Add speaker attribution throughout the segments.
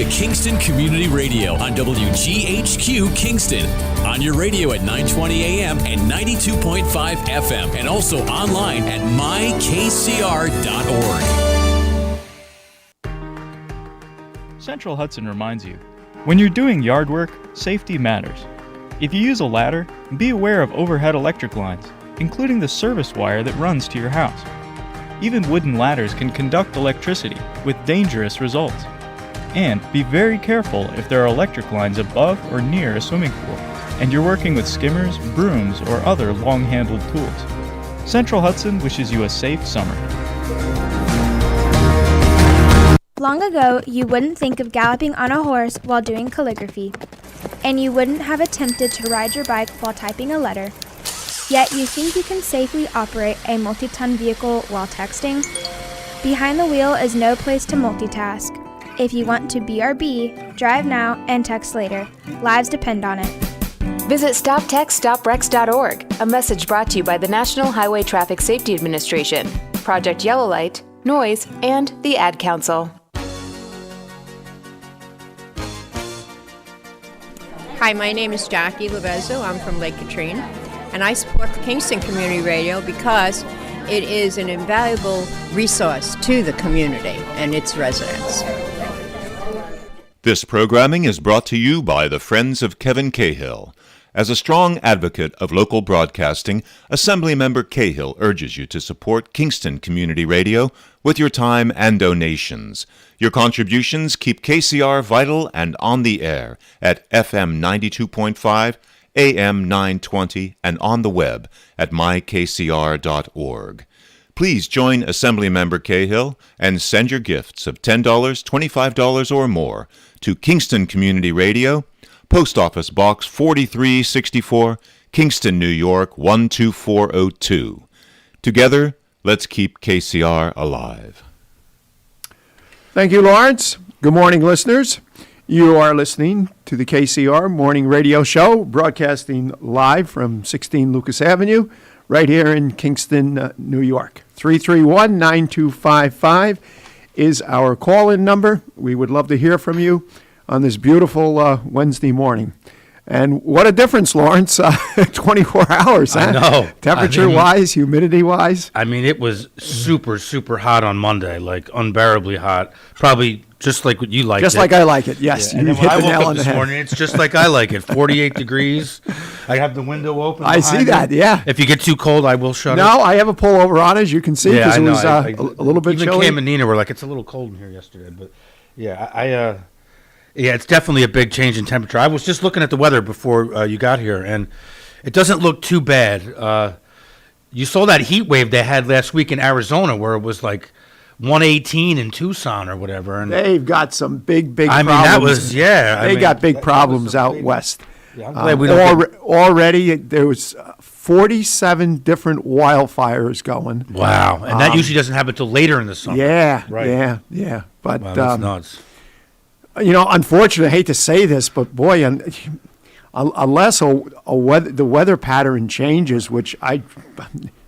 Speaker 1: Kingston Community Radio on WGHQ Kingston. On your radio at 920 AM and 92.5 FM, and also online at mykcr.org.
Speaker 2: Central Hudson reminds you, when you're doing yard work, safety matters. If you use a ladder, be aware of overhead electric lines, including the service wire that runs to your house. Even wooden ladders can conduct electricity with dangerous results. And be very careful if there are electric lines above or near a swimming pool, and you're working with skimmers, brooms, or other long-handled tools. Central Hudson wishes you a safe summer.
Speaker 3: Long ago, you wouldn't think of galloping on a horse while doing calligraphy, and you wouldn't have attempted to ride your bike while typing a letter. Yet you think you can safely operate a multi-ton vehicle while texting? Behind the wheel is no place to multitask. If you want to BRB, drive now and text later. Lives depend on it.
Speaker 4: Visit StopTextStopWrecks.org, a message brought to you by the National Highway Traffic Safety Administration, Project Yellow Light, Noise, and the Ad Council.
Speaker 5: Hi, my name is Jackie Levezzo. I'm from Lake Katrine, and I support the Kingston Community Radio because it is an invaluable resource to the community and its residents.
Speaker 6: This programming is brought to you by the Friends of Kevin Cahill. As a strong advocate of local broadcasting, Assemblymember Cahill urges you to support Kingston Community Radio with your time and donations. Your contributions keep KCR vital and on the air at FM 92.5, AM 920, and on the web at mykcr.org. Please join Assemblymember Cahill and send your gifts of $10, $25, or more to Kingston Community Radio, Post Office Box 4364, Kingston, New York 12402. Together, let's keep KCR alive.
Speaker 7: Thank you, Lawrence. Good morning, listeners. You are listening to the KCR Morning Radio Show, broadcasting live from 16 Lucas Avenue, right here in Kingston, New York. 331-9255 is our call-in number. We would love to hear from you on this beautiful Wednesday morning. And what a difference, Lawrence, 24 hours, huh?
Speaker 8: I know.
Speaker 7: Temperature-wise, humidity-wise.
Speaker 8: I mean, it was super, super hot on Monday, like unbearably hot. Probably just like what you like.
Speaker 7: Just like I like it, yes.
Speaker 8: Yeah. And then when I woke up this morning, it's just like I like it. 48 degrees. I have the window open.
Speaker 7: I see that, yeah.
Speaker 8: If you get too cold, I will shut it.
Speaker 7: No, I have a pullover on, as you can see, because it was a little bit chilly.
Speaker 8: Even Cam and Nina were like, it's a little cold in here yesterday. But, yeah, yeah, it's definitely a big change in temperature. I was just looking at the weather before you got here, and it doesn't look too bad. You saw that heat wave they had last week in Arizona where it was like 118 in Tucson or whatever. And
Speaker 7: they've got some big problems.
Speaker 8: I mean, that was,
Speaker 7: They got big problems out west.
Speaker 8: Yeah, I'm glad we don't
Speaker 7: already, there was 47 different wildfires going.
Speaker 8: Wow, and that usually doesn't happen until later in the summer.
Speaker 7: Yeah,
Speaker 8: right.
Speaker 7: yeah. But,
Speaker 8: wow, that's nuts.
Speaker 7: You know, unfortunately, I hate to say this, but boy, unless the weather pattern changes, which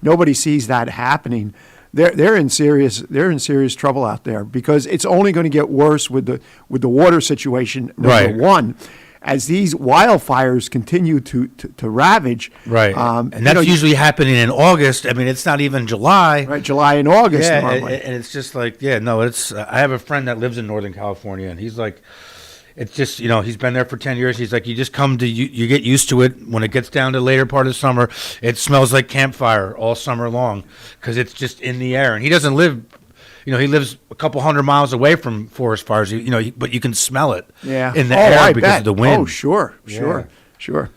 Speaker 7: nobody sees that happening, they're in serious trouble out there, because it's only going to get worse with the water situation. Number one, as these wildfires continue to ravage.
Speaker 8: Right. And that's usually happening in August. I mean, it's not even July.
Speaker 7: Right, July and August normally.
Speaker 8: And it's just like, it's, I have a friend that lives in Northern California, and he's like, it's just, he's been there for 10 years. He's like, you just come to, you get used to it. When it gets down to the later part of summer, it smells like campfire all summer long, because it's just in the air. And he doesn't live, he lives a couple hundred miles away from forest fires, but you can smell it in the air because of the wind.
Speaker 7: Oh, sure.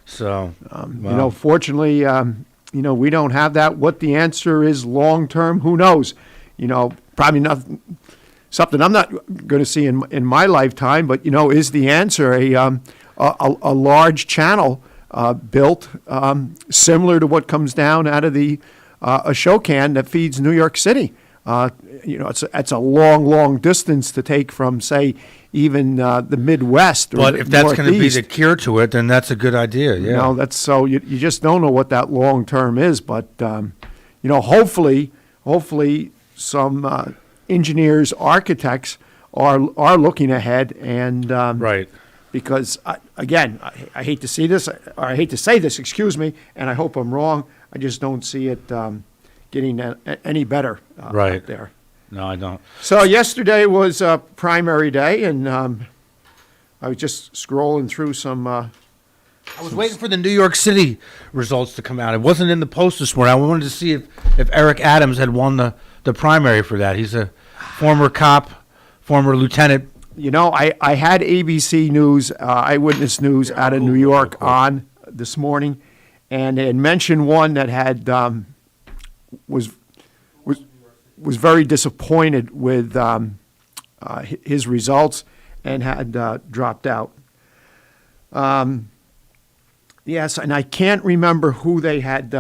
Speaker 8: So,
Speaker 7: fortunately, we don't have that. What the answer is long term, who knows? Probably nothing. Something I'm not going to see in my lifetime, but is the answer a large channel built similar to what comes down out of the Ashokan that feeds New York City? It's a long distance to take from, say, even the Midwest.
Speaker 8: But if that's going to be the cure to it, then that's a good idea. Yeah.
Speaker 7: That's so you just don't know what that long term is. But hopefully some engineers, architects are looking ahead, and
Speaker 8: Right.
Speaker 7: because I hate to see this, or I hate to say this, excuse me, and I hope I'm wrong. I just don't see it getting any better
Speaker 8: Right.
Speaker 7: up there.
Speaker 8: No, I don't.
Speaker 7: So yesterday was primary day, and I was just scrolling through some.
Speaker 8: I was waiting for the New York City results to come out. It wasn't in the Post this morning. I wanted to see if Eric Adams had won the primary for that. He's a former cop, former lieutenant.
Speaker 7: You know, I had ABC News, Eyewitness News out of New York on this morning, and they had mentioned one that had was very disappointed with his results and had dropped out. Yes, and I can't remember who they had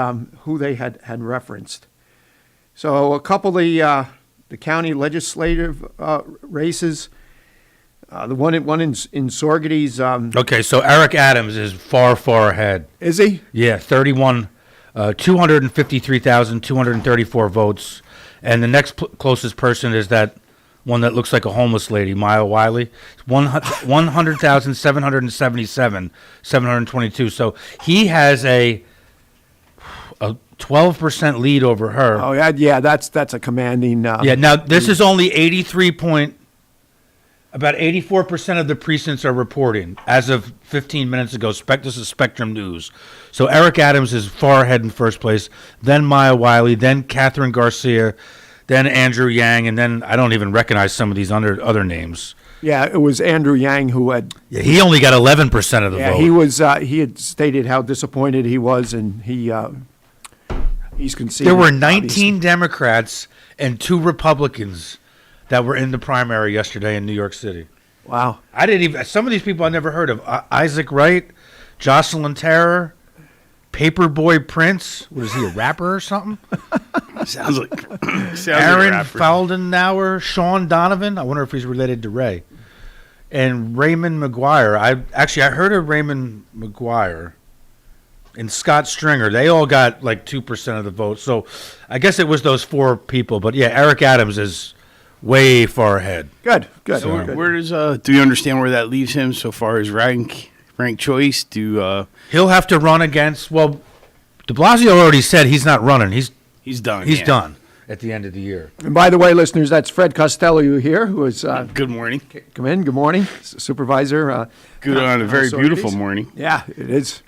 Speaker 7: referenced. So a couple of the county legislative races. The one in Sorgety's.
Speaker 8: Okay, so Eric Adams is far, far ahead.
Speaker 7: Is he?
Speaker 8: Yeah, 253,234 votes. And the next closest person is that one that looks like a homeless lady, Maya Wiley. 100,777, 722. So he has a 12% lead over her.
Speaker 7: Oh, yeah, that's a commanding.
Speaker 8: Yeah, now this is only about 84% of the precincts are reporting as of 15 minutes ago. This is Spectrum News. So Eric Adams is far ahead in first place, then Maya Wiley, then Catherine Garcia, then Andrew Yang, and then I don't even recognize some of these other names.
Speaker 7: Yeah, it was Andrew Yang who had.
Speaker 8: Yeah, he only got 11% of the vote.
Speaker 7: He was. He had stated how disappointed he was, and he's conceded.
Speaker 8: There were 19
Speaker 7: obviously.
Speaker 8: Democrats and 2 Republicans that were in the primary yesterday in New York City.
Speaker 7: Wow.
Speaker 8: I didn't even. Some of these people I never heard of. Isaac Wright, Jocelyn Terror, Paperboy Prince. What is he, a rapper or something?
Speaker 9: Sounds like
Speaker 8: Aaron
Speaker 9: a rapper.
Speaker 8: Feldenauer, Sean Donovan. I wonder if he's related to Ray. And Raymond McGuire. I heard of Raymond McGuire and Scott Stringer. They all got like 2% of the vote. So I guess it was those 4 people. But yeah, Eric Adams is way far ahead.
Speaker 7: Good.
Speaker 9: So
Speaker 7: good.
Speaker 9: where does do you understand where that leaves him so far as rank choice?
Speaker 8: He'll have to run against. Well, De Blasio already said he's not running. He's
Speaker 9: done.
Speaker 8: He's done at the end of the year.
Speaker 7: And by the way, listeners, that's Fred Costello here, who is
Speaker 9: Good morning.
Speaker 7: come in. Good morning, Supervisor.
Speaker 9: Good on a very
Speaker 7: Sorgety's.
Speaker 9: beautiful morning.
Speaker 7: Yeah, it is.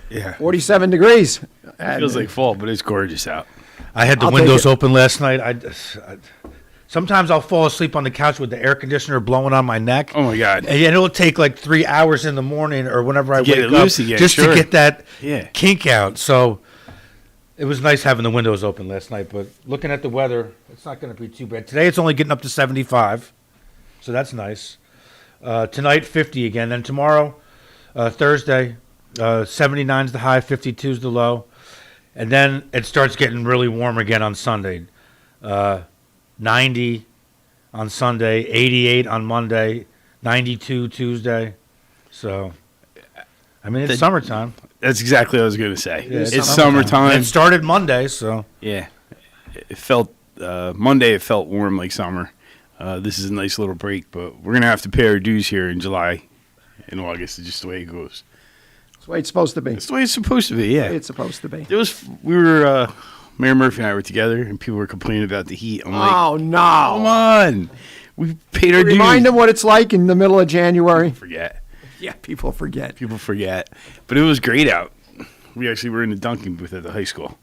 Speaker 9: Yeah.
Speaker 7: 47 degrees.
Speaker 9: It feels like fall, but it's gorgeous out.
Speaker 8: I had the
Speaker 7: I'll take
Speaker 8: windows
Speaker 7: it.
Speaker 8: open last night. Sometimes I'll fall asleep on the couch with the air conditioner blowing on my neck.
Speaker 9: Oh my God.
Speaker 8: And it'll take like 3 hours in the morning or whenever I
Speaker 9: get
Speaker 8: wake
Speaker 9: it
Speaker 8: up
Speaker 9: loose again,
Speaker 8: just
Speaker 9: sure.
Speaker 8: to get that
Speaker 9: Yeah.
Speaker 8: kink out. So it was nice having the windows open last night. But looking at the weather, it's not going to be too bad. Today it's only getting up to 75, so that's nice. Tonight 50 again. Then tomorrow, Thursday, 79's the high, 52's the low, and then it starts getting really warm again on Sunday. 90 on Sunday, 88 on Monday, 92 Tuesday. So, I mean, it's summertime.
Speaker 9: That's exactly what I was going to say.
Speaker 8: Yeah,
Speaker 9: it's summertime.
Speaker 8: And it started Monday, so.
Speaker 9: Yeah. It felt Monday. It felt warm like summer. This is a nice little break, but we're gonna have to pay our dues here in July and August. It's just the way it goes.
Speaker 7: That's the way it's supposed to be.
Speaker 9: It's the way it's supposed to be. Yeah.
Speaker 7: It's supposed to be.
Speaker 9: Mayor Murphy and I were together, and people were complaining about the heat. I'm like,
Speaker 7: Oh, no.
Speaker 9: come on. We paid our dues.
Speaker 7: Remind them what it's like in the middle of January.
Speaker 9: Forget.
Speaker 7: Yeah, people forget.
Speaker 9: People forget. But it was great out. We actually were in the dunking booth at the high school,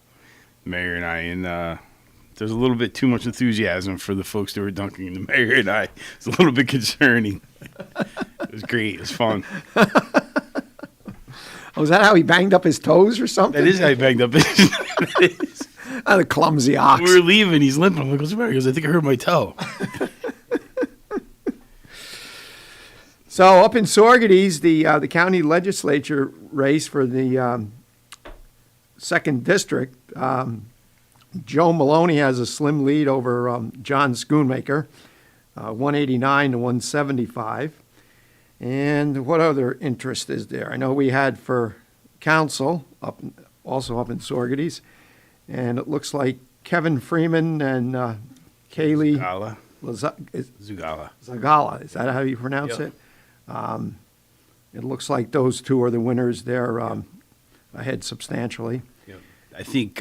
Speaker 9: the mayor and I, and there's a little bit too much enthusiasm for the folks that were dunking. The mayor and I, it's a little bit concerning. It was great. It was fun.
Speaker 7: Oh, is that how he banged up his toes or something?
Speaker 9: That is how he banged up his.
Speaker 7: Oh, the clumsy ox.
Speaker 9: We were leaving. He's limping. I'm like, what's the matter? He goes, I think I hurt my toe.
Speaker 7: So up in Sorgety's, the county legislature race for the second district, Joe Maloney has a slim lead over John Schoonmaker, 189 to 175. And what other interest is there? I know we had for council, also up in Sorgety's, and it looks like Kevin Freeman and Kaylee
Speaker 9: Zugala.
Speaker 7: Zagala. Is that how you pronounce
Speaker 9: Yep.
Speaker 7: it? It looks like those two are the winners. They're ahead substantially.
Speaker 9: I think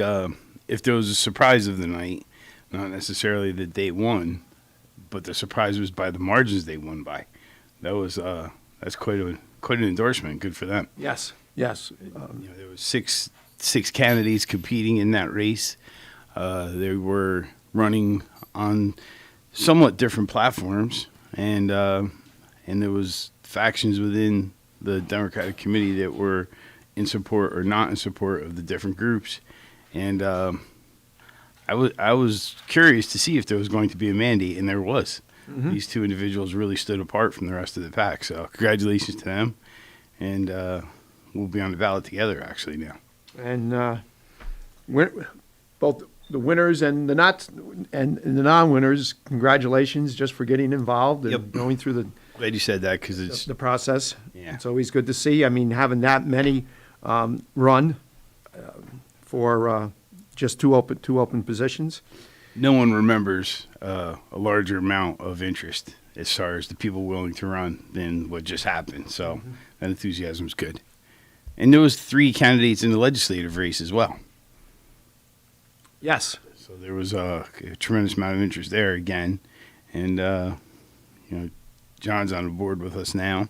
Speaker 9: if there was a surprise of the night, not necessarily that they won, but the surprise was by the margins they won by. That was that's quite an endorsement. Good for them.
Speaker 7: Yes.
Speaker 9: There was six candidates competing in that race. They were running on somewhat different platforms, and there was factions within the Democratic committee that were in support or not in support of the different groups. And I was curious to see if there was going to be a mandate, and there was. Mm-hmm. These two individuals really stood apart from the rest of the pack. So congratulations to them, and we'll be on the ballot together actually now.
Speaker 7: And both the winners and the the non-winners, congratulations just for getting involved and going through the.
Speaker 9: Glad you said that because it's
Speaker 7: the process.
Speaker 9: Yeah.
Speaker 7: It's always good to see. I mean, having that many run for just two open positions.
Speaker 9: No one remembers a larger amount of interest as far as the people willing to run than what just happened. So that enthusiasm is good. And there was 3 candidates in the legislative race as well.
Speaker 7: Yes.
Speaker 9: So there was a tremendous amount of interest there again. And, John's on the board with us now.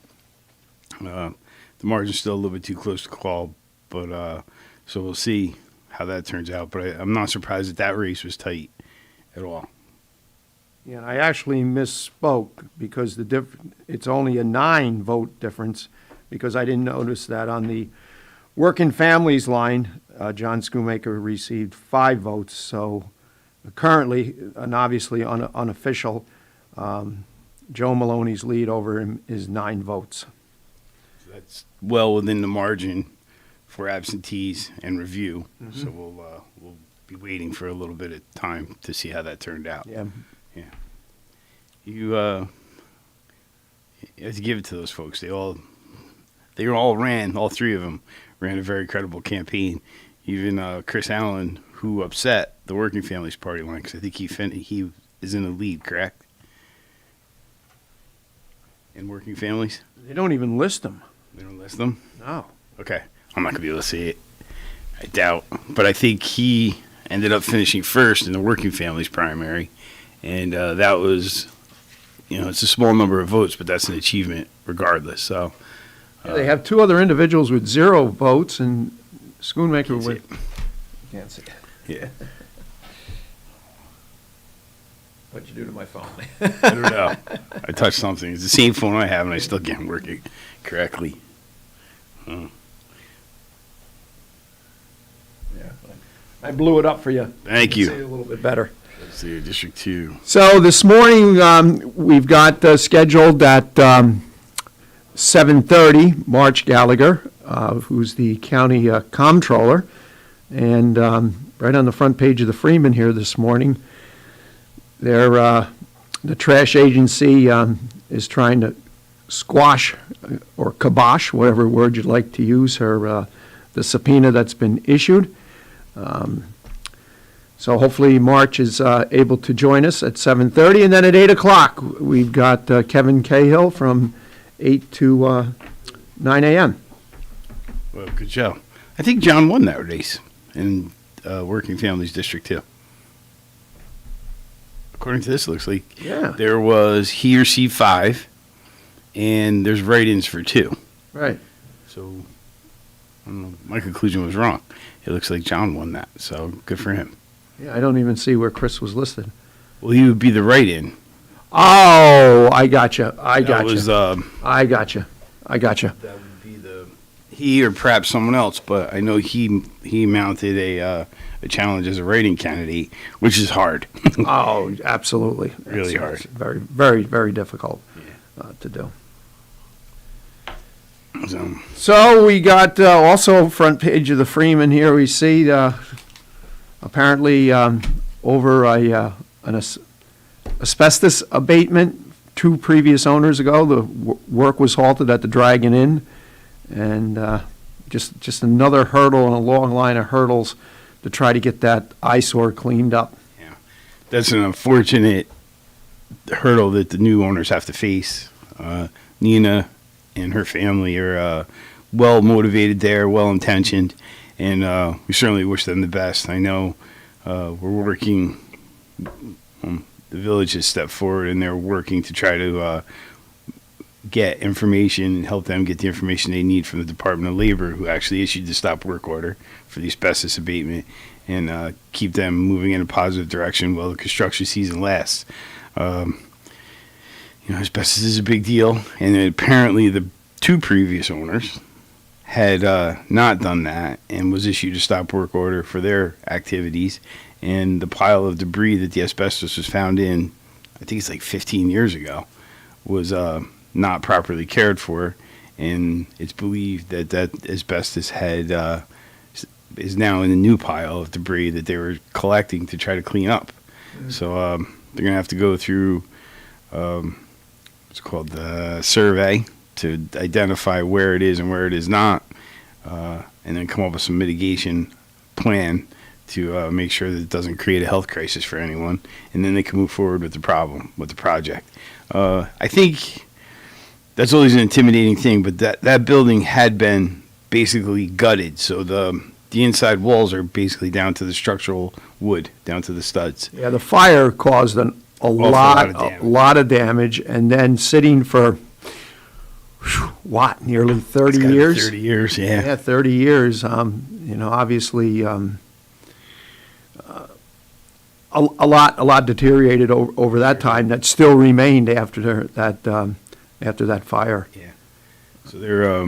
Speaker 9: The margin's still a little bit too close to call, but so we'll see how that turns out. But I'm not surprised that race was tight at all.
Speaker 7: Yeah, I actually misspoke because it's only a 9-vote difference because I didn't notice that on the working families line, John Schoonmaker received 5 votes. So currently, and obviously unofficial, Joe Maloney's lead over him is 9 votes.
Speaker 9: So that's well within the margin for absentees and review. Mm-hmm. So we'll be waiting for a little bit of time to see how that turned out.
Speaker 7: Yeah.
Speaker 9: You have to give it to those folks. They all ran. All 3 of them ran a very credible campaign. Even Chris Allen, who upset the Working Families Party line, because I think he is in the lead, correct? In Working Families?
Speaker 7: They don't even list them.
Speaker 9: They don't list them?
Speaker 7: No.
Speaker 9: Okay. I'm not going to be able to see it. I doubt. But I think he ended up finishing first in the Working Families primary. And that was, it's a small number of votes, but that's an achievement regardless. So
Speaker 7: they have 2 other individuals with 0 votes, and Schoonmaker with. Can't see it.
Speaker 9: Yeah.
Speaker 7: What'd you do to my phone?
Speaker 9: I don't know. I touched something. It's the same phone I have, and I still can't work it correctly.
Speaker 7: Yeah. I blew it up for you.
Speaker 9: Thank you.
Speaker 7: See it a little bit better.
Speaker 9: Let's see, District 2.
Speaker 7: So this morning, we've got scheduled at 7:30, March Gallagher, who's the county comptroller, and right on the front page of the Freeman here this morning, the trash agency is trying to squash or kibosh, whatever word you'd like to use, the subpoena that's been issued. So hopefully March is able to join us at 7:30, and then at 8 o'clock we've got Kevin Cahill from 8 to 9 a.m.
Speaker 9: Well, good job. I think John won that race in Working Families District 2. According to this, it looks like there was he or she 5, and there's write-ins for 2.
Speaker 7: Right.
Speaker 9: So I don't know, my conclusion was wrong. It looks like John won that, so good for him.
Speaker 7: Yeah, I don't even see where Chris was listed.
Speaker 9: Well, he would be the write-in.
Speaker 7: Oh, I gotcha. I gotcha.
Speaker 9: I gotcha. That would be he or perhaps someone else, but I know he mounted a challenge as a writing candidate, which is hard.
Speaker 7: Oh, absolutely.
Speaker 9: Really hard.
Speaker 7: It's very, very, very difficult to do. So we got also front page of the Freeman here. We see apparently over an asbestos abatement 2 previous owners ago. The work was halted at the Dragon Inn, and just another hurdle in a long line of hurdles to try to get that eyesore cleaned up.
Speaker 9: Yeah, that's an unfortunate hurdle that the new owners have to face. Nina and her family are well motivated there, well intentioned, and we certainly wish them the best. I know we're working. The village has stepped forward, and they're working to try to get information and help them get the information they need from the Department of Labor, who actually issued the stop work order for the asbestos abatement, and keep them moving in a positive direction while the construction season lasts. Asbestos is a big deal, and apparently the two previous owners had not done that and was issued a stop work order for their activities, and the pile of debris that the asbestos was found in, I think it's like 15 years ago, was not properly cared for, and it's believed that asbestos had is now in a new pile of debris that they were collecting to try to clean up. So they're going to have to go through what's called the survey to identify where it is and where it is not, and then come up with some mitigation plan to make sure that it doesn't create a health crisis for anyone, and then they can move forward with the project. I think that's always an intimidating thing, but that building had been basically gutted, so the inside walls are basically down to the structural wood, down to the studs.
Speaker 7: Yeah, the fire caused a lot of damage, and then sitting for nearly 30 years.
Speaker 9: 30 years, yeah.
Speaker 7: Yeah, 30 years. Obviously, a lot deteriorated over that time. That still remained after that fire.
Speaker 9: Yeah. So they're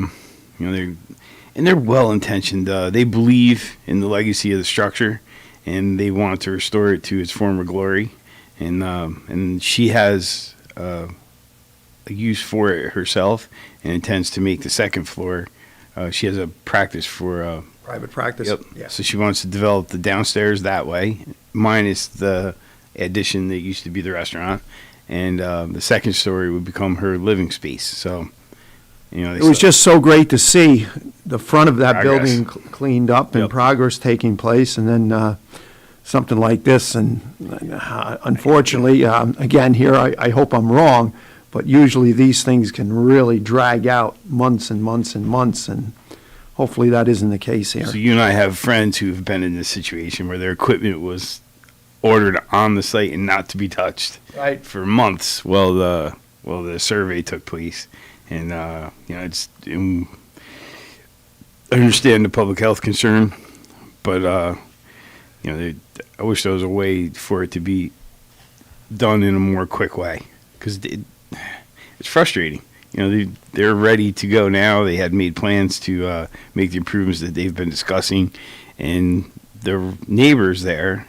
Speaker 9: well intentioned. They believe in the legacy of the structure, and they want to restore it to its former glory. And she has a use for it herself, and intends to make the second floor. She has a practice for
Speaker 7: private practice.
Speaker 9: Yep.
Speaker 7: Yeah.
Speaker 9: So she wants to develop the downstairs that way, minus the addition that used to be the restaurant, and the second story would become her living space. So, it
Speaker 7: was just so great to see the front of that
Speaker 9: Progress.
Speaker 7: building cleaned up and progress taking place, and then something like this. And unfortunately, again, here I hope I'm wrong, but usually these things can really drag out months and months and months, and hopefully that isn't the case here.
Speaker 9: So you and I have friends who have been in this situation where their equipment was ordered on the site and not to be touched for months while the survey took place. And I understand the public health concern, but I wish there was a way for it to be done in a more quick way, because it's frustrating. They're ready to go now. They had made plans to make the improvements that they've been discussing, and the neighbors there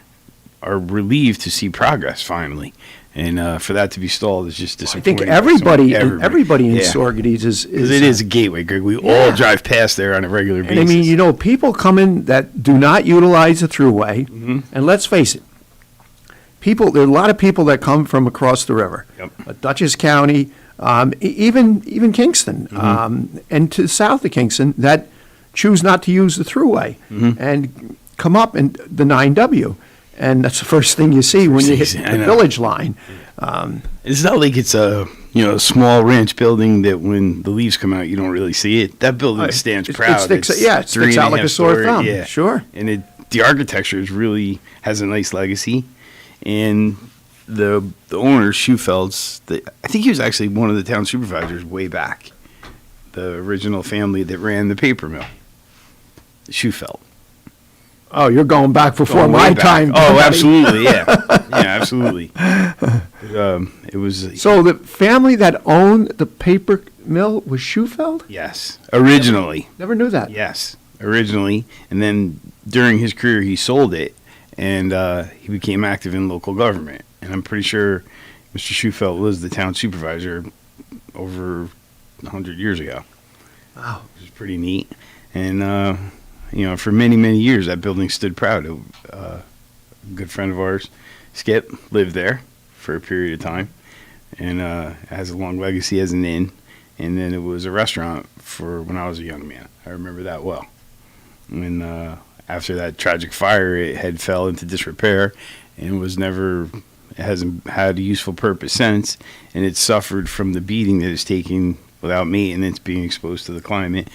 Speaker 9: are relieved to see progress finally. And for that to be stalled is just
Speaker 7: I
Speaker 9: disappointing.
Speaker 7: think everybody in Saugerties is
Speaker 9: because it is a gateway, Greg. We all drive past there on a regular basis.
Speaker 7: And I mean, people come in that do not utilize the thruway, and let's face it, there are a lot of people that come from across the river, Dutchess County, even Kingston, and to the south of Kingston, that choose not to use the thruway and come up in the 9W. And that's the first thing you see when you hit the village line.
Speaker 9: It's not like it's a small ranch building that when the leaves come out you don't really see it. That building stands proud.
Speaker 7: It sticks out like a sore thumb. Yeah. Sure.
Speaker 9: And the architecture has a nice legacy. And the owner, Schufeld's, I think he was actually one of the town supervisors way back. The original family that ran the paper mill, Schufeld.
Speaker 7: Oh, you're going back before my time.
Speaker 9: Oh, absolutely, yeah. Yeah, absolutely. It was...
Speaker 7: So the family that owned the paper mill was Schufeld?
Speaker 9: Yes, originally.
Speaker 7: Never knew that.
Speaker 9: Yes, originally. And then during his career, he sold it, and he became active in local government. And I'm pretty sure Mr. Schufeld was the town supervisor over 100 years ago.
Speaker 7: Wow.
Speaker 9: Which is pretty neat. And... for many, many years, that building stood proud. A good friend of ours, Skip, lived there for a period of time, and has a long legacy as an inn. And then it was a restaurant for when I was a young man. I remember that well. And after that tragic fire, it had fell into disrepair and was never It hasn't had a useful purpose since, and it's suffered from the beating that it's taking without maintenance, being exposed to the climate.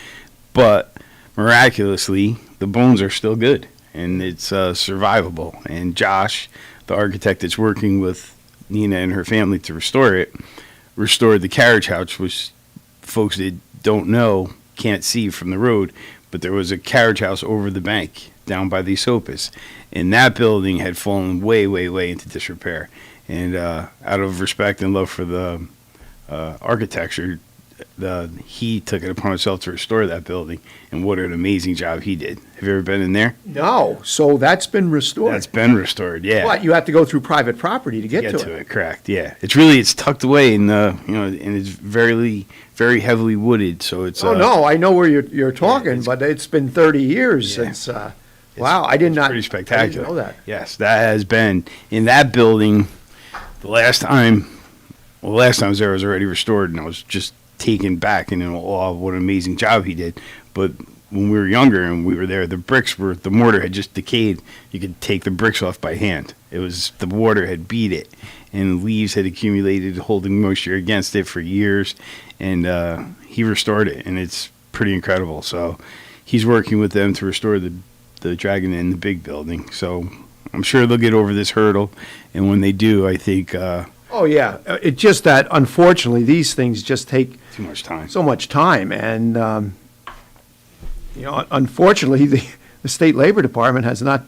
Speaker 9: But miraculously, the bones are still good, and it's survivable. And Josh, the architect that's working with Nina and her family to restore it, restored the carriage house, which folks that don't know can't see from the road, but there was a carriage house over the bank down by the Sopus, and that building had fallen way, way, way into disrepair. And out of respect and love for the architecture, he took it upon himself to restore that building, and what an amazing job he did. Have you ever been in there?
Speaker 7: No, so that's been restored.
Speaker 9: That's been restored, yeah.
Speaker 7: But you have to go through private property to get to it.
Speaker 9: Correct, yeah. It's tucked away in the, and it's very, very heavily wooded, so it's.
Speaker 7: Oh, no, I know where you're talking, but it's been 30 years since, wow, I did not.
Speaker 9: Pretty spectacular.
Speaker 7: I didn't know that.
Speaker 9: Yes, that has been, in that building, the last time I was there, it was already restored, and I was just taken back and in awe of what an amazing job he did. But when we were younger and we were there, the mortar had just decayed. You could take the bricks off by hand. The water had beat it, and leaves had accumulated, holding moisture against it for years. And he restored it, and it's pretty incredible. So he's working with them to restore the Dragon Inn, the big building. So I'm sure they'll get over this hurdle, and when they do, I think.
Speaker 7: Oh, yeah. It's just that, unfortunately, these things just take
Speaker 9: too much time.
Speaker 7: So much time. And, unfortunately, the State Labor Department has not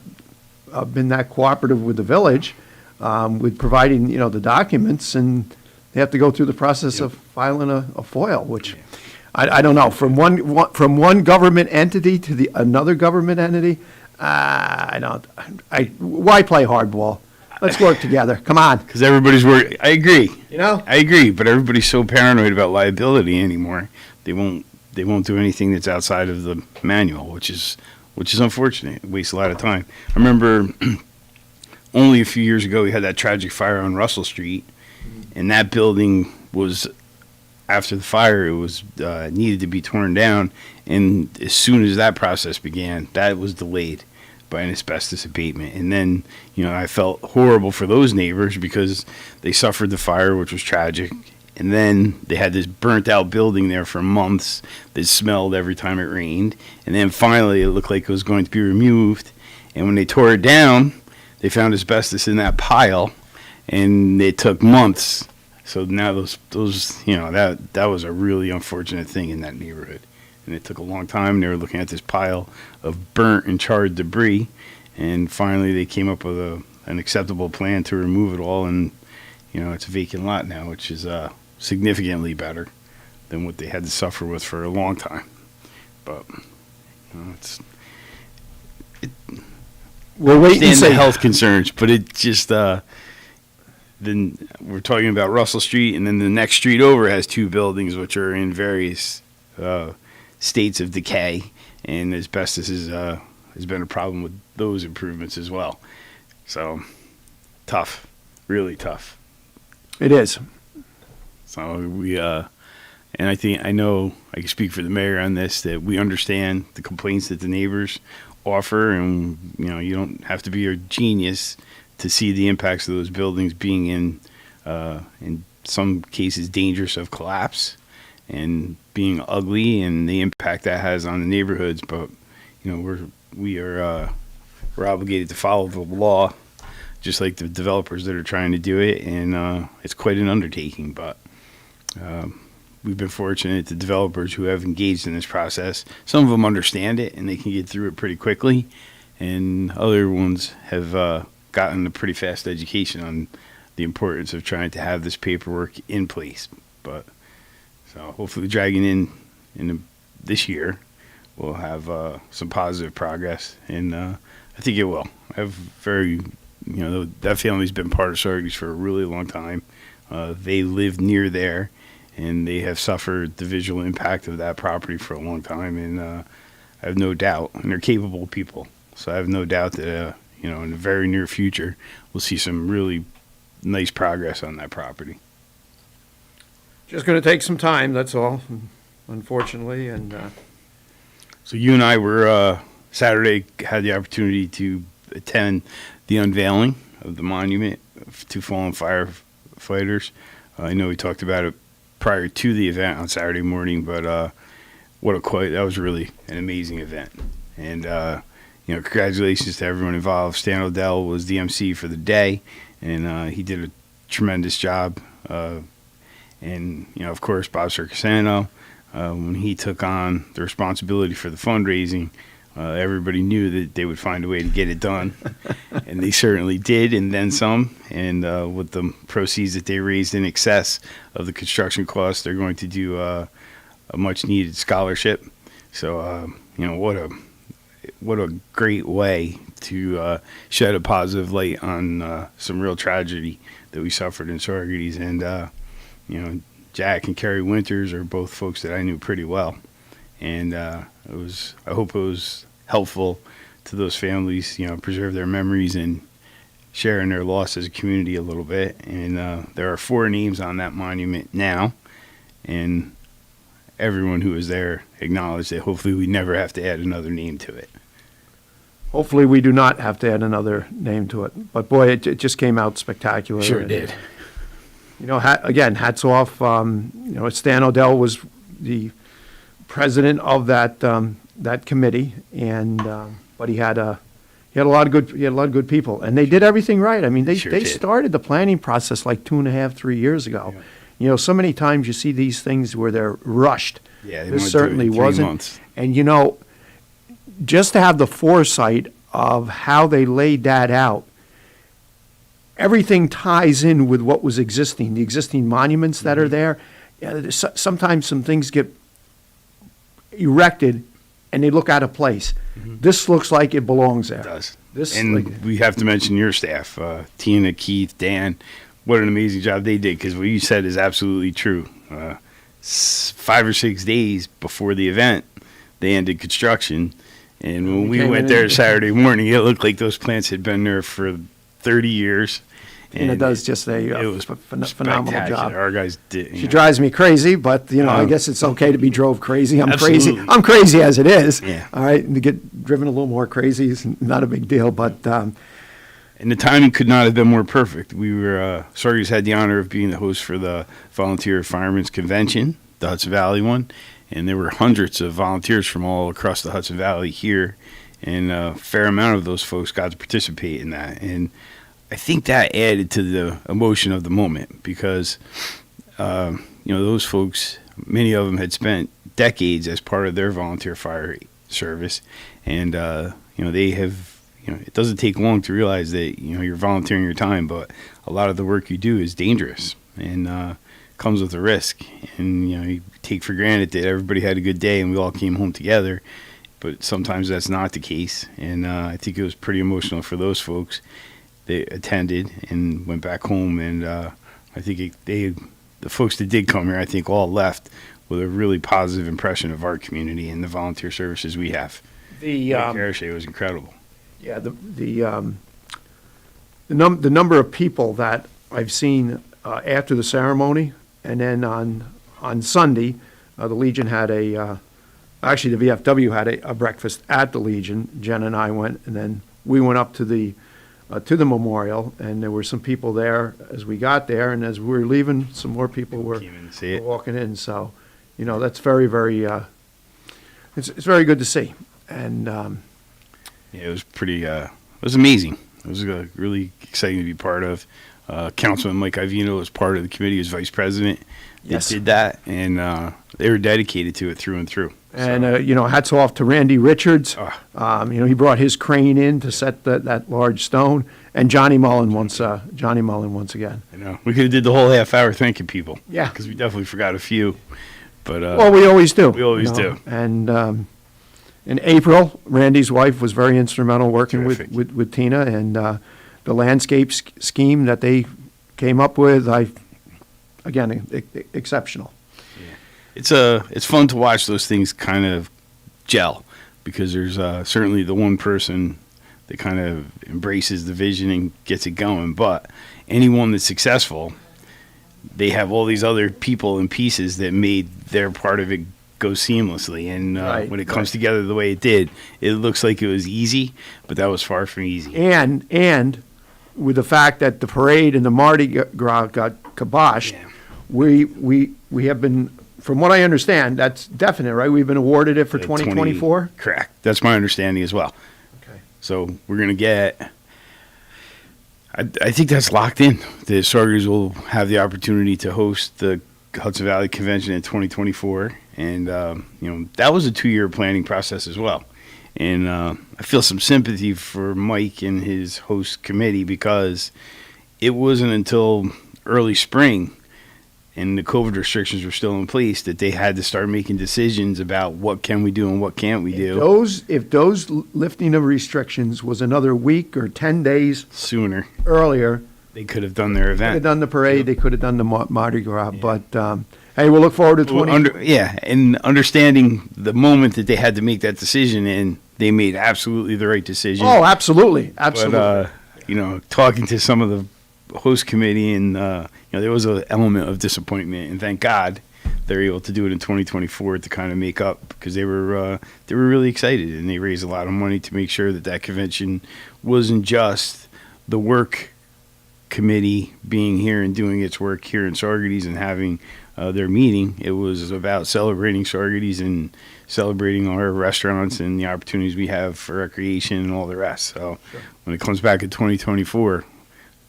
Speaker 7: been that cooperative with the village with providing, the documents. And they have to go through the process of filing a FOIL, which I don't know. From one government entity to another government entity, why play hardball? Let's work together. Come on.
Speaker 9: Because everybody's working. I agree.
Speaker 7: I
Speaker 9: agree, but everybody's so paranoid about liability anymore. They won't do anything that's outside of the manual, which is unfortunate. It wastes a lot of time. I remember only a few years ago we had that tragic fire on Russell Street, and that building was, after the fire, it was needed to be torn down, and as soon as that process began, that was delayed by an asbestos abatement. And then, I felt horrible for those neighbors because they suffered the fire, which was tragic. And then they had this burnt out building there for months that smelled every time it rained. And then finally it looked like it was going to be removed. And when they tore it down, they found asbestos in that pile, and it took months. So now those that was a really unfortunate thing in that neighborhood. And it took a long time. They were looking at this pile of burnt and charred debris, and finally they came up with an acceptable plan to remove it all. And it's a vacant lot now, which is significantly better than what they had to suffer with for a long time. But
Speaker 7: we'll wait and see.
Speaker 9: The health concerns, but it just then we're talking about Russell Street, and then the next street over has two buildings which are in various states of decay, and asbestos has been a problem with those improvements as well. So tough, really tough.
Speaker 7: It is.
Speaker 9: So we and I know I can speak for the mayor on this, that we understand the complaints that the neighbors offer, and you don't have to be a genius to see the impacts of those buildings being in some cases dangerous of collapse and being ugly, and the impact that has on the neighborhoods. But we're obligated to follow the law, just like the developers that are trying to do it, and it's quite an undertaking. But we've been fortunate, the developers who have engaged in this process, some of them understand it and they can get through it pretty quickly, and other ones have gotten a pretty fast education on the importance of trying to have this paperwork in place. But so hopefully Dragon in this year we'll have some positive progress, and I think it will. I have that family's been part of Sargis for a really long time. They live near there, and they have suffered the visual impact of that property for a long time, and I have no doubt, and they're capable people, so I have no doubt that in the very near future we'll see some really nice progress on that property.
Speaker 7: Just going to take some time, that's all, unfortunately. And
Speaker 9: so you and I were Saturday had the opportunity to attend the unveiling of the monument two fallen firefighters. I know we talked about it prior to the event on Saturday morning, but that was really an amazing event. And congratulations to everyone involved. Stan Odell was the MC for the day, and he did a tremendous job. And of course, Bob Circasano, when he took on the responsibility for the fundraising, everybody knew that they would find a way to get it done, and they certainly did, and then some. And with the proceeds that they raised in excess of the construction costs, they're going to do a much-needed scholarship. So, what a great way to shed a positive light on some real tragedy that we suffered in Saugerties. And Jack and Kerry Winters are both folks that I knew pretty well, and I hope it was helpful to those families, preserve their memories and sharing their loss as a community a little bit. And there are 4 names on that monument now, and everyone who was there acknowledged that hopefully we never have to add another name to it.
Speaker 7: Hopefully we do not have to add another name to it. But boy, it just came out spectacular.
Speaker 9: Sure did.
Speaker 7: Again, hats off. Stan Odell was the president of that committee, and but he had a lot of good people, and they did everything right. I mean, they started the planning process like 2.5, 3 years ago. Yeah. So many times you see these things where they're rushed.
Speaker 9: Yeah,
Speaker 7: this certainly wasn't.
Speaker 9: Months.
Speaker 7: And just to have the foresight of how they laid that out, everything ties in with what was existing, the existing monuments that are there. Yeah, sometimes some things get erected and they look out of place. Mm-hmm. This looks like it belongs there.
Speaker 9: It does. We have to mention your staff, Tina, Keith, Dan. What an amazing job they did, because what you said is absolutely true. 5 or 6 days before the event, they ended construction. And when we went there Saturday morning, it looked like those plants had been there for 30 years.
Speaker 7: And it does just a phenomenal job.
Speaker 9: Our guys did.
Speaker 7: She drives me crazy, but I guess it's okay to be drove crazy. I'm
Speaker 9: absolutely.
Speaker 7: crazy. I'm crazy as it is.
Speaker 9: Yeah.
Speaker 7: All right, and to get driven a little more crazy is not a big deal. But
Speaker 9: and the timing could not have been more perfect. We were Saugerties had the honor of being the host for the Volunteer Firemen's Convention, the Hudson Valley one, and there were hundreds of volunteers from all across the Hudson Valley here, and a fair amount of those folks got to participate in that. And I think that added to the emotion of the moment, because, those folks, many of them had spent decades as part of their volunteer fire service. And, they have, it doesn't take long to realize that, you're volunteering your time, but a lot of the work you do is dangerous and comes with a risk. And, you take for granted that everybody had a good day and we all came home together. But sometimes that's not the case. And I think it was pretty emotional for those folks. They attended and went back home, and I think the folks that did come here, I think, all left with a really positive impression of our community and the volunteer services we have. The Carachet was incredible.
Speaker 7: Yeah, the number of people that I've seen after the ceremony, and then on Sunday, the Legion had actually the VFW had a breakfast at the Legion. Jen and I went, and then we went up to the memorial, and there were some people there as we got there, and as we were leaving, some more people were walking in. So, that's very, very, it's very good to see. And
Speaker 9: it was pretty, it was amazing. It was really exciting to be part of. Councilman Mike Ivino was part of the committee as vice president. They did that, and they were dedicated to it through and through.
Speaker 7: And, hats off to Randy Richards. He brought his crane in to set that large stone. And Johnny Mullen once again.
Speaker 9: I know. We could have did the whole half hour thanking people.
Speaker 7: Yeah.
Speaker 9: Because we definitely forgot a few. But
Speaker 7: well, we always do.
Speaker 9: We always do.
Speaker 7: And in April, Randy's wife was very instrumental working with Tina. And the landscape scheme that they came up with, exceptional.
Speaker 9: It's fun to watch those things kind of gel, because there's certainly the one person that kind of embraces the vision and gets it going, but anyone that's successful, they have all these other people and pieces that made their part of it go seamlessly. And when it comes together the way it did, it looks like it was easy, but that was far from easy.
Speaker 7: And with the fact that the parade and the Mardi Gras got kiboshed, we have been, from what I understand, that's definite, right? We've been awarded it for 2024?
Speaker 9: Correct. That's my understanding as well.
Speaker 7: Okay.
Speaker 9: So we're going to get, I think that's locked in. The Saugerties will have the opportunity to host the Hudson Valley Convention in 2024. And, that was a 2-year planning process as well. And I feel some sympathy for Mike and his host committee because it wasn't until early spring and the COVID restrictions were still in place that they had to start making decisions about what can we do and what can't we do.
Speaker 7: If those lifting of restrictions was another week or 10 days
Speaker 9: sooner
Speaker 7: earlier,
Speaker 9: they could have done their event.
Speaker 7: They could have done the parade. They could have done the Mardi Gras. Yeah. But hey, we'll look forward to 20.
Speaker 9: And understanding the moment that they had to make that decision, and they made absolutely the right decision.
Speaker 7: Oh, absolutely. But,
Speaker 9: talking to some of the host committee, and there was an element of disappointment, and thank God they're able to do it in 2024 to kind of make up, because they were really excited, and they raised a lot of money to make sure that convention wasn't just the work committee being here and doing its work here in Saugerties and having their meeting. It was about celebrating Saugerties and celebrating our restaurants and the opportunities we have for recreation and all the rest. So when it comes back in 2024,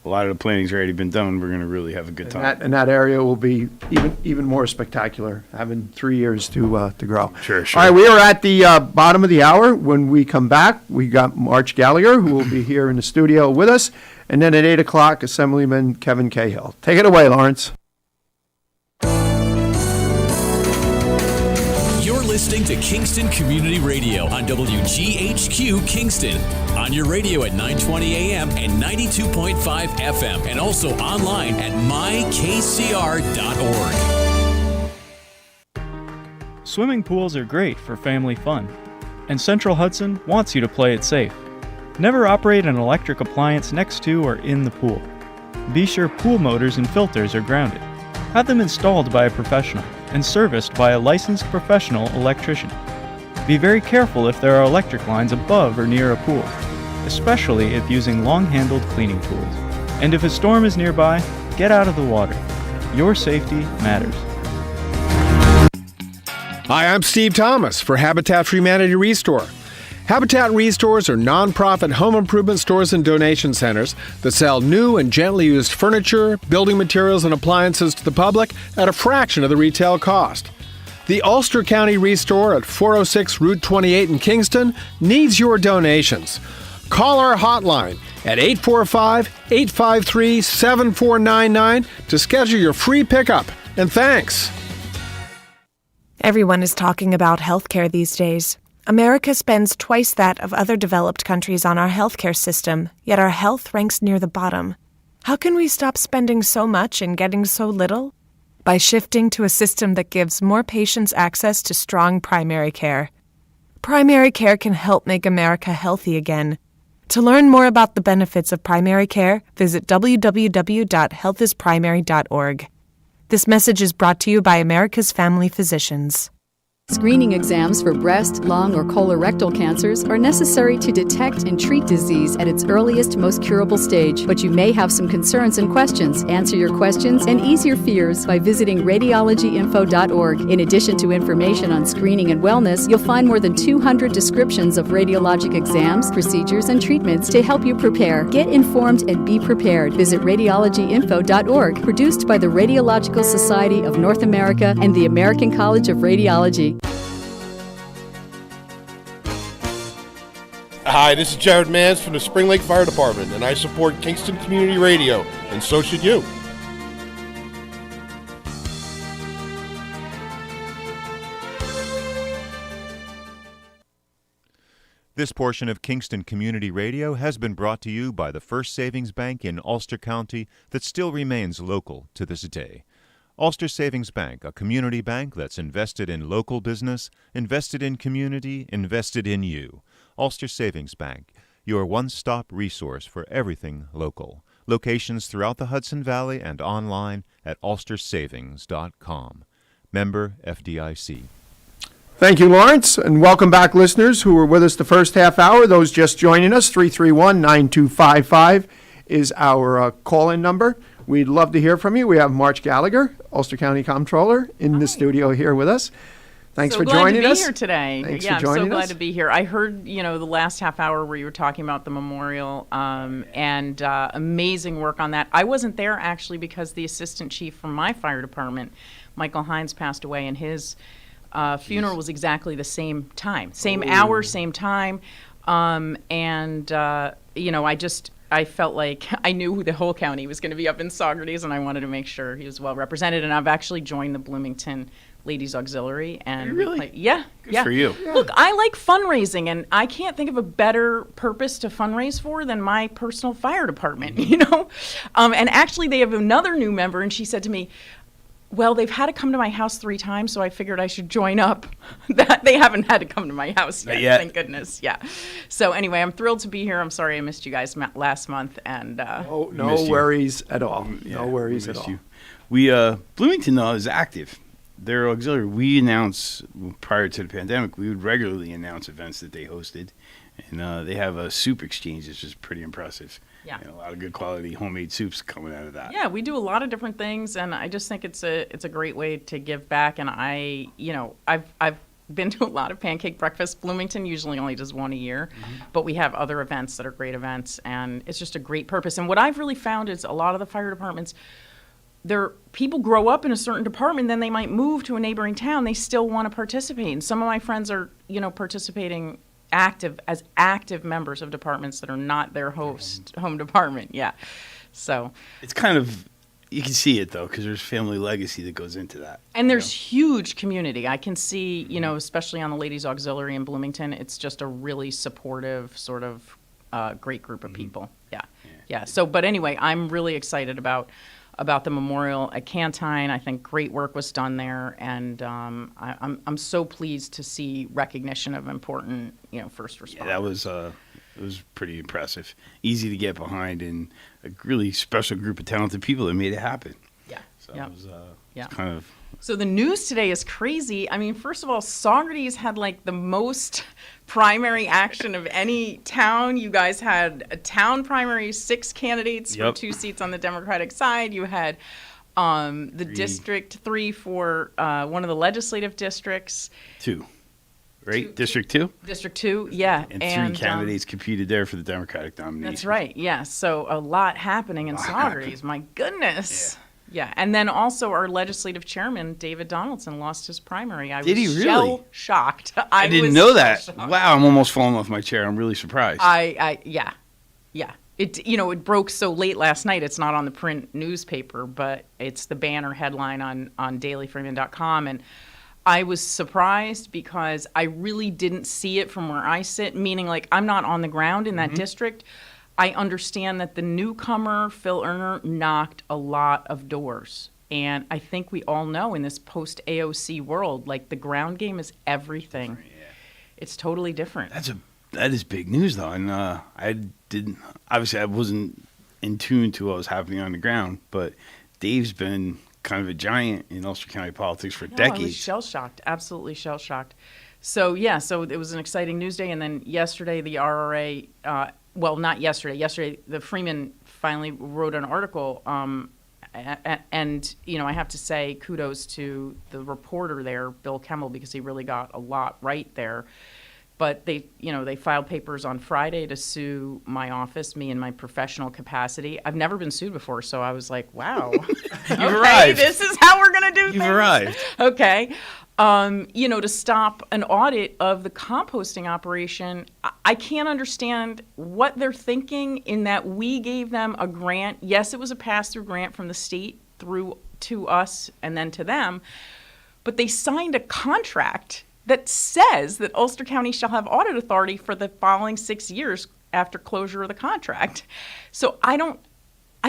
Speaker 9: a lot of the planning's already been done. We're going to really have a good time.
Speaker 7: And that area will be even more spectacular, having 3 years to grow.
Speaker 9: Sure.
Speaker 7: All right, we are at the bottom of the hour. When we come back, we got March Gallagher, who will be here in the studio with us. And then at 8 o'clock, Assemblyman Kevin Cahill. Take it away, Lawrence.
Speaker 1: You're listening to Kingston Community Radio on WGHQ Kingston. On your radio at 920 AM and 92.5 FM. And also online at mykcr.org.
Speaker 2: Swimming pools are great for family fun, and Central Hudson wants you to play it safe. Never operate an electric appliance next to or in the pool. Be sure pool motors and filters are grounded. Have them installed by a professional and serviced by a licensed professional electrician. Be very careful if there are electric lines above or near a pool, especially if using long-handled cleaning tools. And if a storm is nearby, get out of the water. Your safety matters.
Speaker 10: Hi, I'm Steve Thomas for Habitat for Humanity Restore. Habitat Restores are nonprofit home improvement stores and donation centers that sell new and gently used furniture, building materials, and appliances to the public at a fraction of the retail cost. The Ulster County Restore at 406 Route 28 in Kingston needs your donations. Call our hotline at 845-853-7499 to schedule your free pickup. And thanks.
Speaker 11: Everyone is talking about healthcare these days. America spends twice that of other developed countries on our healthcare system, yet our health ranks near the bottom. How can we stop spending so much and getting so little? By shifting to a system that gives more patients access to strong primary care. Primary care can help make America healthy again. To learn more about the benefits of primary care, visit www.healthisprimary.org. This message is brought to you by America's Family Physicians.
Speaker 12: Screening exams for breast, lung, or colorectal cancers are necessary to detect and treat disease at its earliest, most curable stage. But you may have some concerns and questions. Answer your questions and ease your fears by visiting radiologyinfo.org. In addition to information on screening and wellness, you'll find more than 200 descriptions of radiologic exams, procedures, and treatments to help you prepare. Get informed and be prepared. Visit radiologyinfo.org, produced by the Radiological Society of North America and the American College of Radiology.
Speaker 13: Hi, this is Jared Mans from the Spring Lake Fire Department, and I support Kingston Community Radio, and so should you.
Speaker 6: This portion of Kingston Community Radio has been brought to you by the First Savings Bank in Ulster County that still remains local to this day. Ulster Savings Bank, a community bank that's invested in local business, invested in community, invested in you. Ulster Savings Bank, your one-stop resource for everything local. Locations throughout the Hudson Valley and online at ulstersavings.com. Member FDIC.
Speaker 7: Thank you, Lawrence, and welcome back, listeners who were with us the first half hour. Those just joining us, 331-9255 is our call-in number. We'd love to hear from you. We have March Gallagher, Ulster County Comptroller, in the studio here with us. Thanks for joining us.
Speaker 14: So glad to be here today.
Speaker 7: Thanks
Speaker 14: yeah,
Speaker 7: for joining
Speaker 14: I'm so glad
Speaker 7: us.
Speaker 14: to be here. I heard, the last half hour where you were talking about the memorial and amazing work on that. I wasn't there actually because the assistant chief from my fire department, Michael Hines, passed away, and his funeral was exactly the same time, same hour, same time. I felt like I knew the whole county was going to be up in Saugerties, and I wanted to make sure he was well represented. And I've actually joined the Bloomington Ladies Auxiliary. And
Speaker 9: really?
Speaker 14: Yeah.
Speaker 9: Good for you.
Speaker 14: Yeah. Look, I like fundraising, and I can't think of a better purpose to fundraise for than my personal fire department, And actually, they have another new member, and she said to me, well, they've had to come to my house 3 times, so I figured I should join up. That they haven't had to come to my house yet, thank goodness. Yeah. So anyway, I'm thrilled to be here. I'm sorry I missed you guys last month, and
Speaker 7: No worries at all. No worries at all.
Speaker 9: We Bloomington is active. Their auxiliary. We announce prior to the pandemic. We would regularly announce events that they hosted, and they have a soup exchange, which is pretty impressive.
Speaker 14: Yeah,
Speaker 9: a lot of good quality homemade soups coming out of that.
Speaker 14: Yeah, we do a lot of different things, and I just think it's a great way to give back. And I've been to a lot of pancake breakfasts. Bloomington usually only does one a year, but we have other events that are great events, and it's just a great purpose. And what I've really found is a lot of the fire departments, people grow up in a certain department, then they might move to a neighboring town. They still want to participate, and some of my friends are participating as active members of departments that are not their home department. Yeah. So
Speaker 9: it's kind of, you can see it though, because there's family legacy that goes into that.
Speaker 14: And there's huge community. I can see, especially on the Ladies Auxiliary in Bloomington, it's just a really supportive sort of great group of people. Yeah. So, but anyway, I'm really excited about the memorial at Cantine. I think great work was done there, and I'm so pleased to see recognition of important first responders.
Speaker 9: Yeah, that was it was pretty impressive. Easy to get behind, and a really special group of talented people that made it happen.
Speaker 14: Yeah.
Speaker 9: So it was kind of.
Speaker 14: So the news today is crazy. I mean, first of all, Saugerties had like the most primary action of any town. You guys had a town primary, 6 candidates for 2 seats on the Democratic side. You had District 3 for one of the legislative districts.
Speaker 9: 2, right? District 2?
Speaker 14: District 2, yeah.
Speaker 9: And 3 candidates competed there for the Democratic nomination.
Speaker 14: That's right, yeah. So a lot happening in Saugerties. My goodness. Yeah, and then also our legislative chairman, David Donaldson, lost his primary.
Speaker 9: Did he really?
Speaker 14: Shell-shocked.
Speaker 9: I didn't know that. Wow, I'm almost falling off my chair. I'm really surprised.
Speaker 14: Yeah. It broke so late last night. It's not on the print newspaper, but it's the banner headline on dailyfreeman.com. And I was surprised because I really didn't see it from where I sit, meaning like I'm not on the ground in that district. I understand that the newcomer, Phil Erner, knocked a lot of doors. And I think we all know in this post-AOC world, like the ground game is everything. It's totally different.
Speaker 9: That is big news, though. And obviously I wasn't in tune to what was happening on the ground, but Dave's been kind of a giant in Ulster County politics for decades.
Speaker 14: I was shell-shocked, absolutely shell-shocked. So it was an exciting news day. And then yesterday, the RRA, not yesterday. Yesterday, the Freeman finally wrote an article, and I have to say kudos to the reporter there, Bill Kemmel, because he really got a lot right there. But they filed papers on Friday to sue my office, me in my professional capacity. I've never been sued before, so I was like, wow.
Speaker 9: You've arrived.
Speaker 14: This is how we're going to do things.
Speaker 9: You've arrived.
Speaker 14: Okay. To stop an audit of the composting operation, I can't understand what they're thinking in that we gave them a grant. Yes, it was a pass-through grant from the state through to us and then to them, but they signed a contract that says that Ulster County shall have audit authority for the following 6 years after closure of the contract. So I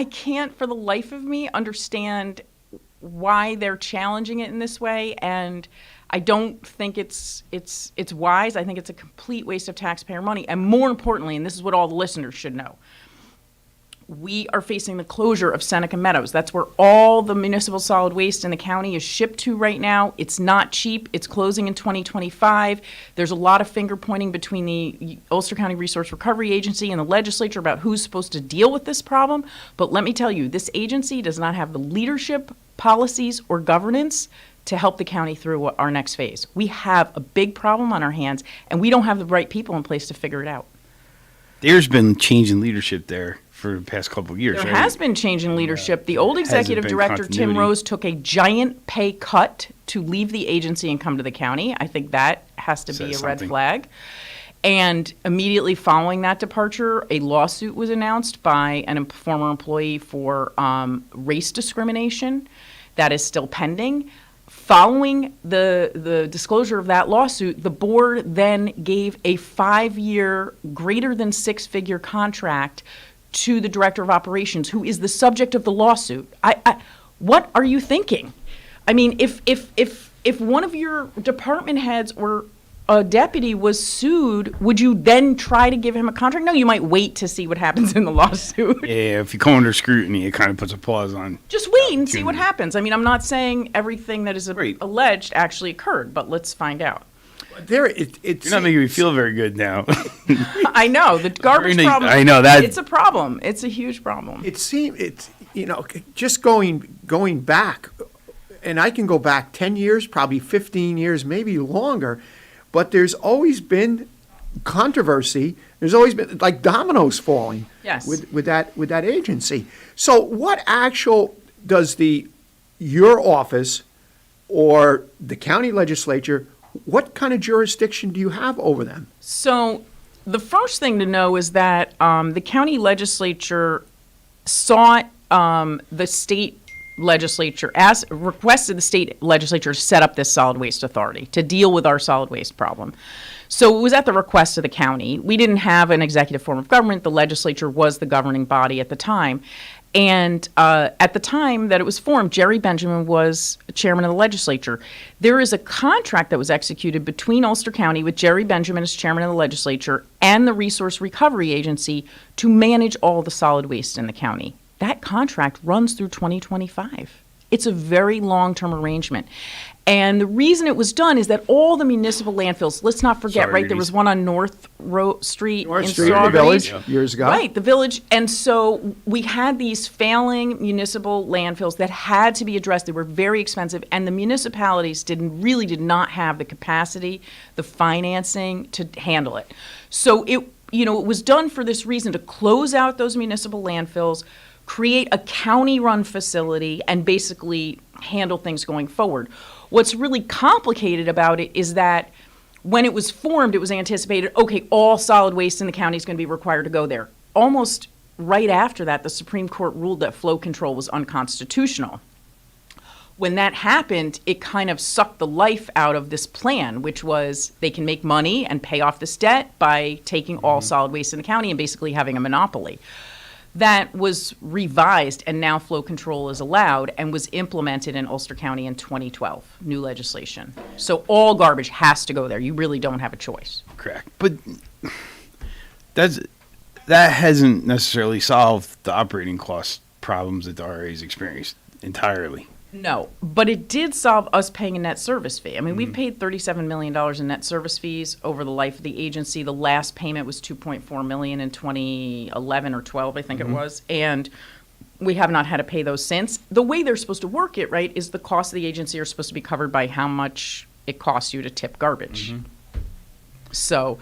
Speaker 14: can't for the life of me understand why they're challenging it in this way, and I don't think it's wise. I think it's a complete waste of taxpayer money, and more importantly, and this is what all the listeners should know, We are facing the closure of Seneca Meadows. That's where all the municipal solid waste in the county is shipped to right now. It's not cheap. It's closing in 2025. There's a lot of finger pointing between the Ulster County Resource Recovery Agency and the legislature about who's supposed to deal with this problem. But let me tell you, this agency does not have the leadership, policies, or governance to help the county through our next phase. We have a big problem on our hands, and we don't have the right people in place to figure it out.
Speaker 9: There's been change in leadership there for the past couple of years.
Speaker 14: There
Speaker 9: right?
Speaker 14: has been change in leadership. The old executive
Speaker 9: been
Speaker 14: director, Tim
Speaker 9: continuity.
Speaker 14: Rose, took a giant pay cut to leave the agency and come to the county. I think that has to be a
Speaker 9: Says
Speaker 14: red
Speaker 9: something.
Speaker 14: flag. And immediately following that departure, a lawsuit was announced by a former employee for race discrimination. That is still pending. Following the disclosure of that lawsuit, the board then gave a 5-year, greater than 6-figure contract to the director of operations, who is the subject of the lawsuit. What are you thinking? I mean, if one of your department heads or a deputy was sued, would you then try to give him a contract? No, you might wait to see what happens in the lawsuit.
Speaker 9: Yeah, if you come under scrutiny, it kind of puts a pause on.
Speaker 14: Just wait and see what happens. I mean, I'm not saying everything that is alleged actually occurred, but let's find out.
Speaker 7: You're
Speaker 9: not making me feel very good now.
Speaker 14: I know the garbage problem.
Speaker 9: I know that
Speaker 14: it's a problem. It's a huge problem.
Speaker 7: It's just going back, and I can go back 10 years, probably 15 years, maybe longer, but there's always been controversy. There's always been like dominoes falling.
Speaker 14: Yes.
Speaker 7: With that agency. So what actual does your office or the county legislature, what kind of jurisdiction do you have over them?
Speaker 14: So the first thing to know is that the county legislature sought the state legislature, requested the state legislature to set up this solid waste authority to deal with our solid waste problem. So it was at the request of the county. We didn't have an executive form of government. The legislature was the governing body at the time. And at the time that it was formed, Jerry Benjamin was chairman of the legislature. There is a contract that was executed between Ulster County with Jerry Benjamin as chairman of the legislature and the Resource Recovery Agency to manage all the solid waste in the county. That contract runs through 2025. It's a very long-term arrangement. And the reason it was done is that all the municipal landfills, let's not forget, right, there was one on North Street in
Speaker 7: the village years ago.
Speaker 14: Right, the village. And so we had these failing municipal landfills that had to be addressed. They were very expensive, and the municipalities did not have the capacity, the financing to handle it. So it was done for this reason, to close out those municipal landfills, create a county-run facility, and basically handle things going forward. What's really complicated about it is that when it was formed, it was anticipated, okay, all solid waste in the county is going to be required to go there. Almost right after that, the Supreme Court ruled that flow control was unconstitutional. When that happened, it kind of sucked the life out of this plan, which was they can make money and pay off this debt by taking all solid waste in the county and basically having a monopoly. That was revised, and now flow control is allowed and was implemented in Ulster County in 2012, new legislation. So all garbage has to go there. You really don't have a choice.
Speaker 9: Correct. But that hasn't necessarily solved the operating cost problems that the RA's experienced entirely.
Speaker 14: No, but it did solve us paying a net service fee. I mean, we've paid $37 million in net service fees over the life of the agency. The last payment was $2.4 million in 2011 or 12, I think it was. And we have not had to pay those since. The way they're supposed to work it, right, is the costs of the agency are supposed to be covered by how much it costs you to tip garbage. So,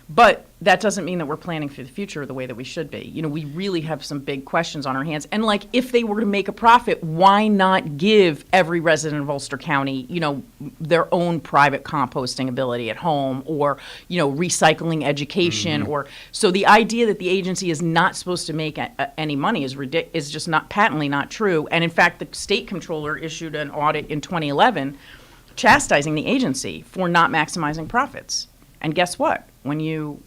Speaker 14: but that doesn't mean that we're planning for the future the way that we should be. We really have some big questions on our hands. And if they were to make a profit, why not give every resident of Ulster County, their own private composting ability at home, or, recycling education, or so the idea that the agency is not supposed to make any money is just not patently not true. And in fact, the state comptroller issued an audit in 2011 chastising the agency for not maximizing profits. And guess what? When you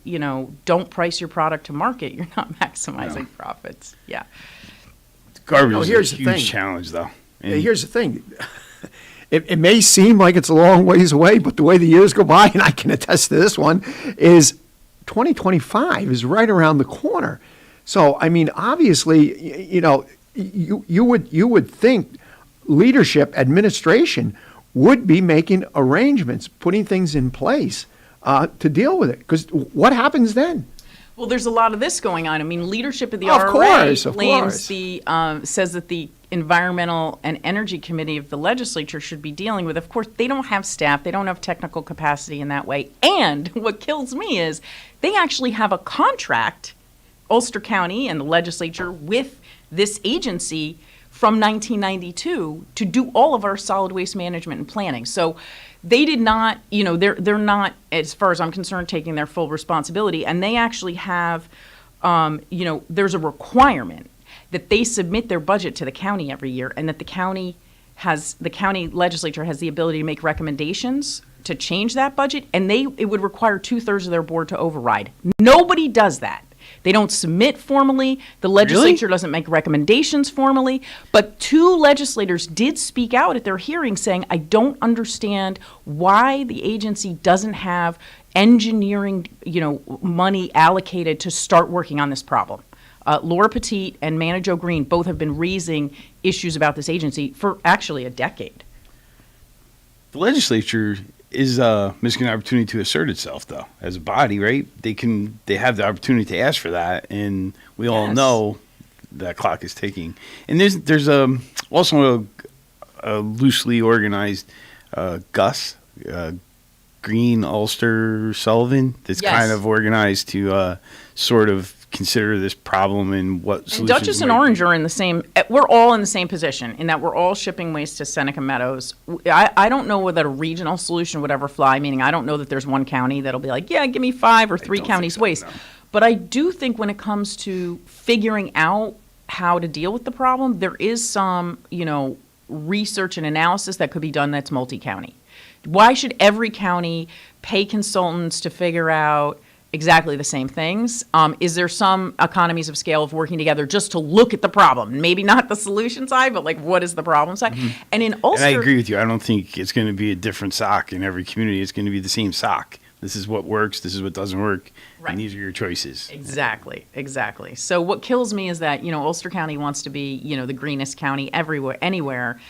Speaker 14: don't price your product to market, you're not maximizing profits. Yeah.
Speaker 9: Garbage is a huge challenge, though.
Speaker 7: Here's the thing. It may seem like it's a long ways away, but the way the years go by, and I can attest to this one, is 2025 is right around the corner. So, I mean, obviously, you would think leadership, administration would be making arrangements, putting things in place to deal with it. Because what happens then?
Speaker 14: Well, there's a lot of this going on. I mean, leadership of the
Speaker 7: Of
Speaker 14: RRA
Speaker 7: course.
Speaker 14: says that the Environmental and Energy Committee of the legislature should be dealing with. Of course, they don't have staff. They don't have technical capacity in that way. And what kills me is they actually have a contract, Ulster County and the legislature, with this agency from 1992 to do all of our solid waste management and planning. So they did not, they're not, as far as I'm concerned, taking their full responsibility. And they actually have, there's a requirement that they submit their budget to the county every year, and that the county legislature has the ability to make recommendations to change that budget, and it would require 2/3 of their board to override. Nobody does that. They don't submit formally. The legislature doesn't make recommendations formally. But 2 legislators did speak out at their hearing saying, I don't understand why the agency doesn't have engineering, money allocated to start working on this problem. Laura Petit and Manager Joe Green both have been raising issues about this agency for actually a decade.
Speaker 9: The legislature is missing an opportunity to assert itself, though, as a body, right? They have the opportunity to ask for that, and we all know that clock is ticking. And there's also a loosely organized Gus Green Ulster Sullivan that's kind of organized to sort of consider this problem and what solutions.
Speaker 14: And Dutchess and Orange are in the same. We're all in the same position in that we're all shipping waste to Seneca Meadows. I don't know whether a regional solution would ever fly. Meaning, I don't know that there's one county that'll be like, yeah, give me 5 or 3 counties waste. No. But I do think when it comes to figuring out how to deal with the problem, there is some, research and analysis that could be done that's multi-county. Why should every county pay consultants to figure out exactly the same things? Is there some economies of scale of working together just to look at the problem? Maybe not the solution side, but like, what is the problem side? Mm-hmm. And in Ulster,
Speaker 9: and I agree with you. I don't think it's going to be a different sock in every community. It's going to be the same sock. This is what works. This is what doesn't work. Right. And these are your choices.
Speaker 14: Exactly. So what kills me is that, Ulster County wants to be, the greenest county anywhere.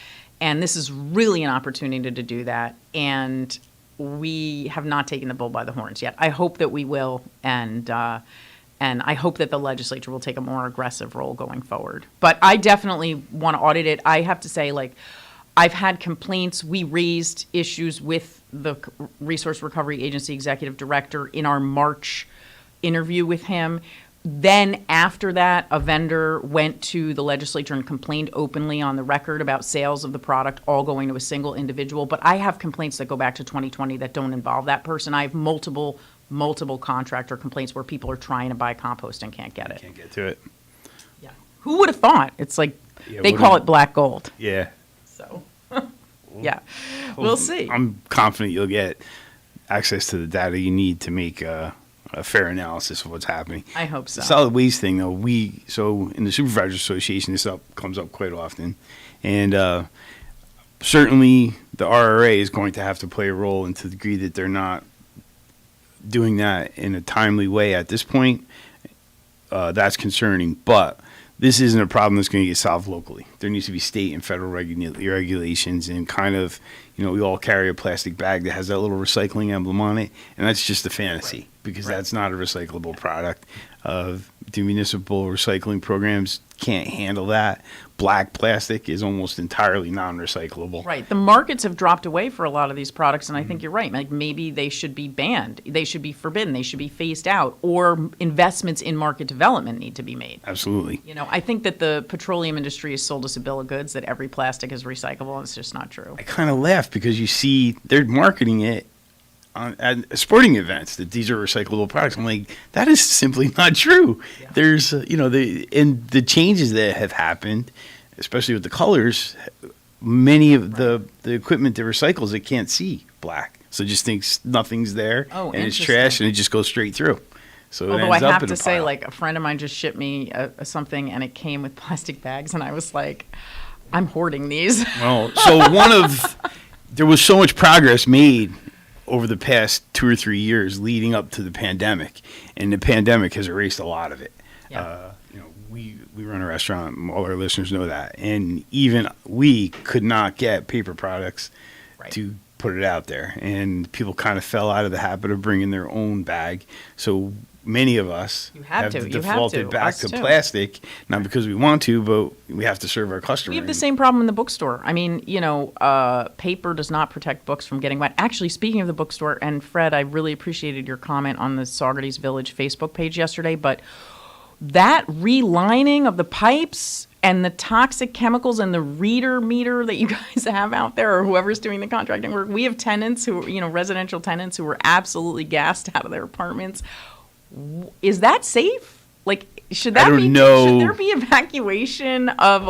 Speaker 14: And this is really an opportunity to do that. And we have not taken the bull by the horns yet. I hope that we will, and I hope that the legislature will take a more aggressive role going forward. But I definitely want to audit it. I have to say, I've had complaints. We raised issues with the Resource Recovery Agency Executive Director in our March interview with him. Then after that, a vendor went to the legislature and complained openly on the record about sales of the product all going to a single individual. But I have complaints that go back to 2020 that don't involve that person. I have multiple contractor complaints where people are trying to buy compost and can't get it.
Speaker 9: Can't get to it.
Speaker 14: Yeah. Who would have thought? It's like they call it black gold.
Speaker 9: Yeah.
Speaker 14: So, yeah. We'll see.
Speaker 9: I'm confident you'll get access to the data you need to make a fair analysis of what's happening.
Speaker 14: I hope so.
Speaker 9: The solid waste thing, though, so in the Supervisors Association, this comes up quite often, and certainly the RRA is going to have to play a role, and to the degree that they're not doing that in a timely way at this point, that's concerning. But this isn't a problem that's going to get solved locally. There needs to be state and federal regulations, and kind of, we all carry a plastic bag that has that little recycling emblem on it, and that's just a fantasy. Right. Because that's not a recyclable product. The municipal recycling programs can't handle that. Black plastic is almost entirely non-recyclable.
Speaker 14: Right. The markets have dropped away for a lot of these products, and I think you're right. Like, maybe they should be banned. They should be forbidden. They should be phased out. Or investments in market development need to be made.
Speaker 9: Absolutely.
Speaker 14: I think that the petroleum industry has sold us a bill of goods that every plastic is recyclable, and it's just not true.
Speaker 9: I kind of laugh because you see they're marketing it at sporting events that these are recyclable products. I'm like, that is simply not true. Yeah. There's, the changes that have happened, especially with the colors, many of the equipment that recycles it can't see black. So it just thinks nothing's there, and it's trash, and it just goes straight through. So
Speaker 14: although I have to say, a friend of mine just shipped me something, and it came with plastic bags, and I was like, I'm hoarding these.
Speaker 9: Well, so there was so much progress made over the past 2 or 3 years leading up to the pandemic, and the pandemic has erased a lot of it. We run a restaurant. All our listeners know that, and even we could not get paper products to put it out there, and people kind of fell out of the habit of bringing their own bag. So many of us have defaulted back to plastic, not because we want to, but we have to serve our customers.
Speaker 14: We have the same problem in the bookstore. I mean, paper does not protect books from getting wet. Actually, speaking of the bookstore, and Fred, I really appreciated your comment on the Saugerties Village Facebook page yesterday, but that relining of the pipes and the toxic chemicals and the reader meter that you guys have out there, or whoever's doing the contracting work, we have tenants who, residential tenants who were absolutely gassed out of their apartments. Is that safe? Like, should there be evacuation of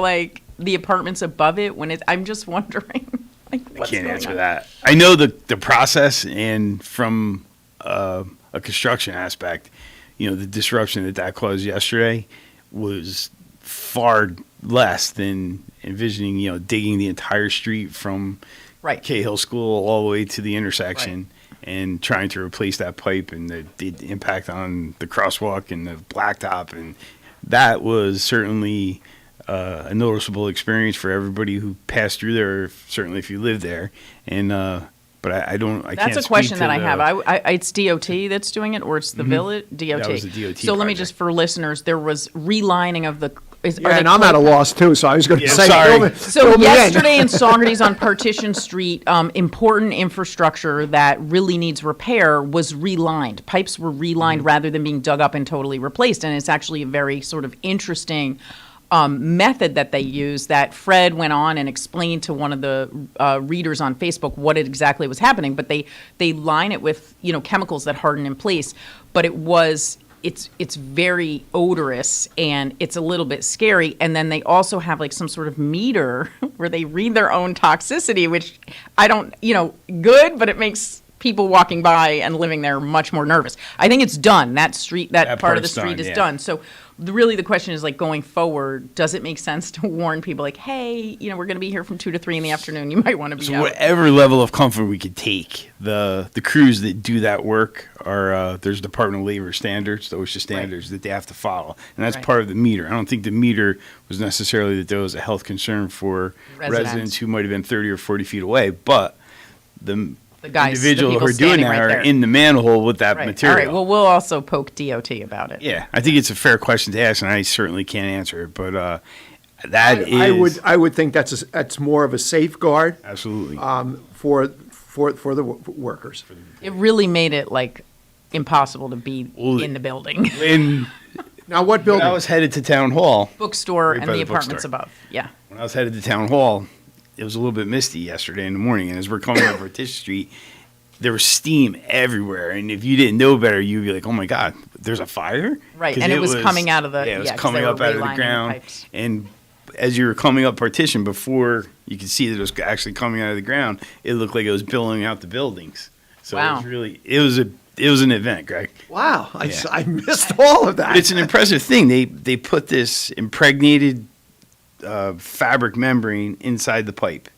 Speaker 14: the apartments above it when it's? I'm just wondering. What's
Speaker 9: I can't answer
Speaker 14: on?
Speaker 9: that. I know the process, and from a construction aspect, the disruption that caused yesterday was far less than envisioning, digging the entire street from Cahill School all the way to the intersection and trying to replace that pipe, and the impact on the crosswalk and the blacktop. And that was certainly a noticeable experience for everybody who passed through there, certainly if you live there. And but I can't.
Speaker 14: That's a question that I have. It's DOT that's doing it, or it's the village DOT.
Speaker 9: That was the DOT
Speaker 14: so let me just, for listeners, there was relining of the.
Speaker 7: And I'm at a loss too, so I was going to say.
Speaker 9: Sorry.
Speaker 14: So yesterday in Saugerties on Partition Street, important infrastructure that really needs repair was relined. Pipes were relined rather than being dug up and totally replaced, and it's actually a very sort of interesting method that they use, that Fred went on and explained to one of the readers on Facebook what exactly was happening. But they line it with chemicals that harden in place. But it's very odorous and it's a little bit scary. And then they also have some sort of meter where they read their own toxicity, which I don't good, but it makes people walking by and living there much more nervous. I think it's done. That part of the street is done. So really the question is, going forward, does it make sense to warn people hey, we're going to be here from 2 to 3 in the afternoon. You might want to be out.
Speaker 9: Whatever level of comfort we could take, the crews that do that work are, there's Department of Labor standards, the OSHA standards that they have to follow. And that's part of the meter. I don't think the meter was necessarily that there was a health concern for residents who might have been 30 or 40 feet away, but the individual who are doing that are in the manhole with that material.
Speaker 14: All right. Well, we'll also poke DOT about it.
Speaker 9: Yeah, I think it's a fair question to ask, and I certainly can't answer it. But I
Speaker 7: would think that's more of a safeguard.
Speaker 9: Absolutely.
Speaker 7: For the workers.
Speaker 14: It really made it impossible to be in the building.
Speaker 7: Now, what building?
Speaker 9: When I was headed to Town Hall.
Speaker 14: Bookstore and the apartments above. Yeah.
Speaker 9: When I was headed to Town Hall, it was a little bit misty yesterday in the morning, and as we're coming up Partition Street, there was steam everywhere. And if you didn't know better, you'd be like, "Oh my God, there's a fire!"
Speaker 14: Right, and it was coming out of the
Speaker 9: it was coming up out of the ground. And as you were coming up Partition, before you could see that it was actually coming out of the ground, it looked like it was billowing out the buildings. So it was really it was an event, Greg.
Speaker 7: Wow, I missed all of that.
Speaker 9: But it's an impressive thing. They put this impregnated fabric membrane inside the pipe,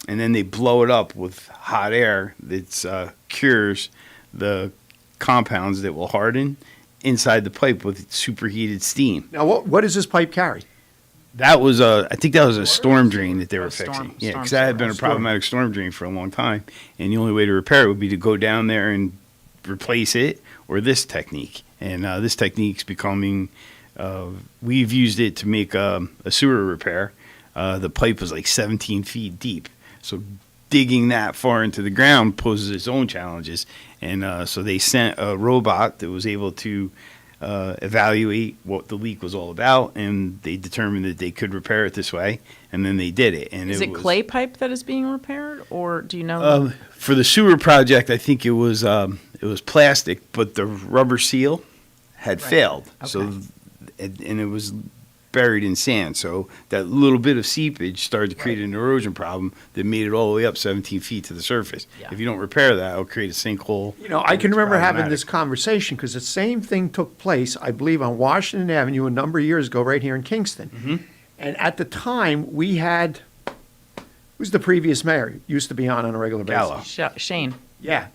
Speaker 9: and then they blow it up with hot air that cures the compounds that will harden inside the pipe with superheated steam.
Speaker 7: Now, what does this pipe carry?
Speaker 9: That was I think that was a storm drain that they were fixing. Yeah, because that had been a problematic storm drain for a long time, and the only way to repair it would be to go down there and replace it, or this technique. And this technique's becoming. We've used it to make a sewer repair. The pipe was 17 feet deep. So digging that far into the ground poses its own challenges. And so they sent a robot that was able to evaluate what the leak was all about, and they determined that they could repair it this way, and then they did it. And
Speaker 14: is it clay pipe that is being repaired, or do you know?
Speaker 9: For the sewer project, I think it was plastic, but the rubber seal had failed. Okay. So and it was buried in sand. So that little bit of seepage started to create an erosion problem that made it all the way up 17 feet to the surface. Yeah. If you don't repair that, it'll create a sinkhole.
Speaker 7: I can remember having this conversation because the same thing took place, I believe, on Washington Avenue a number of years ago right here in Kingston.
Speaker 9: Mm-hmm.
Speaker 7: And at the time, we had, who's the previous mayor? Used to be on a regular basis.
Speaker 14: Shane.
Speaker 7: Yeah.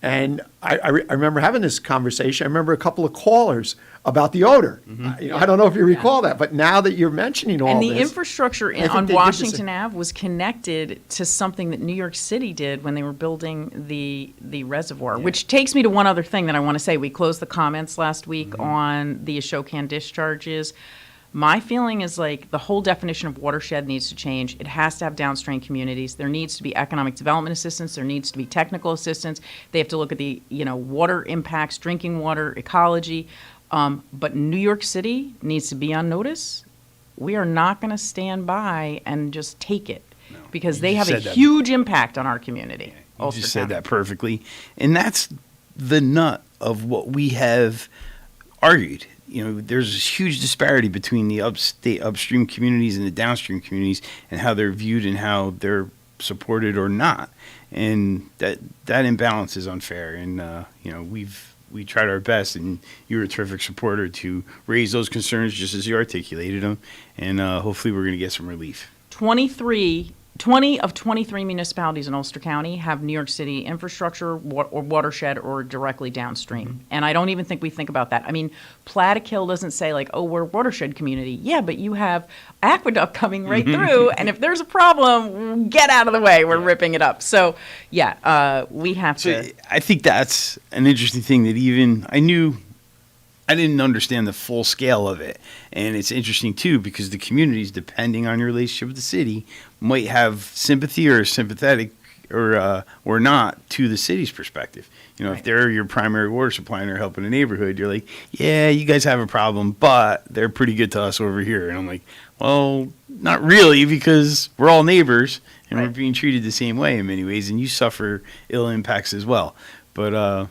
Speaker 7: And I remember having this conversation. I remember a couple of callers about the odor. I don't know if you recall that, but now that you're mentioning all
Speaker 14: and
Speaker 7: this.
Speaker 14: the infrastructure
Speaker 7: I think
Speaker 14: on
Speaker 7: they did
Speaker 14: Washington Ave was connected to something that New York City did when they were building the reservoir, which takes me to one other thing that I want to say. We closed the comments last week on the Ashokan discharges. My feeling is like the whole definition of watershed needs to change. It has to have downstream communities. There needs to be economic development assistance. There needs to be technical assistance. They have to look at the water impacts, drinking water, ecology. But New York City needs to be on notice. We are not going to stand by and just take it because they have a huge impact on our community.
Speaker 9: You just said that perfectly. And that's the nut of what we have argued. There's a huge disparity between the upstream communities and the downstream communities and how they're viewed and how they're supported or not. And that imbalance is unfair. And, we tried our best, and you were a terrific supporter to raise those concerns just as you articulated them. And hopefully we're going to get some relief.
Speaker 14: 20 of 23 municipalities in Ulster County have New York City infrastructure or watershed or directly downstream. And I don't even think we think about that. I mean, Plattekill doesn't say like, oh, we're a watershed community. Yeah, but you have aqueduct coming right through. And if there's a problem, get out of the way. We're ripping it up. So, we have to.
Speaker 9: I think that's an interesting thing that even I didn't understand the full scale of it. And it's interesting, too, because the communities, depending on your relationship with the city, might have sympathy or sympathetic or not to the city's perspective. If they're your primary water supply and they're helping a neighborhood, you're like, yeah, you guys have a problem, but they're pretty good to us over here. And I'm like, well, not really, because we're all neighbors and we're being treated the same way in many ways, and you suffer ill impacts as well. But,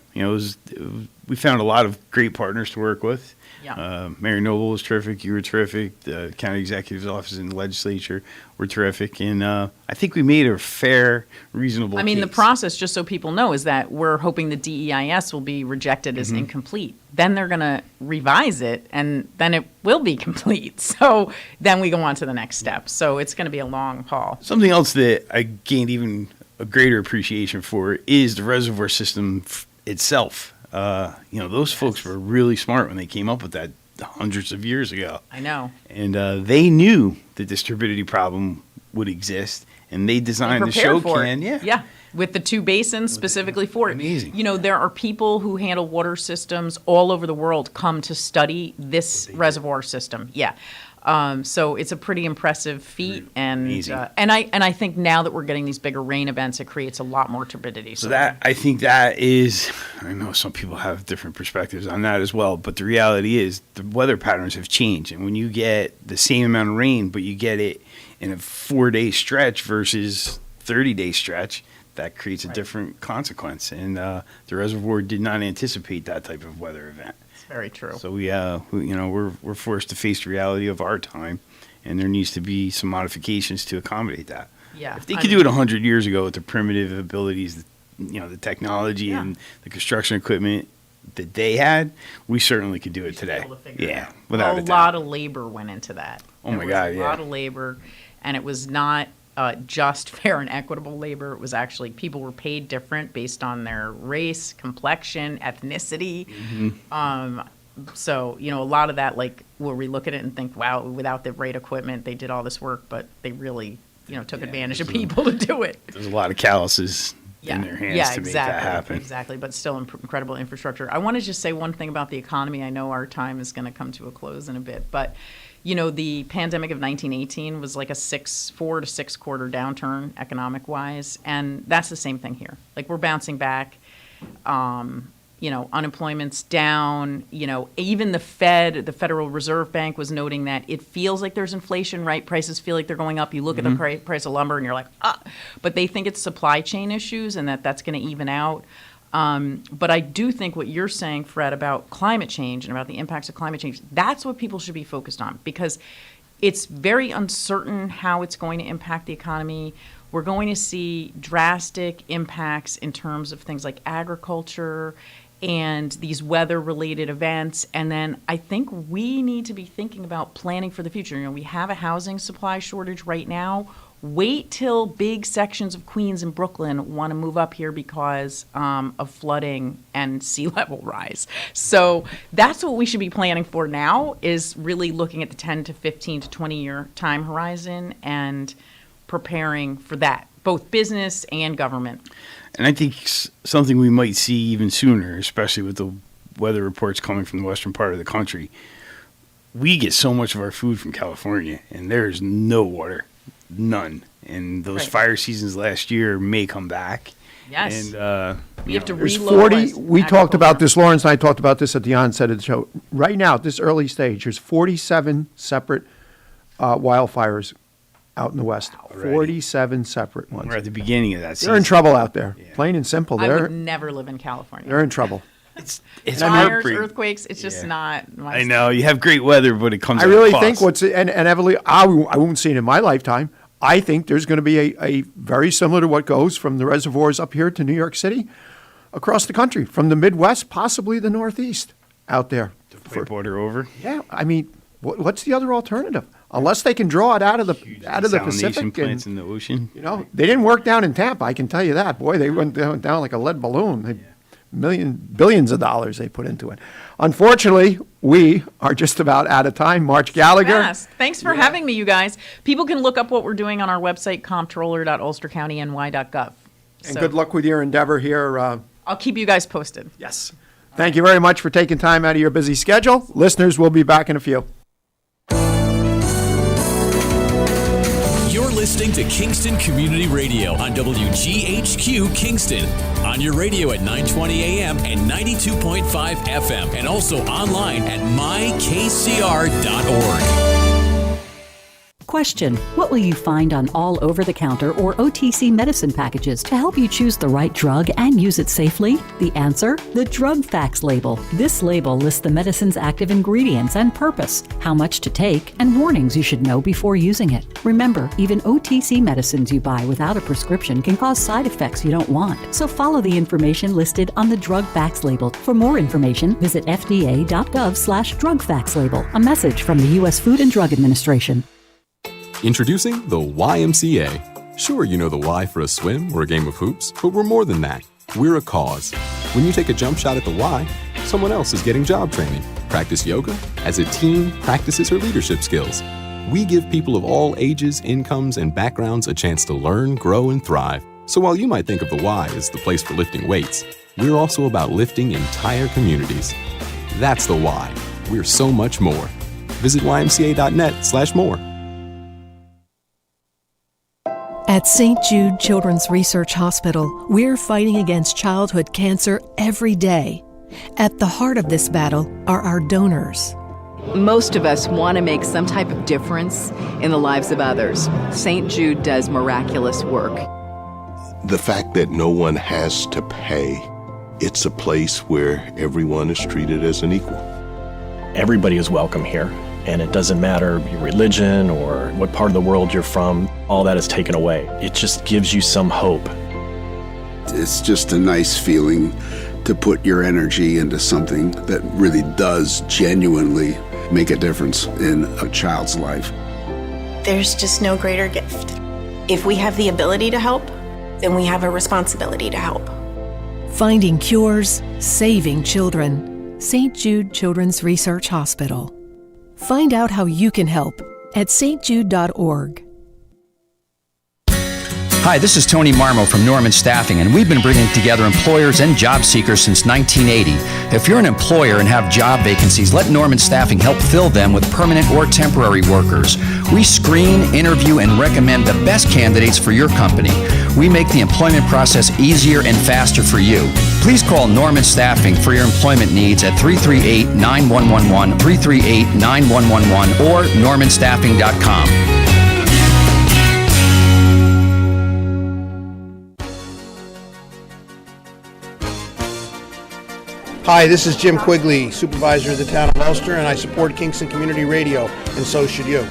Speaker 9: we found a lot of great partners to work with.
Speaker 14: Yeah.
Speaker 9: Mayor Noble was terrific. You were terrific. The county executive's office and the legislature were terrific. And I think we made a fair, reasonable
Speaker 14: I mean,
Speaker 9: case.
Speaker 14: the process, just so people know, is that we're hoping the DEIS will be rejected as incomplete. Then they're going to revise it, and then it will be complete. So then we go on to the next step. So it's going to be a long haul.
Speaker 9: Something else that I gained even a greater appreciation for is the reservoir system itself. Those folks were really smart when they came up with that hundreds of years ago.
Speaker 14: I know.
Speaker 9: And they knew that this turbidity problem would exist, and they designed the Ashokan.
Speaker 14: Yeah, with the two basins specifically for it.
Speaker 9: Amazing.
Speaker 14: There are people who handle water systems all over the world come to study this reservoir system. Yeah. So it's a pretty impressive feat, and I think now that we're getting these bigger rain events, it creates a lot more turbidity.
Speaker 9: So I think that is, I know some people have different perspectives on that as well, but the reality is the weather patterns have changed, and when you get the same amount of rain, but you get it in a 4-day stretch versus 30-day stretch, that creates a different consequence, and the reservoir did not anticipate that type of weather event.
Speaker 14: Very true.
Speaker 9: So we're forced to face the reality of our time, and there needs to be some modifications to accommodate that.
Speaker 14: Yeah.
Speaker 9: If they could do it 100 years ago with the primitive abilities, the technology and the construction equipment that they had, we certainly could do it today. Yeah, without a doubt.
Speaker 14: A lot of labor went into that.
Speaker 9: Oh my God, yeah.
Speaker 14: A lot of labor, and it was not just fair and equitable labor. It was actually people were paid different based on their race, complexion, ethnicity. So, a lot of that, like, where we look at it and think, wow, without the right equipment, they did all this work, but they really, took advantage of people to do it.
Speaker 9: There's a lot of calluses in their hands to make that happen.
Speaker 14: Exactly, but still incredible infrastructure. I want to just say one thing about the economy. I know our time is going to come to a close in a bit, but the pandemic of 1918 was like a 4 to 6 quarter downturn economic wise. And that's the same thing here. Like, we're bouncing back, unemployment's down, even the Federal Reserve Bank was noting that it feels like there's inflation, right? Prices feel like they're going up. You look at the price of lumber and you're like, but they think it's supply chain issues and that's going to even out. But I do think what you're saying, Fred, about climate change and about the impacts of climate change, that's what people should be focused on, because it's very uncertain how it's going to impact the economy. We're going to see drastic impacts in terms of things like agriculture and these weather-related events. And then I think we need to be thinking about planning for the future. We have a housing supply shortage right now. Wait till big sections of Queens and Brooklyn want to move up here because of flooding and sea level rise. So that's what we should be planning for now, is really looking at the 10 to 15 to 20 year time horizon and preparing for that, both business and government.
Speaker 9: And I think something we might see even sooner, especially with the weather reports coming from the western part of the country. We get so much of our food from California, and there's no water. None. And those fire seasons last year may come back.
Speaker 14: Yes.
Speaker 9: And
Speaker 14: we have to
Speaker 7: There's
Speaker 14: reload
Speaker 7: 40, we talked about this, Lawrence and I talked about this at the onset of the show. Right now, at this early stage, there's 47 separate wildfires out in the West. 47 separate ones.
Speaker 9: we're at the beginning of that season.
Speaker 7: They're in trouble out there. Plain and simple.
Speaker 14: I
Speaker 7: They're
Speaker 14: would never live in California.
Speaker 7: they're in trouble.
Speaker 9: It's
Speaker 14: Fires,
Speaker 9: heartbreaking.
Speaker 14: earthquakes, it's just not my
Speaker 9: I know. You have great weather, but it comes
Speaker 7: I
Speaker 9: at a
Speaker 7: really
Speaker 9: cost.
Speaker 7: think what's and Evelyn, I won't see it in my lifetime. I think there's going to be a very similar to what goes from the reservoirs up here to New York City, across the country, from the Midwest, possibly the Northeast, out there.
Speaker 9: For border over.
Speaker 7: Yeah, I mean, what's the other alternative? Unless they can draw it out of the
Speaker 9: Desalination
Speaker 7: Pacific,
Speaker 9: plants
Speaker 7: and,
Speaker 9: in the ocean.
Speaker 7: you know, they didn't work down in Tampa. I can tell you that. Boy, they went down like a lead balloon. Billions of dollars they put into it. Unfortunately, we are just about out of time. March Gallagher.
Speaker 14: Yes. Thanks for having me, you guys. People can look up what we're doing on our website, comptroller.ulstercountyny.gov.
Speaker 7: And good luck with your endeavor here.
Speaker 14: I'll keep you guys posted.
Speaker 7: Yes. Thank you very much for taking time out of your busy schedule. Listeners, we'll be back in a few.
Speaker 1: You're listening to Kingston Community Radio on WGHQ Kingston. On your radio at 920 AM and 92.5 FM, and also online at mykcr.org.
Speaker 15: Question: what will you find on all over-the-counter or OTC medicine packages to help you choose the right drug and use it safely? The answer: the drug facts label. This label lists the medicine's active ingredients and purpose, how much to take, and warnings you should know before using it. Remember, even OTC medicines you buy without a prescription can cause side effects you don't want. So follow the information listed on the drug facts label. For more information, visit fda.gov/drug facts label. A message from the U.S. Food and Drug Administration.
Speaker 16: Introducing the YMCA. Sure, you know the Y for a swim or a game of hoops, but we're more than that. We're a cause. When you take a jump shot at the Y, someone else is getting job training. Practice yoga as a team practices her leadership skills. We give people of all ages, incomes, and backgrounds a chance to learn, grow, and thrive. So while you might think of the Y as the place for lifting weights, we're also about lifting entire communities. That's the Y. We're so much more. Visit ymca.net/more.
Speaker 17: At St. Jude Children's Research Hospital, we're fighting against childhood cancer every day. At the heart of this battle are our donors.
Speaker 18: Most of us want to make some type of difference in the lives of others. St. Jude does miraculous work.
Speaker 19: The fact that no one has to pay, it's a place where everyone is treated as an equal.
Speaker 20: Everybody is welcome here. And it doesn't matter your religion or what part of the world you're from, all that is taken away. It just gives you some hope.
Speaker 21: It's just a nice feeling to put your energy into something that really does genuinely make a difference in a child's life.
Speaker 22: There's just no greater gift. If we have the ability to help, then we have a responsibility to help.
Speaker 17: Finding cures, saving children. St. Jude Children's Research Hospital. Find out how you can help at stjude.org.
Speaker 23: Hi, this is Tony Marmo from Norman Staffing, and we've been bringing together employers and job seekers since 1980. If you're an employer and have job vacancies, let Norman Staffing help fill them with permanent or temporary workers. We screen, interview, and recommend the best candidates for your company. We make the employment process easier and faster for you. Please call Norman Staffing for your employment needs at 338-9111, 338-9111, or normanstaffing.com.
Speaker 24: Hi, this is Jim Quigley, supervisor of the town of Ulster, and I support Kingston Community Radio, and so should you.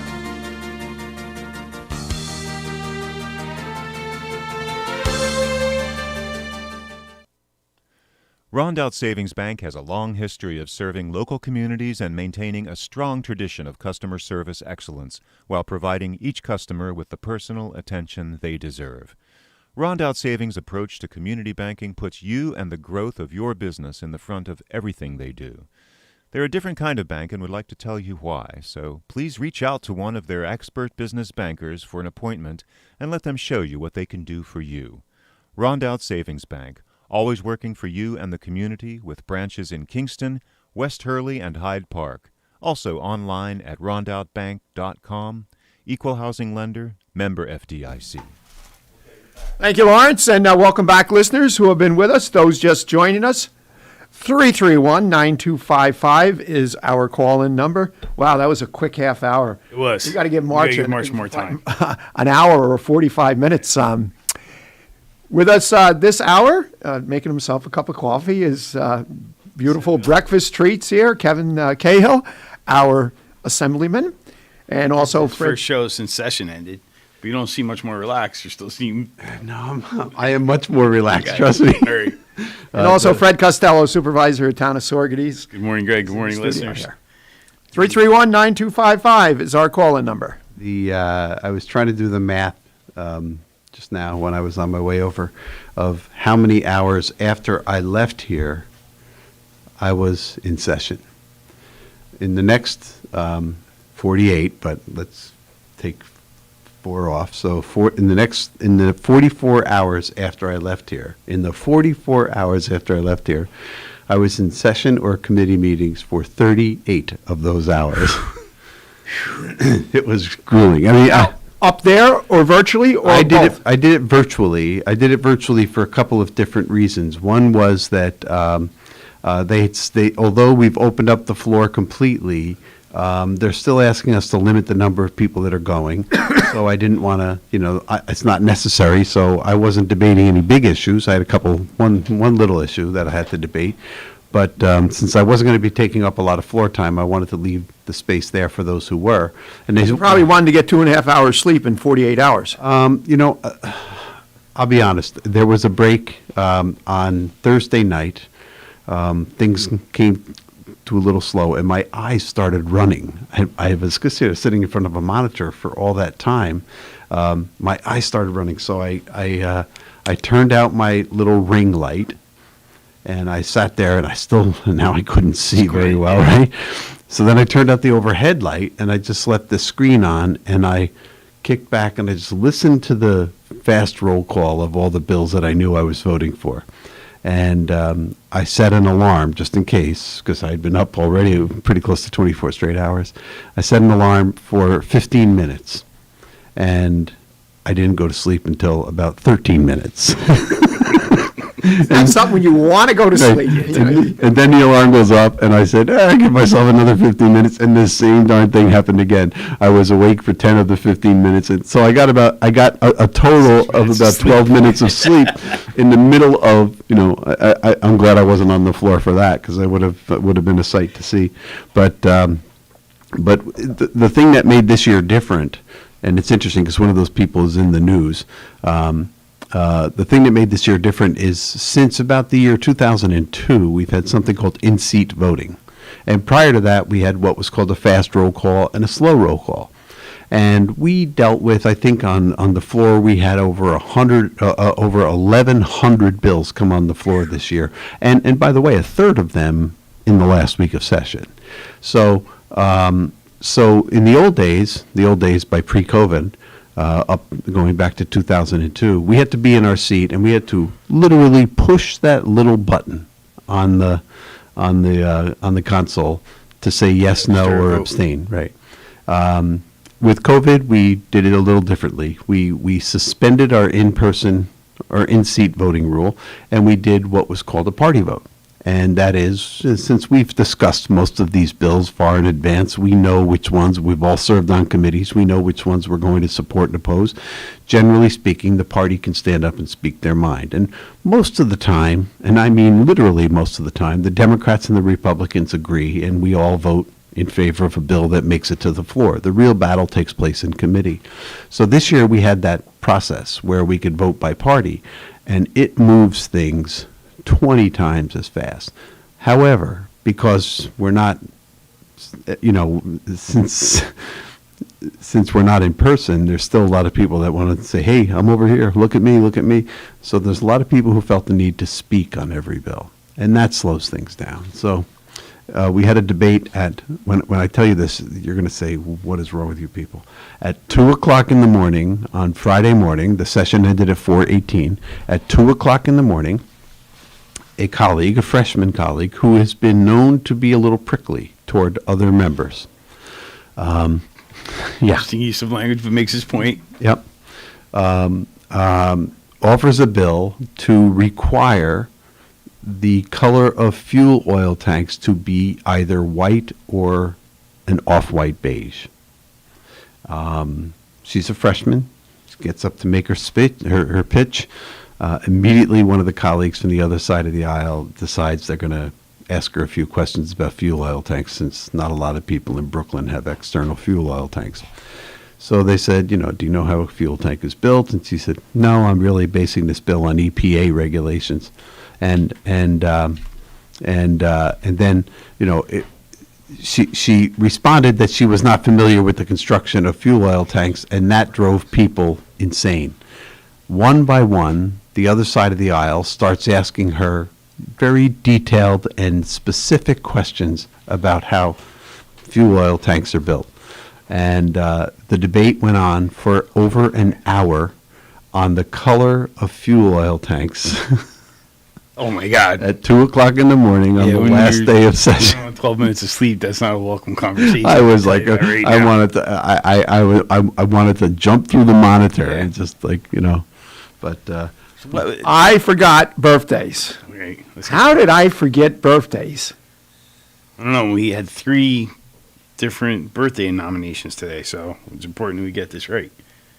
Speaker 6: Rondout Savings Bank has a long history of serving local communities and maintaining a strong tradition of customer service excellence while providing each customer with the personal attention they deserve. Rondout Savings' approach to community banking puts you and the growth of your business in the front of everything they do. They're a different kind of bank and would like to tell you why, so please reach out to one of their expert business bankers for an appointment and let them show you what they can do for you. Rondout Savings Bank, always working for you and the community with branches in Kingston, West Hurley, and Hyde Park. Also online at rondoutbank.com. Equal housing lender, member FDIC.
Speaker 7: Thank you, Lawrence, and welcome back, listeners who have been with us, those just joining us. 331-9255 is our call-in number. Wow, that was a quick half hour.
Speaker 9: It was.
Speaker 7: You got to give March
Speaker 9: more time.
Speaker 7: An hour or 45 minutes. With us this hour, making himself a cup of coffee, is beautiful breakfast treats here, Kevin Cahill, our assemblyman, and also
Speaker 9: First show since session ended. But you don't seem much more relaxed. You're still seem...
Speaker 3: No, I am much more relaxed, trust me.
Speaker 9: All right.
Speaker 7: And also Fred Costello, supervisor at Town of Sorgetes.
Speaker 9: Good morning, Greg. Good morning, listeners.
Speaker 7: 331-9255 is our call-in number.
Speaker 3: I was trying to do the math just now when I was on my way over of how many hours after I left here I was in session. In the next 48, but let's take 4 off. So in the 44 hours after I left here, I was in session or committee meetings for 38 of those hours. It was grueling. I mean,
Speaker 7: up there or virtually or
Speaker 3: I
Speaker 7: both?
Speaker 3: did it virtually. I did it virtually for a couple of different reasons. One was that they although we've opened up the floor completely, they're still asking us to limit the number of people that are going. So I didn't want to, it's not necessary. So I wasn't debating any big issues. I had one little issue that I had to debate. But since I wasn't going to be taking up a lot of floor time, I wanted to leave the space there for those who were. And
Speaker 7: You probably wanted to get 2.5 hours sleep in 48 hours.
Speaker 3: I'll be honest. There was a break on Thursday night. Things came to a little slow, and my eyes started running. I was sitting in front of a monitor for all that time. My eyes started running, so I turned out my little ring light, and I sat there, and now I couldn't see very well, right? So then I turned out the overhead light, and I just left the screen on, and I kicked back, and I just listened to the fast roll call of all the bills that I knew I was voting for. And I set an alarm just in case, because I'd been up already pretty close to 24 straight hours. I set an alarm for 15 minutes, and I didn't go to sleep until about 13 minutes.
Speaker 7: That's something when you want to go to sleep.
Speaker 3: And then the alarm goes up, and I said, I give myself another 15 minutes, and the same darn thing happened again. I was awake for 10 of the 15 minutes, and so I got a total of about 12 minutes of sleep in the middle of, I'm glad I wasn't on the floor for that, because it would have been a sight to see. But the thing that made this year different, and it's interesting because one of those people is in the news, the thing that made this year different is since about the year 2002, we've had something called in-seat voting. And prior to that, we had what was called a fast roll call and a slow roll call. And we dealt with, I think on the floor, we had over 1,100 bills come on the floor this year. And by the way, a third of them in the last week of session. So in the old days by pre-COVID, up going back to 2002, we had to be in our seat and we had to literally push that little button on the console to say yes, no, or abstain. Right. With COVID, we did it a little differently. We suspended our in-person or in-seat voting rule, and we did what was called a party vote. And that is, since we've discussed most of these bills far in advance, we know which ones, we've all served on committees, we know which ones we're going to support and oppose. Generally speaking, the party can stand up and speak their mind. And most of the time, and I mean literally most of the time, the Democrats and the Republicans agree, and we all vote in favor of a bill that makes it to the floor. The real battle takes place in committee. So this year we had that process where we could vote by party, and it moves things 20 times as fast. However, because we're not, since we're not in person, there's still a lot of people that want to say, hey, I'm over here, look at me, look at me. So there's a lot of people who felt the need to speak on every bill, and that slows things down. So we had a debate when I tell you this, you're going to say, what is wrong with you people? At 2 o'clock in the morning on Friday morning, the session ended at 4:18. At 2 o'clock in the morning, a freshman colleague, who has been known to be a little prickly toward other members.
Speaker 9: Interesting use of language, but makes his point.
Speaker 3: Yep. Offers a bill to require the color of fuel oil tanks to be either white or an off-white beige. She's a freshman. She gets up to make her pitch. Immediately, one of the colleagues from the other side of the aisle decides they're going to ask her a few questions about fuel oil tanks, since not a lot of people in Brooklyn have external fuel oil tanks. So they said, do you know how a fuel tank is built? And she said, no, I'm really basing this bill on EPA regulations. And then, she responded that she was not familiar with the construction of fuel oil tanks, and that drove people insane. One by one, the other side of the aisle starts asking her very detailed and specific questions about how fuel oil tanks are built. And the debate went on for over an hour on the color of fuel oil tanks.
Speaker 9: Oh my God!
Speaker 3: At 2 o'clock in the morning on the last day of session.
Speaker 9: 12 minutes of sleep. That's not a welcome conversation.
Speaker 3: I was like, I wanted to jump through the monitor and just but.
Speaker 7: I forgot birthdays.
Speaker 9: Right.
Speaker 7: How did I forget birthdays?
Speaker 9: I don't know. We had 3 different birthday nominations today, so it's important we get this right.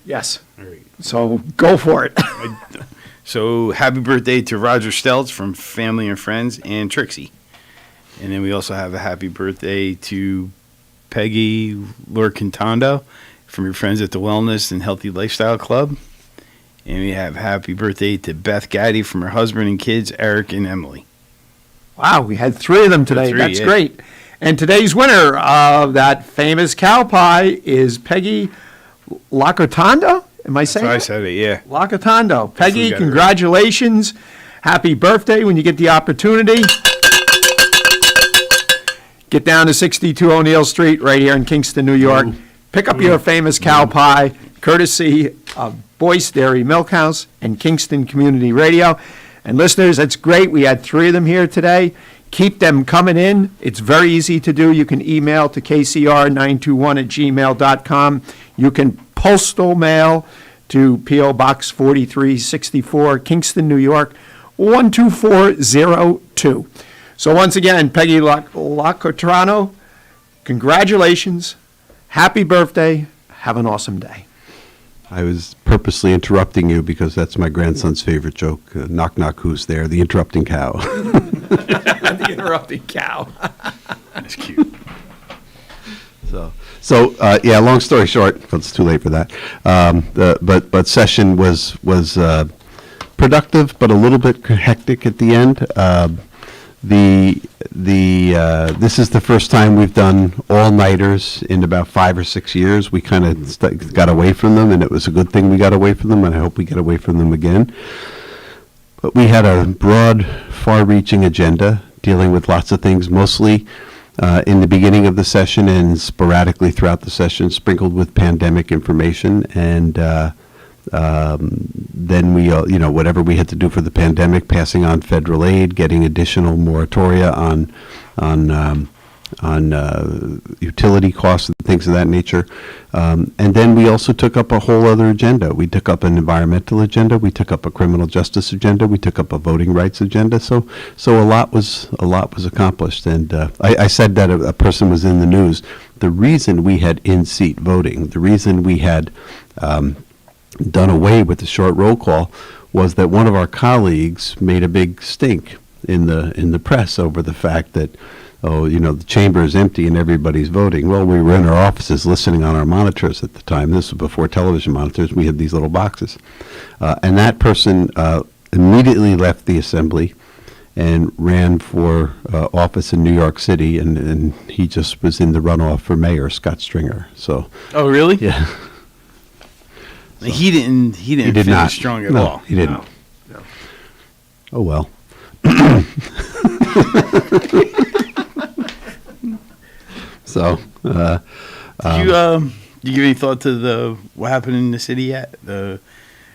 Speaker 7: Yes.
Speaker 9: All right.
Speaker 7: So go for it.
Speaker 9: So happy birthday to Roger Stelz from Family and Friends and Trixie. And then we also have a happy birthday to Peggy Lorcantondo from your friends at the Wellness and Healthy Lifestyle Club. And we have happy birthday to Beth Gaddy from her husband and kids, Eric and Emily.
Speaker 7: Wow, we had 3 of them today. That's
Speaker 9: yeah.
Speaker 7: great. And today's winner of that famous cow pie is Peggy Lacotando. Am I saying
Speaker 9: I
Speaker 7: that?
Speaker 9: said it, yeah.
Speaker 7: Lacotando. Peggy,
Speaker 9: got it right.
Speaker 7: congratulations. Happy birthday when you get the opportunity. Get down to 62 O'Neill Street right here in Kingston, New York. Pick up your famous cow pie, courtesy of Boyce Dairy Milk House and Kingston Community Radio. And listeners, that's great. We had 3 of them here today. Keep them coming in. It's very easy to do. You can email to kcr921@gmail.com. You can postal mail to P.O. Box 4364, Kingston, New York, 12402. So once again, Peggy Lacotrano, congratulations. Happy birthday. Have an awesome day.
Speaker 3: I was purposely interrupting you because that's my grandson's favorite joke. Knock, knock, who's there? The interrupting cow.
Speaker 7: The interrupting cow.
Speaker 9: That's cute.
Speaker 3: So long story short, but it's too late for that. But session was productive, but a little bit hectic at the end. This is the first time we've done all-nighters in about 5 or 6 years. We kind of got away from them, and it was a good thing we got away from them, and I hope we get away from them again. But we had a broad, far-reaching agenda dealing with lots of things, mostly in the beginning of the session and sporadically throughout the session, sprinkled with pandemic information, and then we, whatever we had to do for the pandemic, passing on federal aid, getting additional moratoria on utility costs and things of that nature. And then we also took up a whole other agenda. We took up an environmental agenda. We took up a criminal justice agenda. We took up a voting rights agenda. So a lot was accomplished. And I said that a person was in the news. The reason we had in-seat voting, the reason we had done away with the short roll call, was that one of our colleagues made a big stink in the press over the fact that, the chamber is empty and everybody's voting. Well, we were in our offices listening on our monitors at the time. This was before television monitors. We had these little boxes. And that person immediately left the assembly and ran for office in New York City, and he just was in the runoff for mayor, Scott Stringer. So.
Speaker 9: Oh, really?
Speaker 3: Yeah.
Speaker 9: He didn't
Speaker 3: did
Speaker 9: finish
Speaker 3: not.
Speaker 9: strong at
Speaker 3: No,
Speaker 9: all.
Speaker 3: he didn't.
Speaker 7: No.
Speaker 3: Oh well. So.
Speaker 9: Did you give any thought to what happened in the city yet? The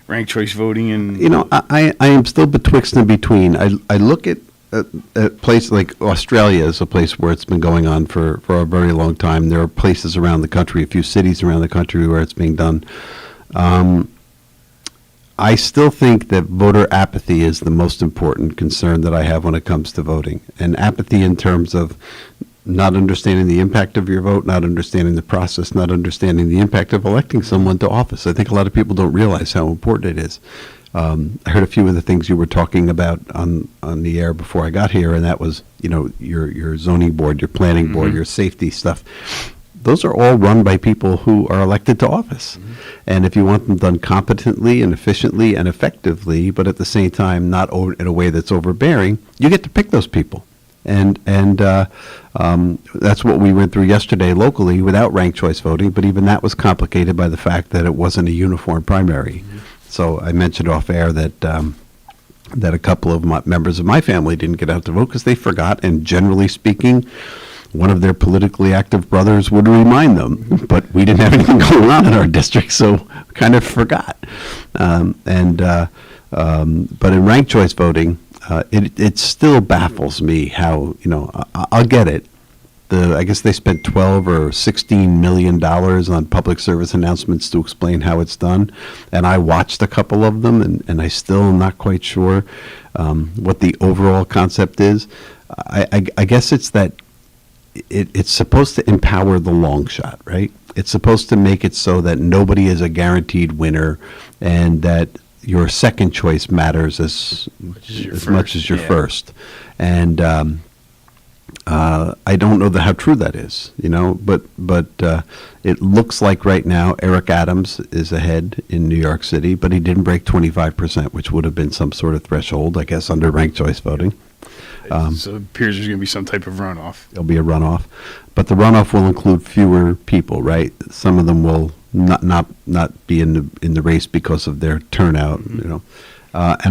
Speaker 9: ranked choice voting and
Speaker 3: I am still betwixt and between. I look at a place like Australia is a place where it's been going on for a very long time. There are places around the country, a few cities around the country where it's being done. I still think that voter apathy is the most important concern that I have when it comes to voting. And apathy in terms of not understanding the impact of your vote, not understanding the process, not understanding the impact of electing someone to office. I think a lot of people don't realize how important it is. I heard a few of the things you were talking about on the air before I got here, and that was, your zoning board, your planning board, your safety stuff. Those are all run by people who are elected to office. And if you want them done competently and efficiently and effectively, but at the same time not in a way that's overbearing, you get to pick those people. And that's what we went through yesterday locally without ranked choice voting, but even that was complicated by the fact that it wasn't a uniform primary. So I mentioned off air that that a couple of members of my family didn't get out to vote because they forgot, and generally speaking, one of their politically active brothers would remind them, but we didn't have anything going on in our district, so kind of forgot. But in ranked choice voting, it still baffles me how, I'll get it. I guess they spent $12 or $16 million on public service announcements to explain how it's done, and I watched a couple of them, and I still am not quite sure what the overall concept is. I guess it's that it's supposed to empower the long shot, right? It's supposed to make it so that nobody is a guaranteed winner, and that your second choice matters as much as your first. And I don't know how true that is, but it looks like right now Eric Adams is ahead in New York City, but he didn't break 25%, which would have been some sort of threshold, I guess, under ranked choice voting.
Speaker 9: So it appears there's going to be some type of runoff.
Speaker 3: There'll be a runoff, but the runoff will include fewer people, right? Some of them will not be in the race because of their turnout, and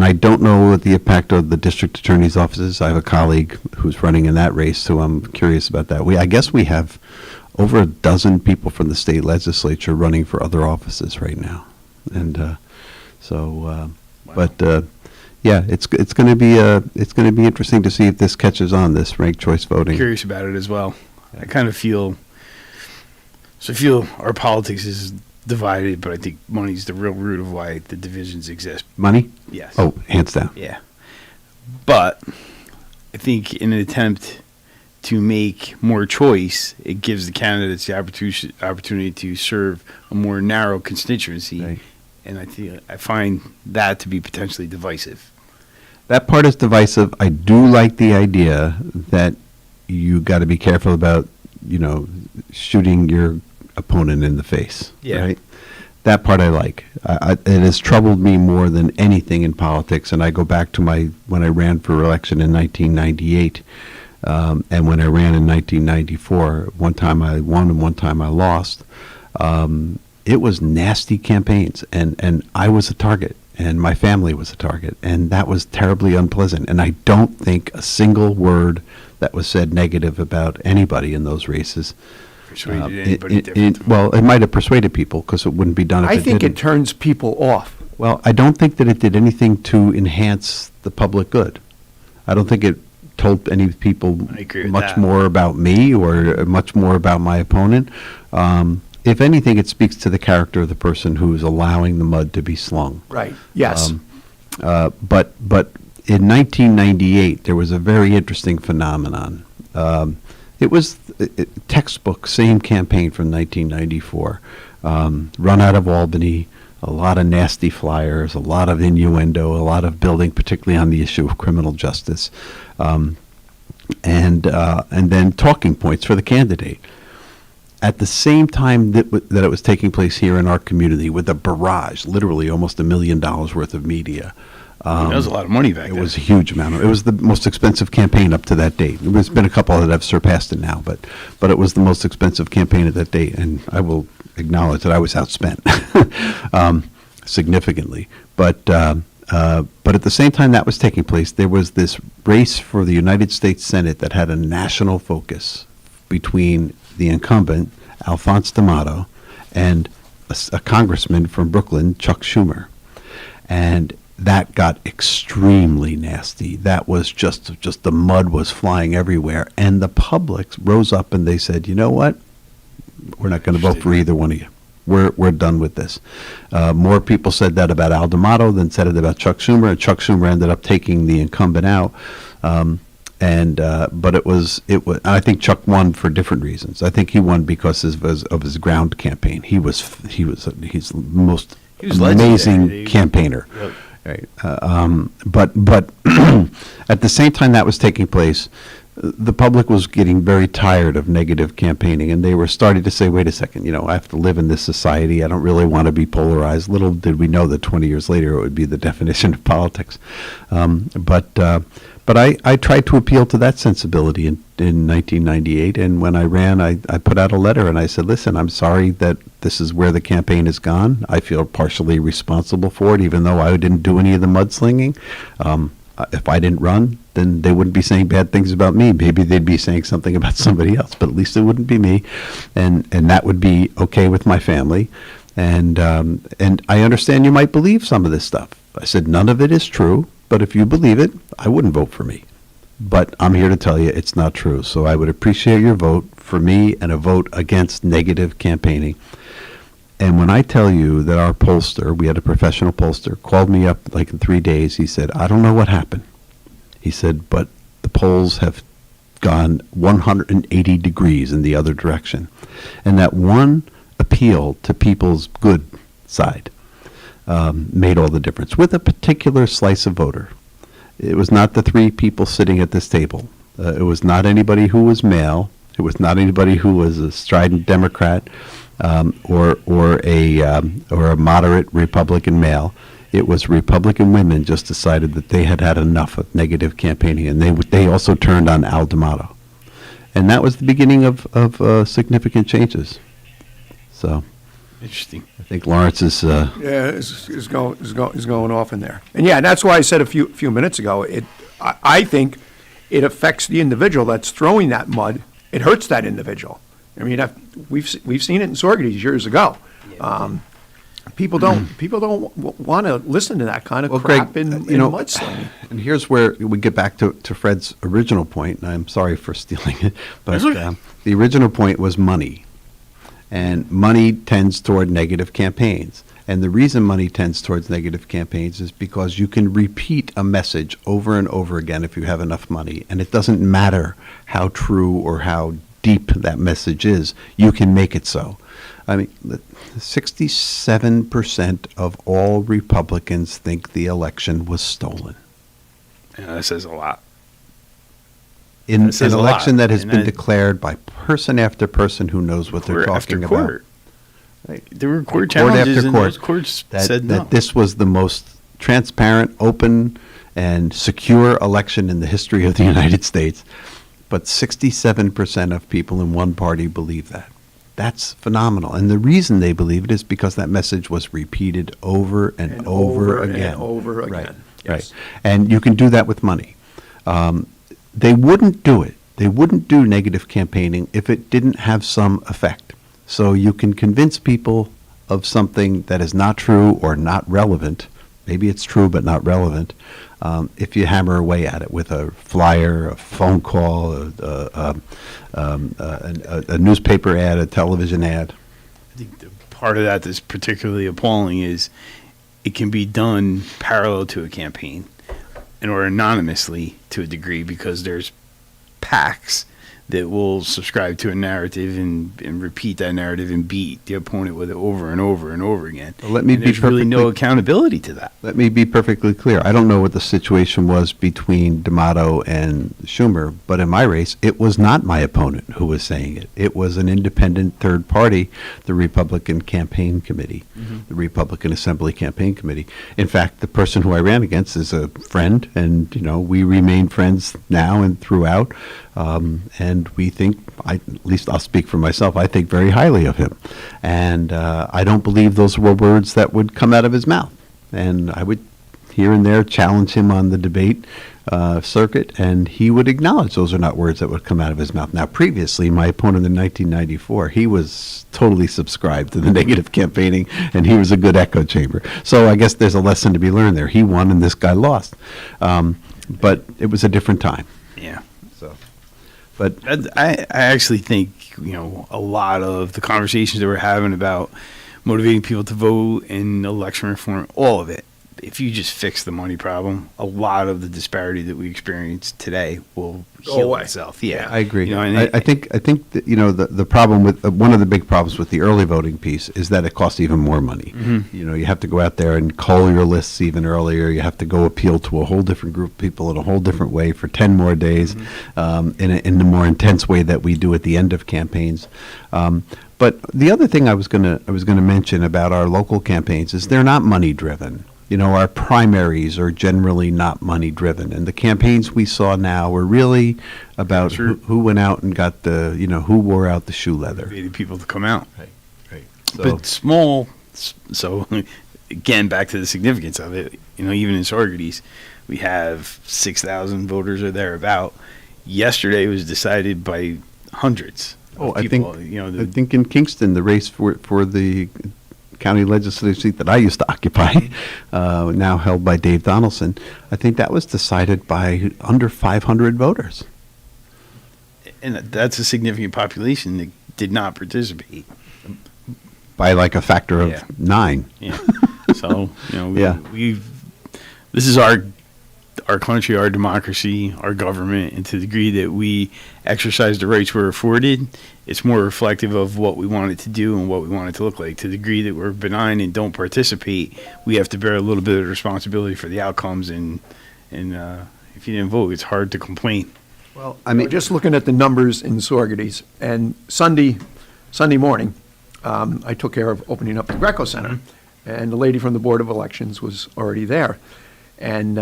Speaker 3: I don't know what the impact of the district attorney's office is. I have a colleague who's running in that race, so I'm curious about that. I guess we have over a dozen people from the state legislature running for other offices right now, and yeah, it's going to be interesting to see if this catches on, this ranked choice voting.
Speaker 9: I'm curious about it as well. I kind of feel our politics is divided, but I think money's the real root of why the divisions exist.
Speaker 3: Money?
Speaker 9: Yes.
Speaker 3: Oh, hands down.
Speaker 9: Yeah. But I think in an attempt to make more choice, it gives the candidates the opportunity to serve a more narrow constituency. Right. And I find that to be potentially divisive.
Speaker 3: That part is divisive. I do like the idea that you got to be careful about, shooting your opponent in the face.
Speaker 9: Yeah.
Speaker 3: Right? That part I like. It has troubled me more than anything in politics, and I go back to when I ran for election in 1998, and when I ran in 1994. One time I won and one time I lost. It was nasty campaigns, and I was a target, and my family was a target, and that was terribly unpleasant. And I don't think a single word that was said negative about anybody in those races.
Speaker 9: Persuaded anybody different.
Speaker 3: Well, it might have persuaded people because it wouldn't be done if
Speaker 7: I
Speaker 3: it
Speaker 7: think
Speaker 3: didn't.
Speaker 7: it turns people off.
Speaker 3: Well, I don't think that it did anything to enhance the public good. I don't think it told any people much more about me or much more about my opponent. If anything, it speaks to the character of the person who's allowing the mud to be slung.
Speaker 7: Right. Yes.
Speaker 3: But in 1998, there was a very interesting phenomenon. It was textbook, same campaign from 1994. Run out of Albany, a lot of nasty flyers, a lot of innuendo, a lot of building, particularly on the issue of criminal justice, and then talking points for the candidate. At the same time that it was taking place here in our community with a barrage, literally almost $1 million worth of media,
Speaker 9: That was a lot of money back then.
Speaker 3: It was a huge amount. It was the most expensive campaign up to that date. There's been a couple that have surpassed it now, but it was the most expensive campaign at that date, and I will acknowledge that I was outspent significantly. But at the same time that was taking place, there was this race for the United States Senate that had a national focus between the incumbent, Alphonse D'Amato, and a congressman from Brooklyn, Chuck Schumer. And that got extremely nasty. That was just the mud was flying everywhere. And the public rose up and they said, you know what? We're not going to vote for either one of you. We're done with this. More people said that about Al D'Amato than said it about Chuck Schumer. And Chuck Schumer ended up taking the incumbent out. But it was. I think Chuck won for different reasons. I think he won because of his ground campaign. He's the most amazing campaigner.
Speaker 9: Yep.
Speaker 3: Right. But at the same time that was taking place, the public was getting very tired of negative campaigning, and they were starting to say, wait a second, I have to live in this society. I don't really want to be polarized. Little did we know that 20 years later it would be the definition of politics. But I tried to appeal to that sensibility in 1998, and when I ran, I put out a letter and I said, listen, I'm sorry that this is where the campaign has gone. I feel partially responsible for it, even though I didn't do any of the mudslinging. If I didn't run, then they wouldn't be saying bad things about me. Maybe they'd be saying something about somebody else, but at least it wouldn't be me, and that would be okay with my family. And I understand you might believe some of this stuff. I said, none of it is true. But if you believe it, I wouldn't vote for me. But I'm here to tell you it's not true. So I would appreciate your vote for me and a vote against negative campaigning. And when I tell you that our pollster, we had a professional pollster, called me up like in 3 days, he said, I don't know what happened. He said, but the polls have gone 180 degrees in the other direction. And that one appeal to people's good side made all the difference with a particular slice of voter. It was not the three people sitting at this table. It was not anybody who was male. It was not anybody who was a strident Democrat or a moderate Republican male. It was Republican women just decided that they had had enough of negative campaigning, and they also turned on Al D'Amato, and that was the beginning of significant changes. So.
Speaker 9: Interesting.
Speaker 3: I think Lawrence is
Speaker 7: is going off in there, and that's why I said a few minutes ago. I think it affects the individual that's throwing that mud. It hurts that individual. I mean, we've seen it in Sorgetes years ago. People don't want to listen to that kind of crap
Speaker 3: Greg,
Speaker 7: in mudslinging.
Speaker 3: And here's where we get back to Fred's original point, and I'm sorry for stealing it, but the original point was money. And money tends toward negative campaigns. And the reason money tends towards negative campaigns is because you can repeat a message over and over again if you have enough money. And it doesn't matter how true or how deep that message is. You can make it so. I mean, 67% of all Republicans think the election was stolen.
Speaker 9: Yeah, that says a lot.
Speaker 3: In an election that has been declared by person after person who knows what they're talking about.
Speaker 9: Right. There were court challenges, and those courts said no.
Speaker 3: That this was the most transparent, open, and secure election in the history of the United States. But 67% of people in one party believe that. That's phenomenal. And the reason they believe it is because that message was repeated over and over again.
Speaker 7: And over again.
Speaker 3: Right.
Speaker 7: Yes.
Speaker 3: Right. And you can do that with money. They wouldn't do it. They wouldn't do negative campaigning if it didn't have some effect. So you can convince people of something that is not true or not relevant. Maybe it's true but not relevant. If you hammer away at it with a flyer, a phone call, a newspaper ad, a television ad.
Speaker 9: I think the part of that that's particularly appalling is it can be done parallel to a campaign or anonymously to a degree, because there's PACs that will subscribe to a narrative and repeat that narrative and beat the opponent with it over and over and over again.
Speaker 3: Let me
Speaker 9: And
Speaker 3: be
Speaker 9: there's really no
Speaker 3: perfectly-
Speaker 9: accountability to that.
Speaker 3: Let me be perfectly clear. I don't know what the situation was between D'Amato and Schumer, but in my race, it was not my opponent who was saying it. It was an independent third party, the Republican Campaign Committee, the Republican Assembly Campaign Committee. In fact, the person who I ran against is a friend, and we remain friends now and throughout. And we think, at least I'll speak for myself, I think very highly of him. And I don't believe those were words that would come out of his mouth. And I would here and there challenge him on the debate circuit, and he would acknowledge those are not words that would come out of his mouth. Now, previously, my opponent in 1994, he was totally subscribed to the negative campaigning, and he was a good echo chamber. So I guess there's a lesson to be learned there. He won, and this guy lost. But it was a different time.
Speaker 9: Yeah.
Speaker 3: But
Speaker 9: I actually think, a lot of the conversations that we're having about motivating people to vote and election reform, all of it, if you just fix the money problem, a lot of the disparity that we experience today will heal
Speaker 7: away.
Speaker 9: itself. Yeah,
Speaker 3: I agree.
Speaker 9: And
Speaker 3: I think that, the problem with one of the big problems with the early voting piece is that it costs even more money. You have to go out there and cull your lists even earlier. You have to go appeal to a whole different group of people in a whole different way for 10 more days, in the more intense way that we do at the end of campaigns. But the other thing I was going to mention about our local campaigns is they're not money driven. Our primaries are generally not money driven, and the campaigns we saw now were really about who went out and got who wore out the shoe leather.
Speaker 9: motivating people to come out.
Speaker 3: Right.
Speaker 9: But small, so again, back to the significance of it, even in Saugerties, we have 6,000 voters or thereabout. Yesterday was decided by hundreds of people.
Speaker 3: I think in Kingston, the race for the county legislative seat that I used to occupy, now held by Dave Donaldson, I think that was decided by under 500 voters.
Speaker 9: And that's a significant population that did not participate.
Speaker 3: By like a factor of 9.
Speaker 9: Yeah. So, this is our country, our democracy, our government, and to the degree that we exercise the rights we're afforded, it's more reflective of what we want it to do and what we want it to look like. To the degree that we're benign and don't participate, we have to bear a little bit of responsibility for the outcomes, and if you didn't vote, it's hard to complain.
Speaker 7: Well, I mean, just looking at the numbers in Saugerties, and Sunday morning, I took care of opening up the Greco Center, and the lady from the Board of Elections was already there. And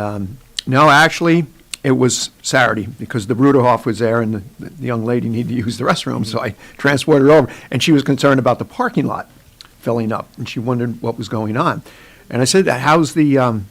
Speaker 7: no, actually, it was Saturday because the Bruderhof was there, and the young lady needed to use the restroom, so I transported her over. And she was concerned about the parking lot filling up, and she wondered what was going on. And I said, how's the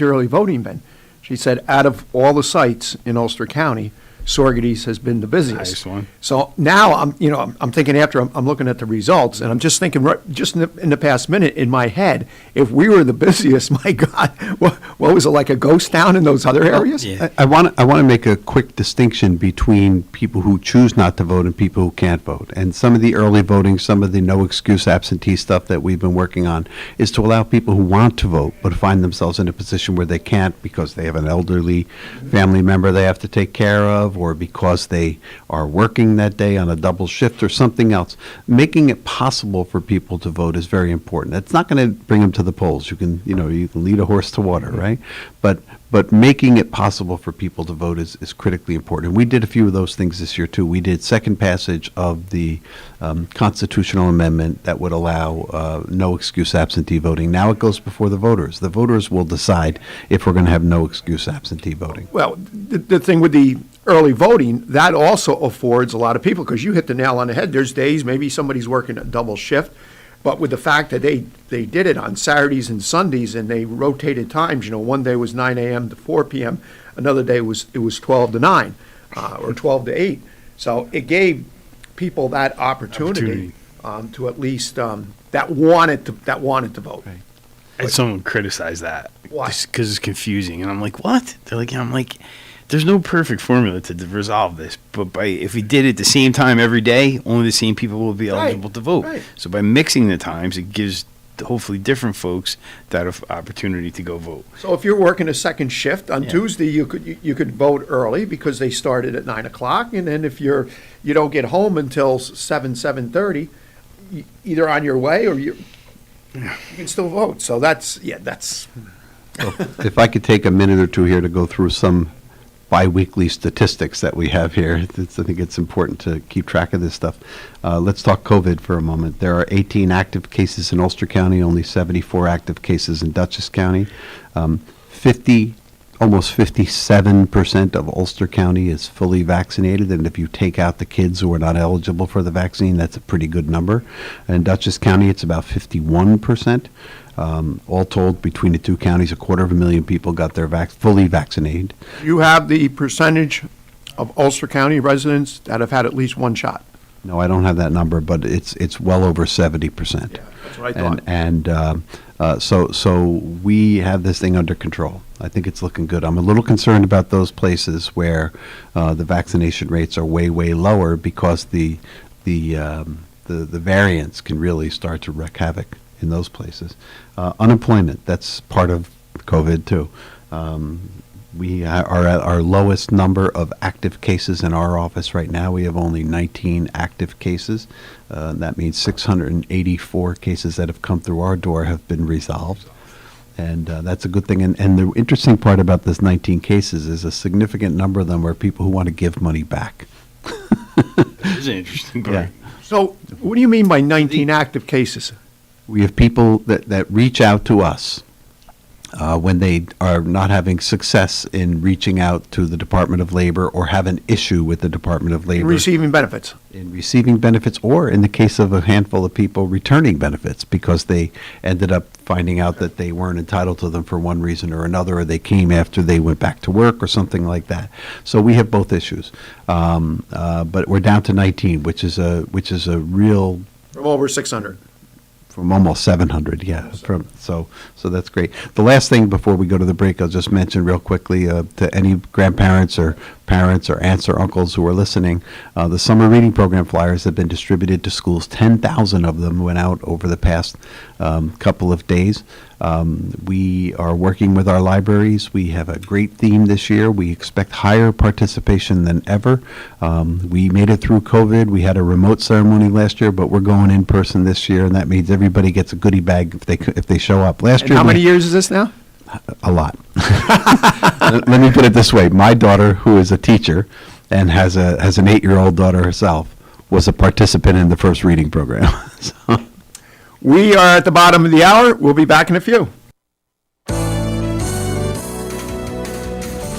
Speaker 7: early voting been? She said, out of all the sites in Ulster County, Saugerties has been the busiest.
Speaker 9: Highest one.
Speaker 7: So now I'm thinking after I'm looking at the results, and I'm just thinking just in the past minute in my head, if we were the busiest, my God, what was it, like a ghost town in those other areas?
Speaker 9: Yeah.
Speaker 3: I want to make a quick distinction between people who choose not to vote and people who can't vote. And some of the early voting, some of the no excuse absentee stuff that we've been working on is to allow people who want to vote but find themselves in a position where they can't because they have an elderly family member they have to take care of, or because they are working that day on a double shift or something else. Making it possible for people to vote is very important. It's not going to bring them to the polls. You can lead a horse to water, right? But making it possible for people to vote is critically important. And we did a few of those things this year, too. We did second passage of the constitutional amendment that would allow no excuse absentee voting. Now it goes before the voters. The voters will decide if we're going to have no excuse absentee voting.
Speaker 7: Well, the thing with the early voting, that also affords a lot of people, because you hit the nail on the head. There's days, maybe somebody's working a double shift, but with the fact that they did it on Saturdays and Sundays and they rotated times, one day was 9 a.m. to 4 p.m., another day it was 12 to 9 or 12 to 8. So it gave people that opportunity to at least that wanted to vote.
Speaker 9: Right. And someone criticized that.
Speaker 7: Why?
Speaker 9: Because it's confusing. And I'm like, what? I'm like, there's no perfect formula to resolve this. But if we did it the same time every day, only the same people will be eligible to vote.
Speaker 7: Right.
Speaker 9: So by mixing the times, it gives hopefully different folks that have opportunity to go vote.
Speaker 7: So if you're working a second shift on Tuesday, you could vote early because they started at 9 o'clock, and then if you don't get home until 7:30, either on your way or you can still vote. So that's.
Speaker 3: If I could take a minute or two here to go through some biweekly statistics that we have here. I think it's important to keep track of this stuff. Let's talk COVID for a moment. There are 18 active cases in Ulster County, only 74 active cases in Dutchess County. Almost 57% of Ulster County is fully vaccinated, and if you take out the kids who are not eligible for the vaccine, that's a pretty good number. In Dutchess County, it's about 51%. All told, between the two counties, 250,000 people got their fully vaccinated.
Speaker 7: You have the percentage of Ulster County residents that have had at least one shot.
Speaker 3: No, I don't have that number, but it's well over 70%.
Speaker 7: Yeah, that's what I thought.
Speaker 3: And so we have this thing under control. I think it's looking good. I'm a little concerned about those places where the vaccination rates are way, way lower because the variants can really start to wreak havoc in those places. Unemployment, that's part of COVID too. We are at our lowest number of active cases in our office right now. We have only 19 active cases. That means 684 cases that have come through our door have been resolved. And that's a good thing. And the interesting part about this 19 cases is a significant number of them are people who want to give money back.
Speaker 9: That is an interesting part.
Speaker 3: Yeah.
Speaker 7: So what do you mean by 19 active cases?
Speaker 3: We have people that reach out to us when they are not having success in reaching out to the Department of Labor or have an issue with the Department of Labor.
Speaker 7: Receiving benefits.
Speaker 3: In receiving benefits, or in the case of a handful of people, returning benefits because they ended up finding out that they weren't entitled to them for one reason or another, or they came after they went back to work or something like that. So we have both issues. But we're down to 19, which is a real...
Speaker 7: From over 600.
Speaker 3: From almost 700, yeah. So that's great. The last thing before we go to the break, I'll just mention real quickly to any grandparents or parents or aunts or uncles who are listening, the summer reading program flyers have been distributed to schools. 10,000 of them went out over the past couple of days. We are working with our libraries. We have a great theme this year. We expect higher participation than ever. We made it through COVID. We had a remote ceremony last year, but we're going in person this year, and that means everybody gets a goodie bag if they show up. Last year,
Speaker 7: how many years is this now?
Speaker 3: A lot. Let me put it this way. My daughter, who is a teacher and has an 8-year-old daughter herself, was a participant in the first reading program. So.
Speaker 7: We are at the bottom of the hour. We'll be back in a few.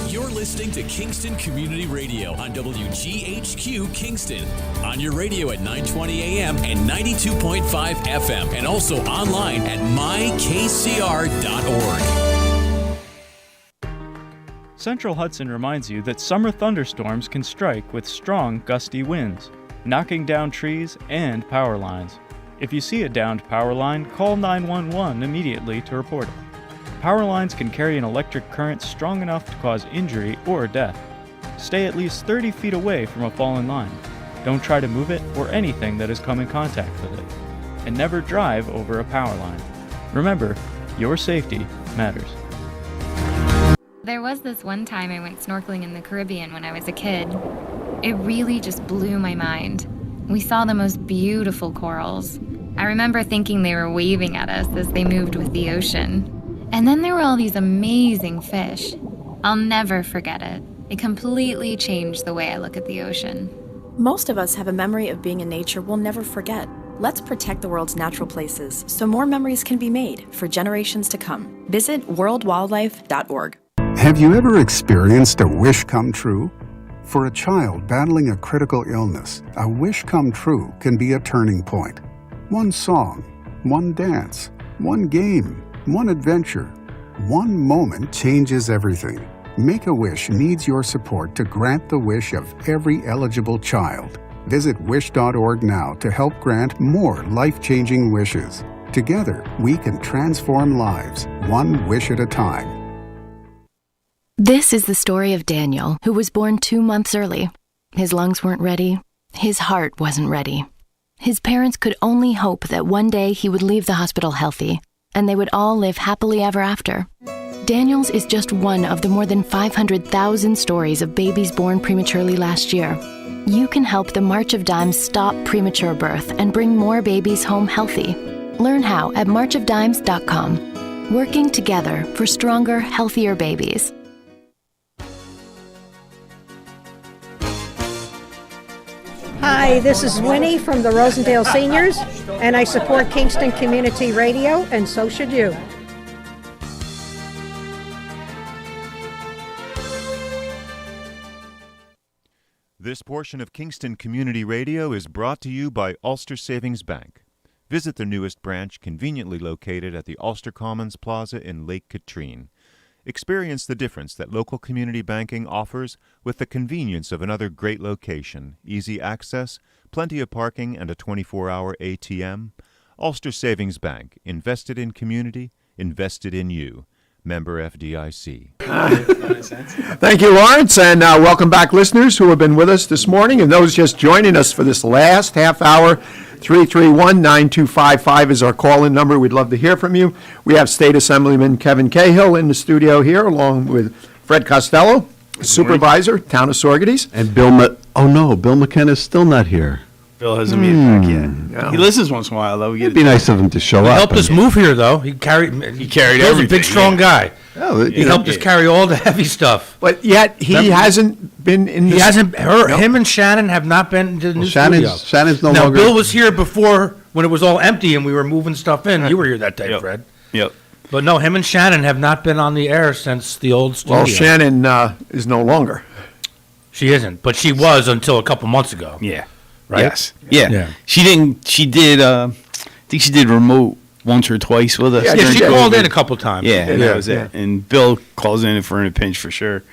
Speaker 1: You're listening to Kingston Community Radio on WGHQ Kingston. On your radio at 920 AM and 92.5 FM, and also online at mykcr.org.
Speaker 2: Central Hudson reminds you that summer thunderstorms can strike with strong, gusty winds, knocking down trees and power lines. If you see a downed power line, call 911 immediately to report it. Power lines can carry an electric current strong enough to cause injury or death. Stay at least 30 feet away from a fallen line. Don't try to move it or anything that has come in contact with it. And never drive over a power line. Remember, your safety matters.
Speaker 4: There was this one time I went snorkeling in the Caribbean when I was a kid. It really just blew my mind. We saw the most beautiful corals. I remember thinking they were waving at us as they moved with the ocean. And then there were all these amazing fish. I'll never forget it. It completely changed the way I look at the ocean.
Speaker 5: Most of us have a memory of being in nature we'll never forget. Let's protect the world's natural places so more memories can be made for generations to come. Visit worldwildlife.org.
Speaker 8: Have you ever experienced a wish come true? For a child battling a critical illness, a wish come true can be a turning point. One song, one dance, one game, one adventure, one moment changes everything. Make-A-Wish needs your support to grant the wish of every eligible child. Visit wish.org now to help grant more life-changing wishes. Together, we can transform lives, one wish at a time.
Speaker 25: This is the story of Daniel, who was born 2 months early. His lungs weren't ready. His heart wasn't ready. His parents could only hope that one day he would leave the hospital healthy, and they would all live happily ever after. Daniel's is just one of the more than 500,000 stories of babies born prematurely last year. You can help the March of Dimes stop premature birth and bring more babies home healthy. Learn how at marchofdimes.com. Working together for stronger, healthier babies.
Speaker 10: Hi, this is Winnie from the Rosendale Seniors, and I support Kingston Community Radio, and so should you.
Speaker 6: This portion of Kingston Community Radio is brought to you by Ulster Savings Bank. Visit their newest branch, conveniently located at the Ulster Commons Plaza in Lake Katrine. Experience the difference that local community banking offers with the convenience of another great location, easy access, plenty of parking, and a 24-hour ATM. Ulster Savings Bank, invested in community, invested in you. Member FDIC.
Speaker 7: Thank you, Lawrence, and welcome back, listeners who have been with us this morning, and those just joining us for this last half hour. 331-9255 is our call-in number. We'd love to hear from you. We have State Assemblyman Kevin Cahill in the studio here, along with Fred Costello, Supervisor, Town of Saugerties.
Speaker 3: And Bill McKenna is still not here.
Speaker 9: Bill hasn't made it back yet. Yeah. He listens once in a while, though.
Speaker 3: It'd be nice of him to show
Speaker 11: He
Speaker 3: up.
Speaker 11: helped us move here, though. He carried
Speaker 9: Bill's
Speaker 11: everything. A big, strong guy.
Speaker 3: Oh,
Speaker 11: he helped us carry all the heavy stuff.
Speaker 7: But yet he hasn't been in.
Speaker 11: He hasn't. Him and Shannon have not been to the new studio.
Speaker 3: Shannon's no
Speaker 11: now,
Speaker 3: longer.
Speaker 11: Bill was here before when it was all empty and we were moving stuff in. You were here that day, Fred.
Speaker 9: Yep.
Speaker 11: But no, him and Shannon have not been on the air since the old studio.
Speaker 7: Well, Shannon is no longer.
Speaker 11: She isn't, but she was until a couple months ago.
Speaker 9: Yeah.
Speaker 11: Right?
Speaker 9: Yes. Yeah. She did, I think she did remote once or twice with us.
Speaker 11: Yeah, she called in a couple times.
Speaker 9: Yeah, and that was it. And Bill calls in for in a pinch for sure.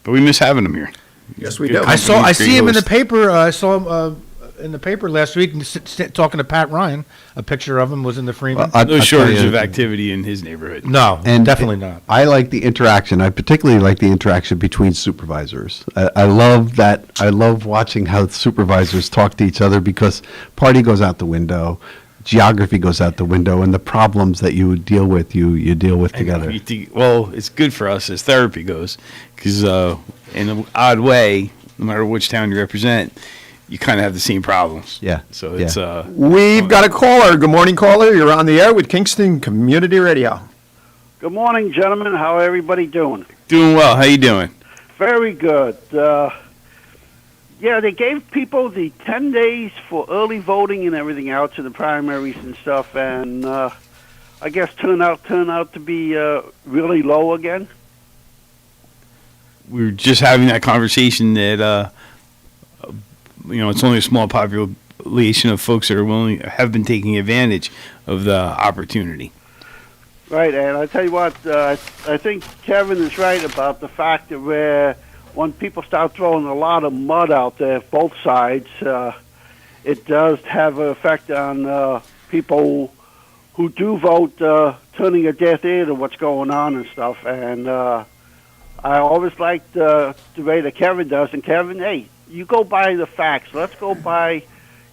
Speaker 9: But we miss having him here.
Speaker 7: Yes, we do.
Speaker 11: I see him in the paper. I saw him in the paper last week talking to Pat Ryan. A picture of him was in the Freeman.
Speaker 9: No shortage of activity in his neighborhood.
Speaker 11: No, definitely not.
Speaker 3: I like the interaction. I particularly like the interaction between supervisors. I love that. I love watching how supervisors talk to each other because party goes out the window, geography goes out the window, and the problems that you deal with, you deal with together.
Speaker 9: Well, it's good for us as therapy goes because in an odd way, no matter which town you represent, you kind of have the same problems.
Speaker 3: Yeah.
Speaker 9: So it's
Speaker 7: We've got a caller. Good morning, caller. You're on the air with Kingston Community Radio.
Speaker 12: Good morning, gentlemen. How everybody doing?
Speaker 9: Doing well. How you doing?
Speaker 12: Very good. Yeah, they gave people the 10 days for early voting and everything else in the primaries and stuff, and I guess turned out to be really low again.
Speaker 9: We were just having that conversation that it's only a small population of folks that are have been taking advantage of the opportunity.
Speaker 12: Right, and I tell you what, I think Kevin is right about the fact that when people start throwing a lot of mud out there, both sides, it does have an effect on people who do vote, turning a deaf ear to what's going on and stuff. And I always like the way that Kevin does. And Kevin, hey, you go by the facts. Let's go by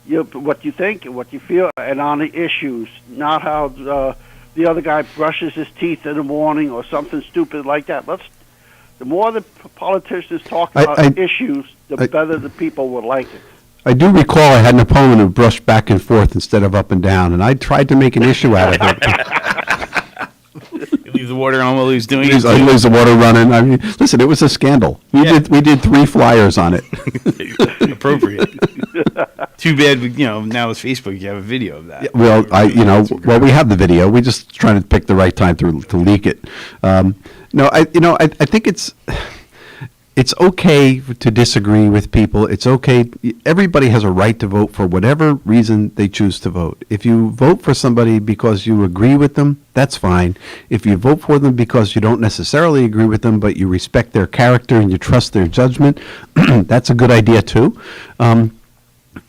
Speaker 12: what you think and what you feel and on the issues, not how the other guy brushes his teeth in the morning or something stupid like that. The more the politicians talk about issues, the better the people would like it.
Speaker 3: I do recall I had an opponent who brushed back and forth instead of up and down, and I tried to make an issue out of it.
Speaker 9: You leave the water on while he's doing it.
Speaker 3: I leave the water running. I mean, listen, it was a scandal. We did 3 flyers on it.
Speaker 9: Appropriate. Too bad, now with Facebook, you have a video of that.
Speaker 3: Yeah, well, we have the video. We're just trying to pick the right time to leak it. I think it's okay to disagree with people. It's okay. Everybody has a right to vote for whatever reason they choose to vote. If you vote for somebody because you agree with them, that's fine. If you vote for them because you don't necessarily agree with them, but you respect their character and you trust their judgment, that's a good idea too.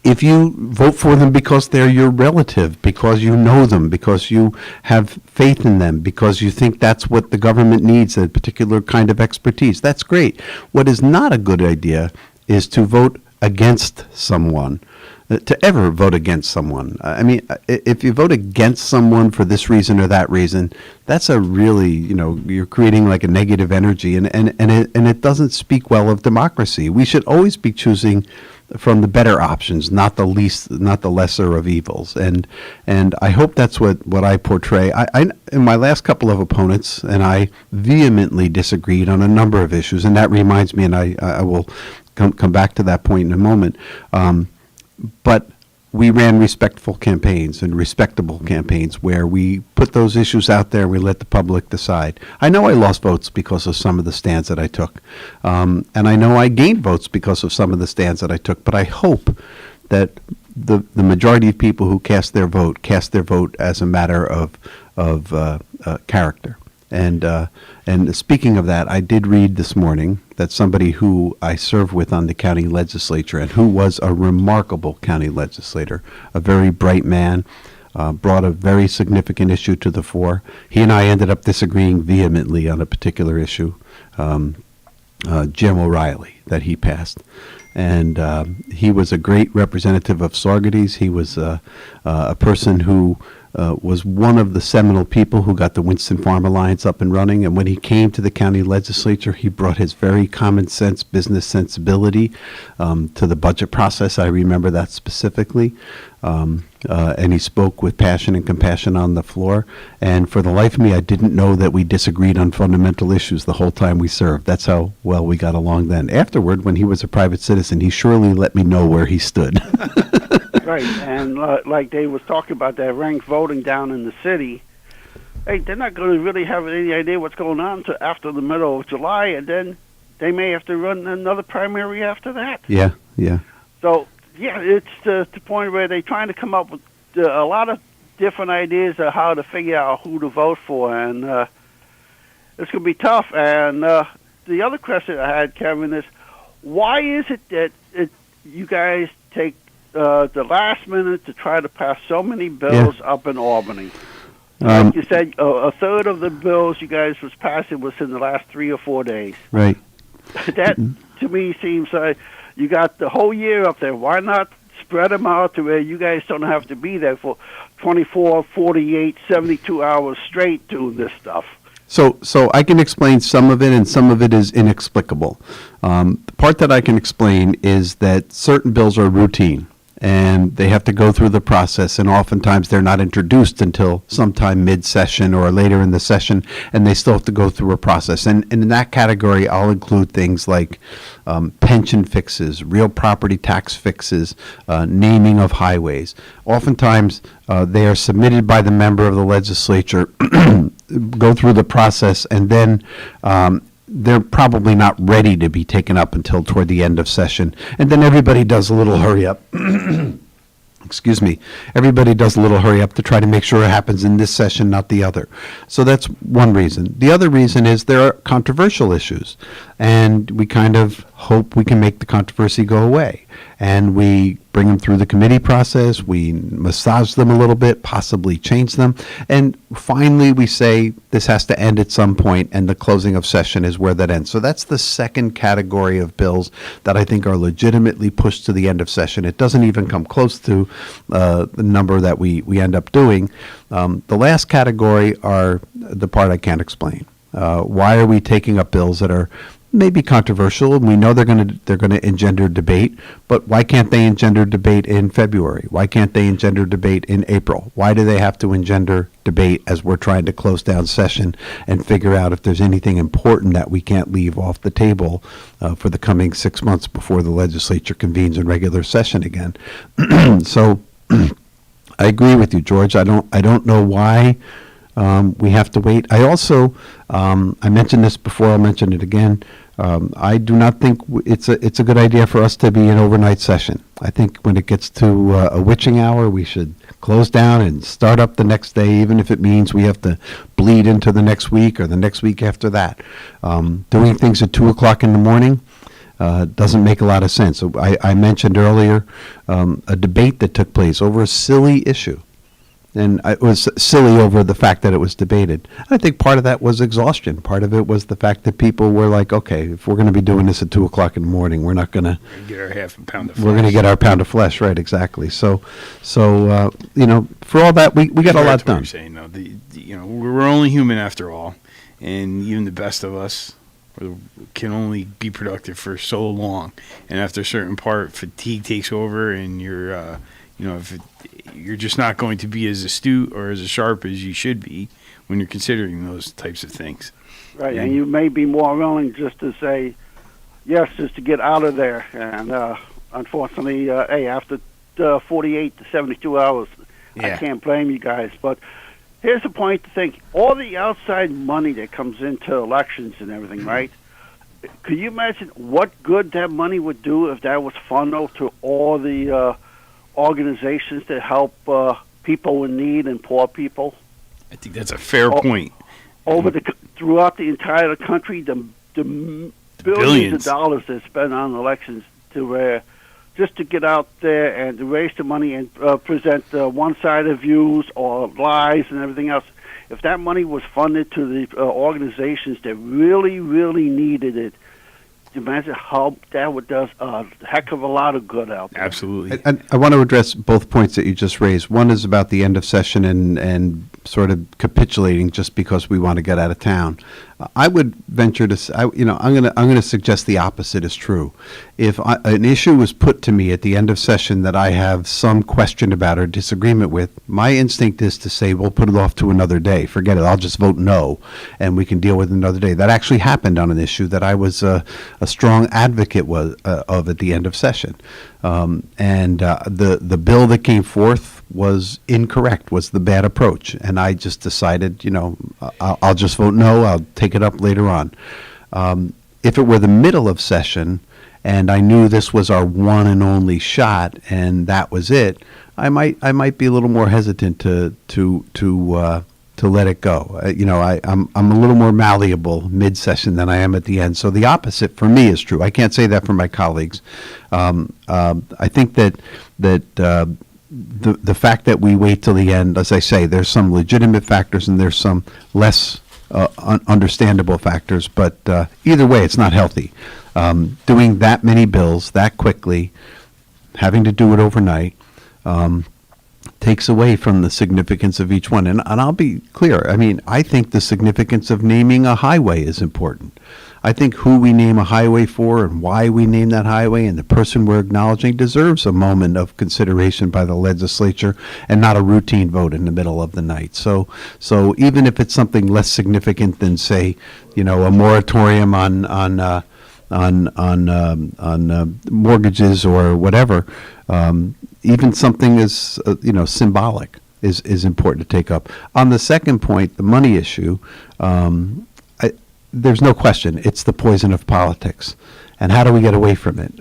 Speaker 3: If you vote for them because they're your relative, because you know them, because you have faith in them, because you think that's what the government needs, a particular kind of expertise, that's great. What is not a good idea is to vote against someone. to ever vote against someone. I mean, if you vote against someone for this reason or that reason, that's a really, you're creating like a negative energy, and it doesn't speak well of democracy. We should always be choosing from the better options, not the lesser of evils. And I hope that's what I portray. I in my last couple of opponents, and I vehemently disagreed on a number of issues, and that reminds me, and I will come back to that point in a moment. But we ran respectful campaigns and respectable campaigns where we put those issues out there and we let the public decide. I know I lost votes because of some of the stands that I took. And I know I gained votes because of some of the stands that I took. But I hope that the majority of people who cast their vote as a matter of character. And speaking of that, I did read this morning that somebody who I serve with on the county legislature and who was a remarkable county legislator, a very bright man, brought a very significant issue to the fore. He and I ended up disagreeing vehemently on a particular issue, Jim O'Reilly, that he passed. And he was a great representative of Saugerties. He was a person who was one of the seminal people who got the Winston Farm Alliance up and running. And when he came to the county legislature, he brought his very common sense business sensibility to the budget process. I remember that specifically. And he spoke with passion and compassion on the floor. And for the life of me, I didn't know that we disagreed on fundamental issues the whole time we served. That's how well we got along then. Afterward, when he was a private citizen, he surely let me know where he stood.
Speaker 12: Right, and like Dave was talking about that ranked voting down in the city, hey, they're not going to really have any idea what's going on until after the middle of July, and then they may have to run another primary after that.
Speaker 3: Yeah.
Speaker 12: So, yeah, it's the point where they're trying to come up with a lot of different ideas of how to figure out who to vote for, and it's going to be tough. And the other question I had, Kevin, is why is it that you guys take the last minute to try to pass so many bills up in Albany? Like you said, a third of the bills you guys was passing was in the last 3 or 4 days.
Speaker 3: Right.
Speaker 12: That, to me, seems like you got the whole year up there. Why not spread them out to where you guys don't have to be there for 24, 48, 72 hours straight doing this stuff?
Speaker 3: So I can explain some of it, and some of it is inexplicable. The part that I can explain is that certain bills are routine, and they have to go through the process, and oftentimes they're not introduced until sometime mid-session or later in the session, and they still have to go through a process. And in that category, I'll include things like pension fixes, real property tax fixes, naming of highways. Oftentimes, they are submitted by the member of the legislature, go through the process, and then they're probably not ready to be taken up until toward the end of session. And then everybody does a little hurry up. Excuse me. Everybody does a little hurry up to try to make sure it happens in this session, not the other. So that's one reason. The other reason is there are controversial issues, and we kind of hope we can make the controversy go away. And we bring them through the committee process, we massage them a little bit, possibly change them, and finally we say this has to end at some point, and the closing of session is where that ends. So that's the second category of bills that I think are legitimately pushed to the end of session. It doesn't even come close to the number that we end up doing. The last category are the part I can't explain. Why are we taking up bills that are maybe controversial, and we know they're going to engender debate, but why can't they engender debate in February? Why can't they engender debate in April? Why do they have to engender debate as we're trying to close down session and figure out if there's anything important that we can't leave off the table for the coming 6 months before the legislature convenes in regular session again? So I agree with you, George. I don't know why we have to wait. I also, I mentioned this before, I'll mention it again. I do not think it's a good idea for us to be an overnight session. I think when it gets to a witching hour, we should close down and start up the next day, even if it means we have to bleed into the next week or the next week after that. Doing things at 2 o'clock in the morning doesn't make a lot of sense. So I mentioned earlier a debate that took place over a silly issue. And it was silly over the fact that it was debated. I think part of that was exhaustion. Part of it was the fact that people were like, okay, if we're going to be doing this at 2 o'clock in the morning, we're not going to
Speaker 9: Get our half a pound of flesh.
Speaker 3: we're going to get our pound of flesh, right? Exactly. So for all that, we got a lot
Speaker 9: That's what
Speaker 3: done.
Speaker 9: you're saying, though. We're only human after all, and even the best of us can only be productive for so long. And after a certain part, fatigue takes over, and you're just not going to be as astute or as sharp as you should be when you're considering those types of things.
Speaker 12: Right, and you may be more willing just to say yes, just to get out of there. And unfortunately, after 48 to 72 hours, I can't blame you guys. But here's the point to think. All the outside money that comes into elections and everything, right? Could you imagine what good that money would do if that was funneled to all the organizations that help people in need and poor people?
Speaker 9: I think that's a fair point.
Speaker 12: Throughout the entire country, the billions of dollars that's spent on elections to just to get out there and to raise the money and present one-sided views or lies and everything else. If that money was funded to the organizations that really, really needed it, imagine how that would do a heck of a lot of good out there.
Speaker 9: Absolutely.
Speaker 3: I want to address both points that you just raised. One is about the end of session and sort of capitulating just because we want to get out of town. I would venture to say, I'm going to suggest the opposite is true. If an issue was put to me at the end of session that I have some question about or disagreement with, my instinct is to say, we'll put it off to another day. Forget it. I'll just vote no, and we can deal with it another day. That actually happened on an issue that I was a strong advocate of at the end of session. The bill that came forth was incorrect, was the bad approach. And I just decided, I'll just vote no. I'll take it up later on. If it were the middle of session and I knew this was our one and only shot and that was it, I might be a little more hesitant to let it go. I'm a little more malleable mid-session than I am at the end. So the opposite for me is true. I can't say that for my colleagues. I think that the fact that we wait till the end, as I say, there's some legitimate factors and there's some less understandable factors. But either way, it's not healthy. Doing that many bills that quickly, having to do it overnight, takes away from the significance of each one. And I'll be clear. I mean, I think the significance of naming a highway is important. I think who we name a highway for and why we name that highway and the person we're acknowledging deserves a moment of consideration by the legislature and not a routine vote in the middle of the night. So even if it's something less significant than, say, a moratorium on mortgages or whatever, even something as symbolic is important to take up. On the second point, the money issue, there's no question it's the poison of politics. And how do we get away from it?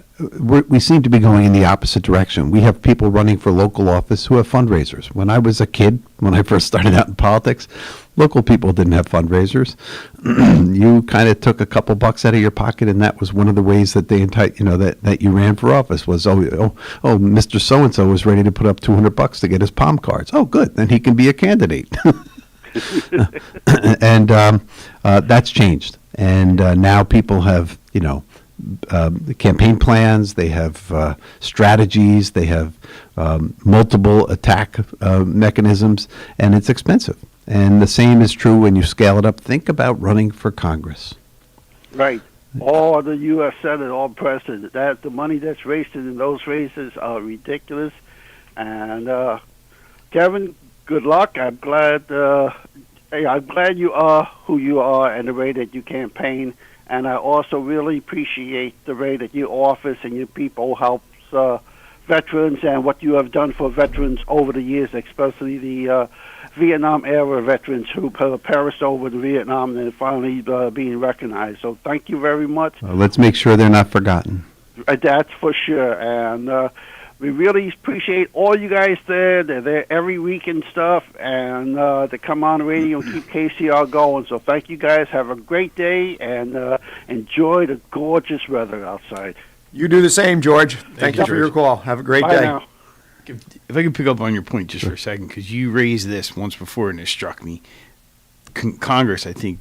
Speaker 3: We seem to be going in the opposite direction. We have people running for local office who have fundraisers. When I was a kid, when I first started out in politics, local people didn't have fundraisers. You kind of took a couple bucks out of your pocket, and that was one of the ways that they that you ran for office was, Mr. So-and-so was ready to put up $200 to get his palm cards. Oh, good, then he can be a candidate. And that's changed. And now people have, campaign plans, they have strategies, they have multiple attack mechanisms, and it's expensive. And the same is true when you scale it up. Think about running for Congress.
Speaker 12: Right. All the U.S. Senate, all president, the money that's wasted in those races are ridiculous. And Kevin, good luck. I'm glad you are who you are and the way that you campaign. And I also really appreciate the way that your office and your people helps veterans and what you have done for veterans over the years, especially the Vietnam-era veterans who perished over in Vietnam and finally being recognized. So thank you very much.
Speaker 3: Let's make sure they're not forgotten.
Speaker 12: That's for sure. And we really appreciate all you guys there. They're there every week and stuff, and they come on the radio and keep KCR going. So thank you guys. Have a great day, and enjoy the gorgeous weather outside.
Speaker 7: You do the same, George. Thank you for your call. Have a great
Speaker 12: Bye
Speaker 7: day.
Speaker 12: Now.
Speaker 9: If I could pick up on your point just for a second, because you raised this once before and it struck me. Congress, I think,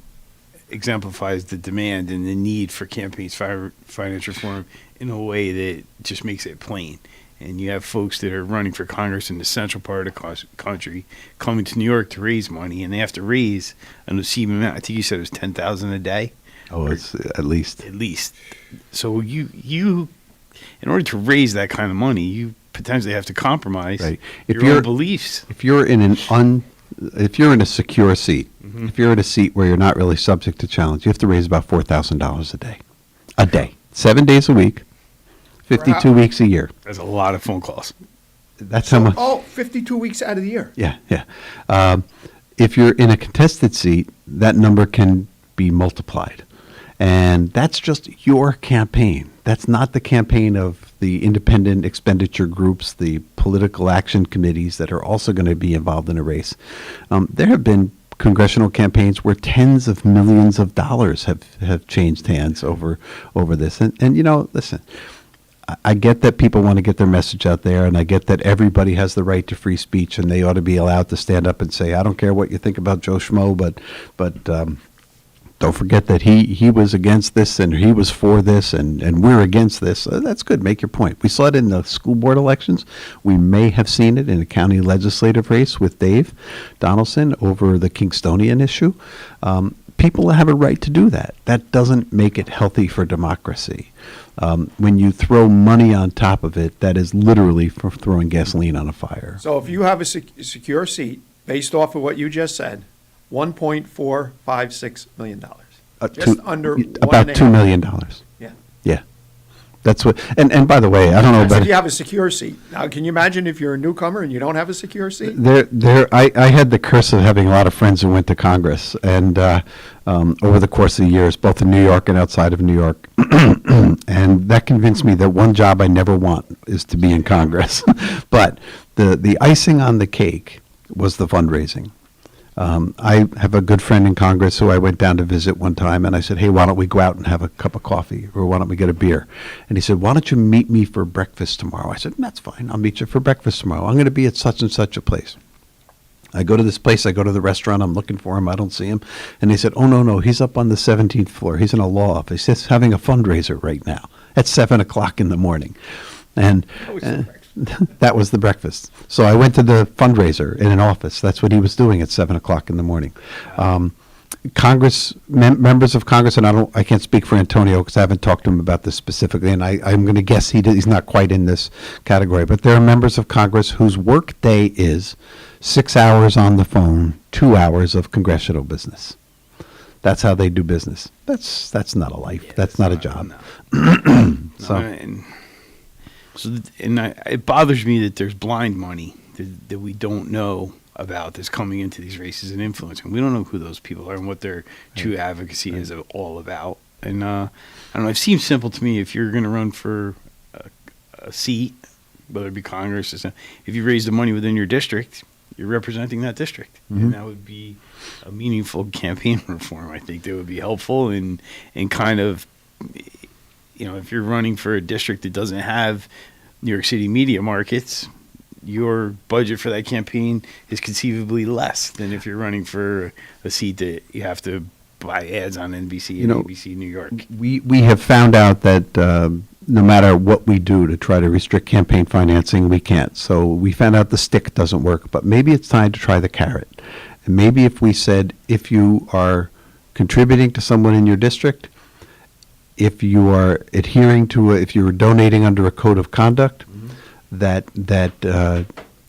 Speaker 9: exemplifies the demand and the need for campaigns finance reform in a way that just makes it plain. And you have folks that are running for Congress in the central part of the country coming to New York to raise money, and they have to raise an obscene amount. I think you said it was $10,000 a day.
Speaker 3: Oh, it's at least.
Speaker 9: At least. So you, in order to raise that kind of money, you potentially have to compromise your own beliefs.
Speaker 3: If you're in a secure seat, if you're in a seat where you're not really subject to challenge, you have to raise about $4,000 a day. A day. 7 days a week, 52 weeks a year.
Speaker 9: That's a lot of phone calls.
Speaker 3: That's how much.
Speaker 7: Oh, 52 weeks out of the year.
Speaker 3: Yeah. If you're in a contested seat, that number can be multiplied. And that's just your campaign. That's not the campaign of the independent expenditure groups, the political action committees that are also going to be involved in a race. There have been congressional campaigns where tens of millions of dollars have changed hands over this. And listen, I get that people want to get their message out there, and I get that everybody has the right to free speech, and they ought to be allowed to stand up and say, I don't care what you think about Joe Schmo, but don't forget that he was against this and he was for this and we're against this. That's good. Make your point. We saw it in the school board elections. We may have seen it in a county legislative race with Dave Donaldson over the Kingstonian issue. People have a right to do that. That doesn't make it healthy for democracy. When you throw money on top of it, that is literally for throwing gasoline on a fire.
Speaker 7: So if you have a secure seat, based off of what you just said, $1.456 million. Just under
Speaker 3: about $2 million.
Speaker 7: Yeah.
Speaker 3: Yeah. That's what, and by the way, I don't know about
Speaker 7: if you have a secure seat. Now, can you imagine if you're a newcomer and you don't have a secure seat?
Speaker 3: I had the curse of having a lot of friends who went to Congress, and over the course of the years, both in New York and outside of New York, and that convinced me that one job I never want is to be in Congress. But the icing on the cake was the fundraising. I have a good friend in Congress who I went down to visit one time, and I said, hey, why don't we go out and have a cup of coffee, or why don't we get a beer? And he said, why don't you meet me for breakfast tomorrow? I said, that's fine. I'll meet you for breakfast tomorrow. I'm going to be at such and such a place. I go to this place. I go to the restaurant. I'm looking for him. I don't see him. And he said, oh, no, he's up on the 17th floor. He's in a law office. He's having a fundraiser right now at 7 o'clock in the morning. And that was the breakfast. So I went to the fundraiser in an office. That's what he was doing at 7 o'clock in the morning. Members of Congress, and I can't speak for Antonio because I haven't talked to him about this specifically, and I'm going to guess he's not quite in this category. But there are members of Congress whose work day is 6 hours on the phone, 2 hours of congressional business. That's how they do business. That's not a life. Yeah, that's not a job.
Speaker 9: It bothers me that there's blind money that we don't know about that's coming into these races and influencing. We don't know who those people are and what their true advocacy is all about. And I don't know. It seems simple to me if you're going to run for a seat, whether it be Congress or something, if you raise the money within your district, you're representing that district. Mm-hmm. And that would be a meaningful campaign reform. I think that would be helpful and kind of, if you're running for a district that doesn't have New York City media markets, your budget for that campaign is conceivably less than if you're running for a seat that you have to buy ads on NBC and ABC New York.
Speaker 3: We have found out that no matter what we do to try to restrict campaign financing, we can't. So we found out the stick doesn't work, but maybe it's time to try the carrot. And maybe if we said, if you are contributing to someone in your district, if you are adhering to, if you're donating under a code of conduct, that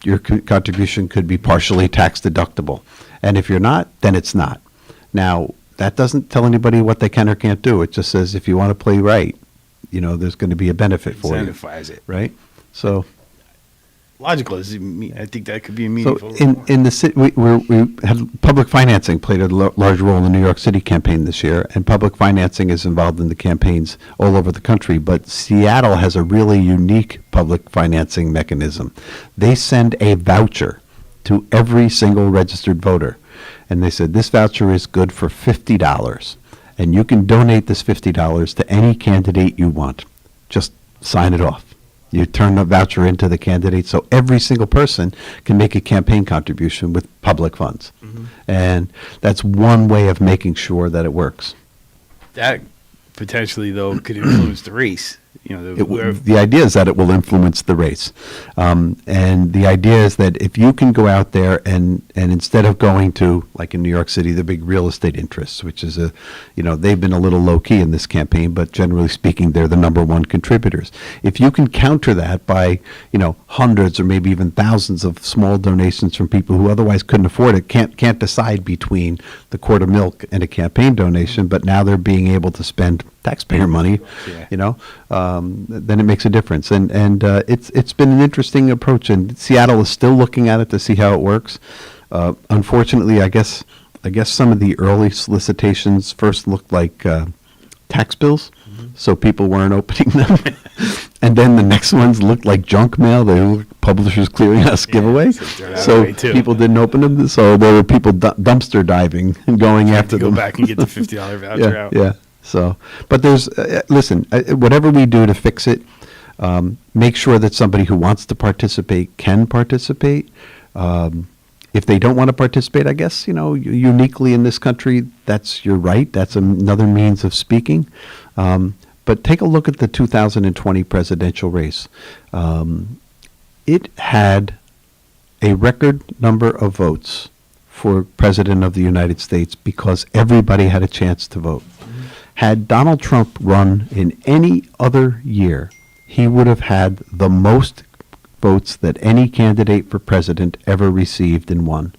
Speaker 3: your contribution could be partially tax deductible. And if you're not, then it's not. Now, that doesn't tell anybody what they can or can't do. It just says if you want to play right, there's going to be a benefit for you.
Speaker 9: Incentivize it.
Speaker 3: Right? So
Speaker 9: logical. I think that could be a meaningful.
Speaker 3: So in the city, we had public financing played a large role in the New York City campaign this year, and public financing is involved in the campaigns all over the country. But Seattle has a really unique public financing mechanism. They send a voucher to every single registered voter, and they said this voucher is good for $50, and you can donate this $50 to any candidate you want. Just sign it off. You turn the voucher into the candidate, so every single person can make a campaign contribution with public funds. And that's one way of making sure that it works.
Speaker 9: That potentially, though, could influence the race. You know,
Speaker 3: The idea is that it will influence the race. And the idea is that if you can go out there and instead of going to, like in New York City, the big real estate interests, which is they've been a little low key in this campaign, but generally speaking, they're the number one contributors. If you can counter that by, hundreds or maybe even thousands of small donations from people who otherwise couldn't afford it, can't decide between the quart of milk and a campaign donation, but now they're being able to spend taxpayer money, then it makes a difference. And it's been an interesting approach, and Seattle is still looking at it to see how it works. Unfortunately, I guess some of the early solicitations first looked like tax bills, so people weren't opening them. And then the next ones looked like junk mail. They looked Publishers Clearinghouse giveaway. So people didn't open them. So there were people dumpster diving and going after them.
Speaker 9: Go back and get the $50 voucher out.
Speaker 3: Yeah. So, but there's, listen, whatever we do to fix it, make sure that somebody who wants to participate can participate. If they don't want to participate, I guess, uniquely in this country, that's your right. That's another means of speaking. But take a look at the 2020 presidential race. It had a record number of votes for President of the United States because everybody had a chance to vote. Had Donald Trump run in any other year, he would have had the most votes that any candidate for president ever received and won.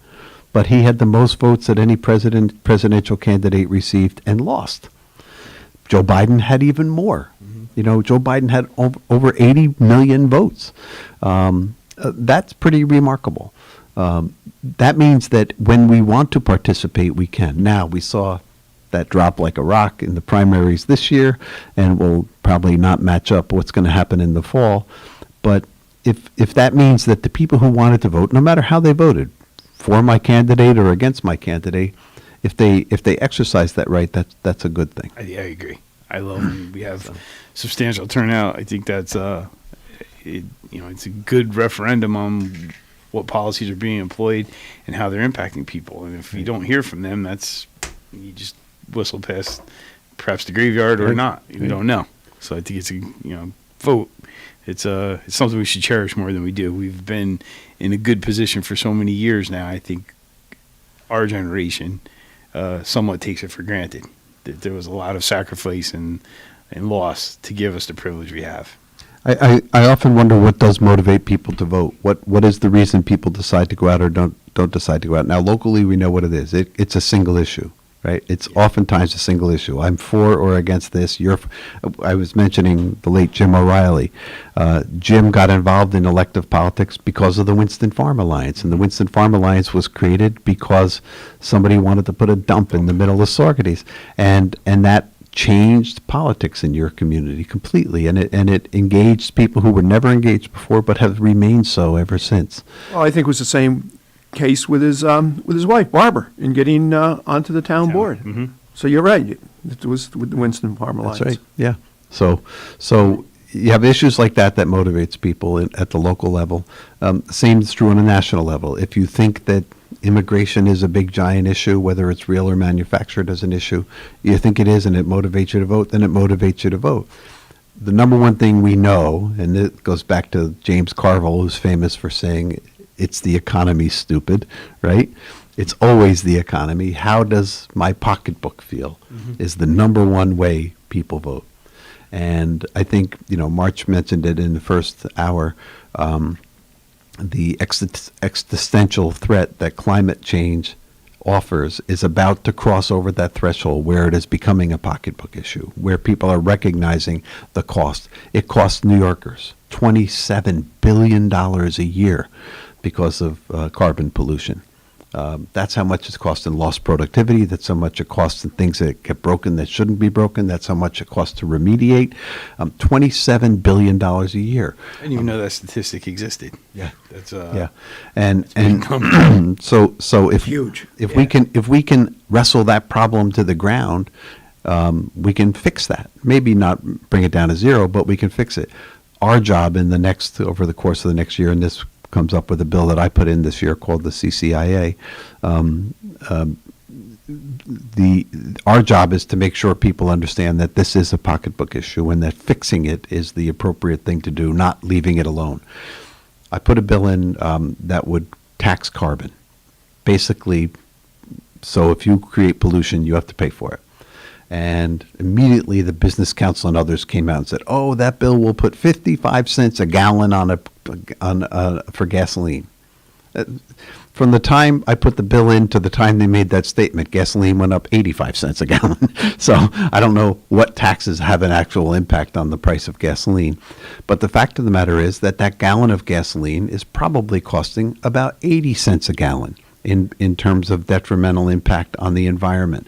Speaker 3: But he had the most votes that any presidential candidate received and lost. Joe Biden had even more. Joe Biden had over 80 million votes. That's pretty remarkable. That means that when we want to participate, we can. Now, we saw that drop like a rock in the primaries this year, and will probably not match up what's going to happen in the fall. But if that means that the people who wanted to vote, no matter how they voted, for my candidate or against my candidate, if they exercise that right, that's a good thing.
Speaker 9: I agree. I love when we have substantial turnout. I think that's it's a good referendum on what policies are being employed and how they're impacting people. And if you don't hear from them, you just whistle past perhaps the graveyard or not. You don't know. So I think it's a vote. It's something we should cherish more than we do. We've been in a good position for so many years now. I think our generation somewhat takes it for granted that there was a lot of sacrifice and loss to give us the privilege we have.
Speaker 3: I often wonder what does motivate people to vote. What is the reason people decide to go out or don't decide to go out? Now, locally, we know what it is. It's a single issue, right? It's oftentimes a single issue. I'm for or against this. I was mentioning the late Jim O'Reilly. Jim got involved in elective politics because of the Winston Farm Alliance, and the Winston Farm Alliance was created because somebody wanted to put a dump in the middle of Saugerties, and that changed politics in your community completely, and it engaged people who were never engaged before but have remained so ever since.
Speaker 7: Well, I think it was the same case with his wife Barbara in getting onto the town board. Mm-hmm. So you're right. It was with the Winston Farm Alliance.
Speaker 3: That's right. Yeah. So you have issues like that motivates people at the local level. Same is true on a national level. If you think that immigration is a big giant issue, whether it's real or manufactured as an issue, you think it is and it motivates you to vote, then it motivates you to vote. The number one thing we know, and it goes back to James Carville, who's famous for saying, it's the economy, stupid, right? It's always the economy. How does my pocketbook feel is the number one way people vote. And I think, March mentioned it in the first hour, the existential threat that climate change offers is about to cross over that threshold where it is becoming a pocketbook issue, where people are recognizing the cost. It costs New Yorkers $27 billion a year because of carbon pollution. That's how much it's cost in lost productivity. That's how much it costs in things that get broken that shouldn't be broken. That's how much it costs to remediate. $27 billion a year.
Speaker 9: I didn't even know that statistic existed.
Speaker 3: Yeah,
Speaker 9: that's
Speaker 3: yeah, and so if
Speaker 7: huge.
Speaker 3: If we can wrestle that problem to the ground, we can fix that. Maybe not bring it down to zero, but we can fix it. our job over the course of the next year, and this comes up with a bill that I put in this year called the CCIA. Our job is to make sure people understand that this is a pocketbook issue and that fixing it is the appropriate thing to do, not leaving it alone. I put a bill in that would tax carbon. Basically, so if you create pollution, you have to pay for it. And immediately the Business Council and others came out and said, "Oh, that bill will put 55 cents a gallon for gasoline." From the time I put the bill in to the time they made that statement, gasoline went up 85 cents a gallon. So I don't know what taxes have an actual impact on the price of gasoline. But the fact of the matter is that gallon of gasoline is probably costing about 80 cents a gallon in terms of detrimental impact on the environment.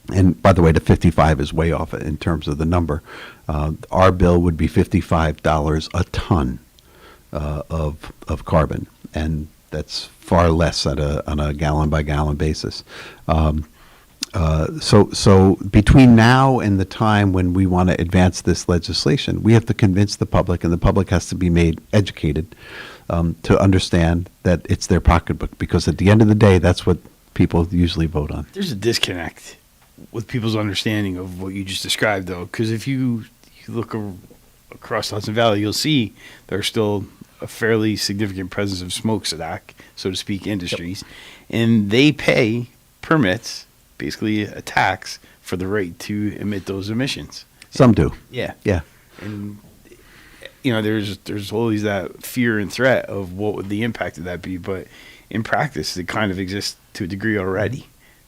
Speaker 3: And by the way, the 55 is way off in terms of the number. Our bill would be $55 a ton of carbon, and that's far less on a gallon by gallon basis. So between now and the time when we want to advance this legislation, we have to convince the public, and the public has to be made educated to understand that it's their pocketbook, because at the end of the day, that's what people usually vote on.
Speaker 9: There's a disconnect with people's understanding of what you just described, though, because if you look across the Hudson Valley, you'll see there's still a fairly significant presence of smokestack, so to speak, industries, and they pay permits, basically a tax, for the right to emit those emissions.
Speaker 3: Some do.
Speaker 9: Yeah.
Speaker 3: Yeah.
Speaker 9: And there's always that fear and threat of what would the impact of that be, but in practice, it kind of exists to a degree already.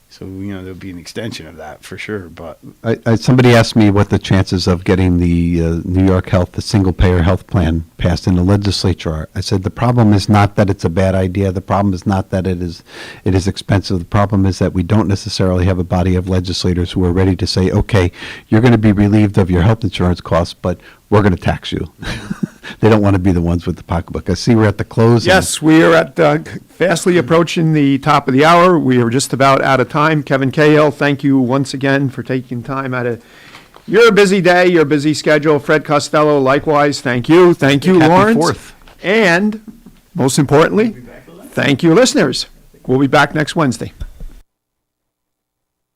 Speaker 9: So, there'll be an extension of that for sure. But
Speaker 3: somebody asked me what the chances of getting the New York the single-payer health plan passed in the legislature are. I said the problem is not that it's a bad idea. The problem is not that it is expensive. The problem is that we don't necessarily have a body of legislators who are ready to say, okay, you're going to be relieved of your health insurance costs, but we're going to tax you. They don't want to be the ones with the pocketbook. I see we're at the close.
Speaker 7: Yes, we are fastly approaching the top of the hour. We are just about out of time. Kevin Cahill, thank you once again for taking time out of your busy day, your busy schedule. Fred Costello, likewise, thank you. Thank you,
Speaker 3: Happy
Speaker 7: Lawrence.
Speaker 3: 4th.
Speaker 7: And most importantly, thank you, listeners. We'll be back next Wednesday.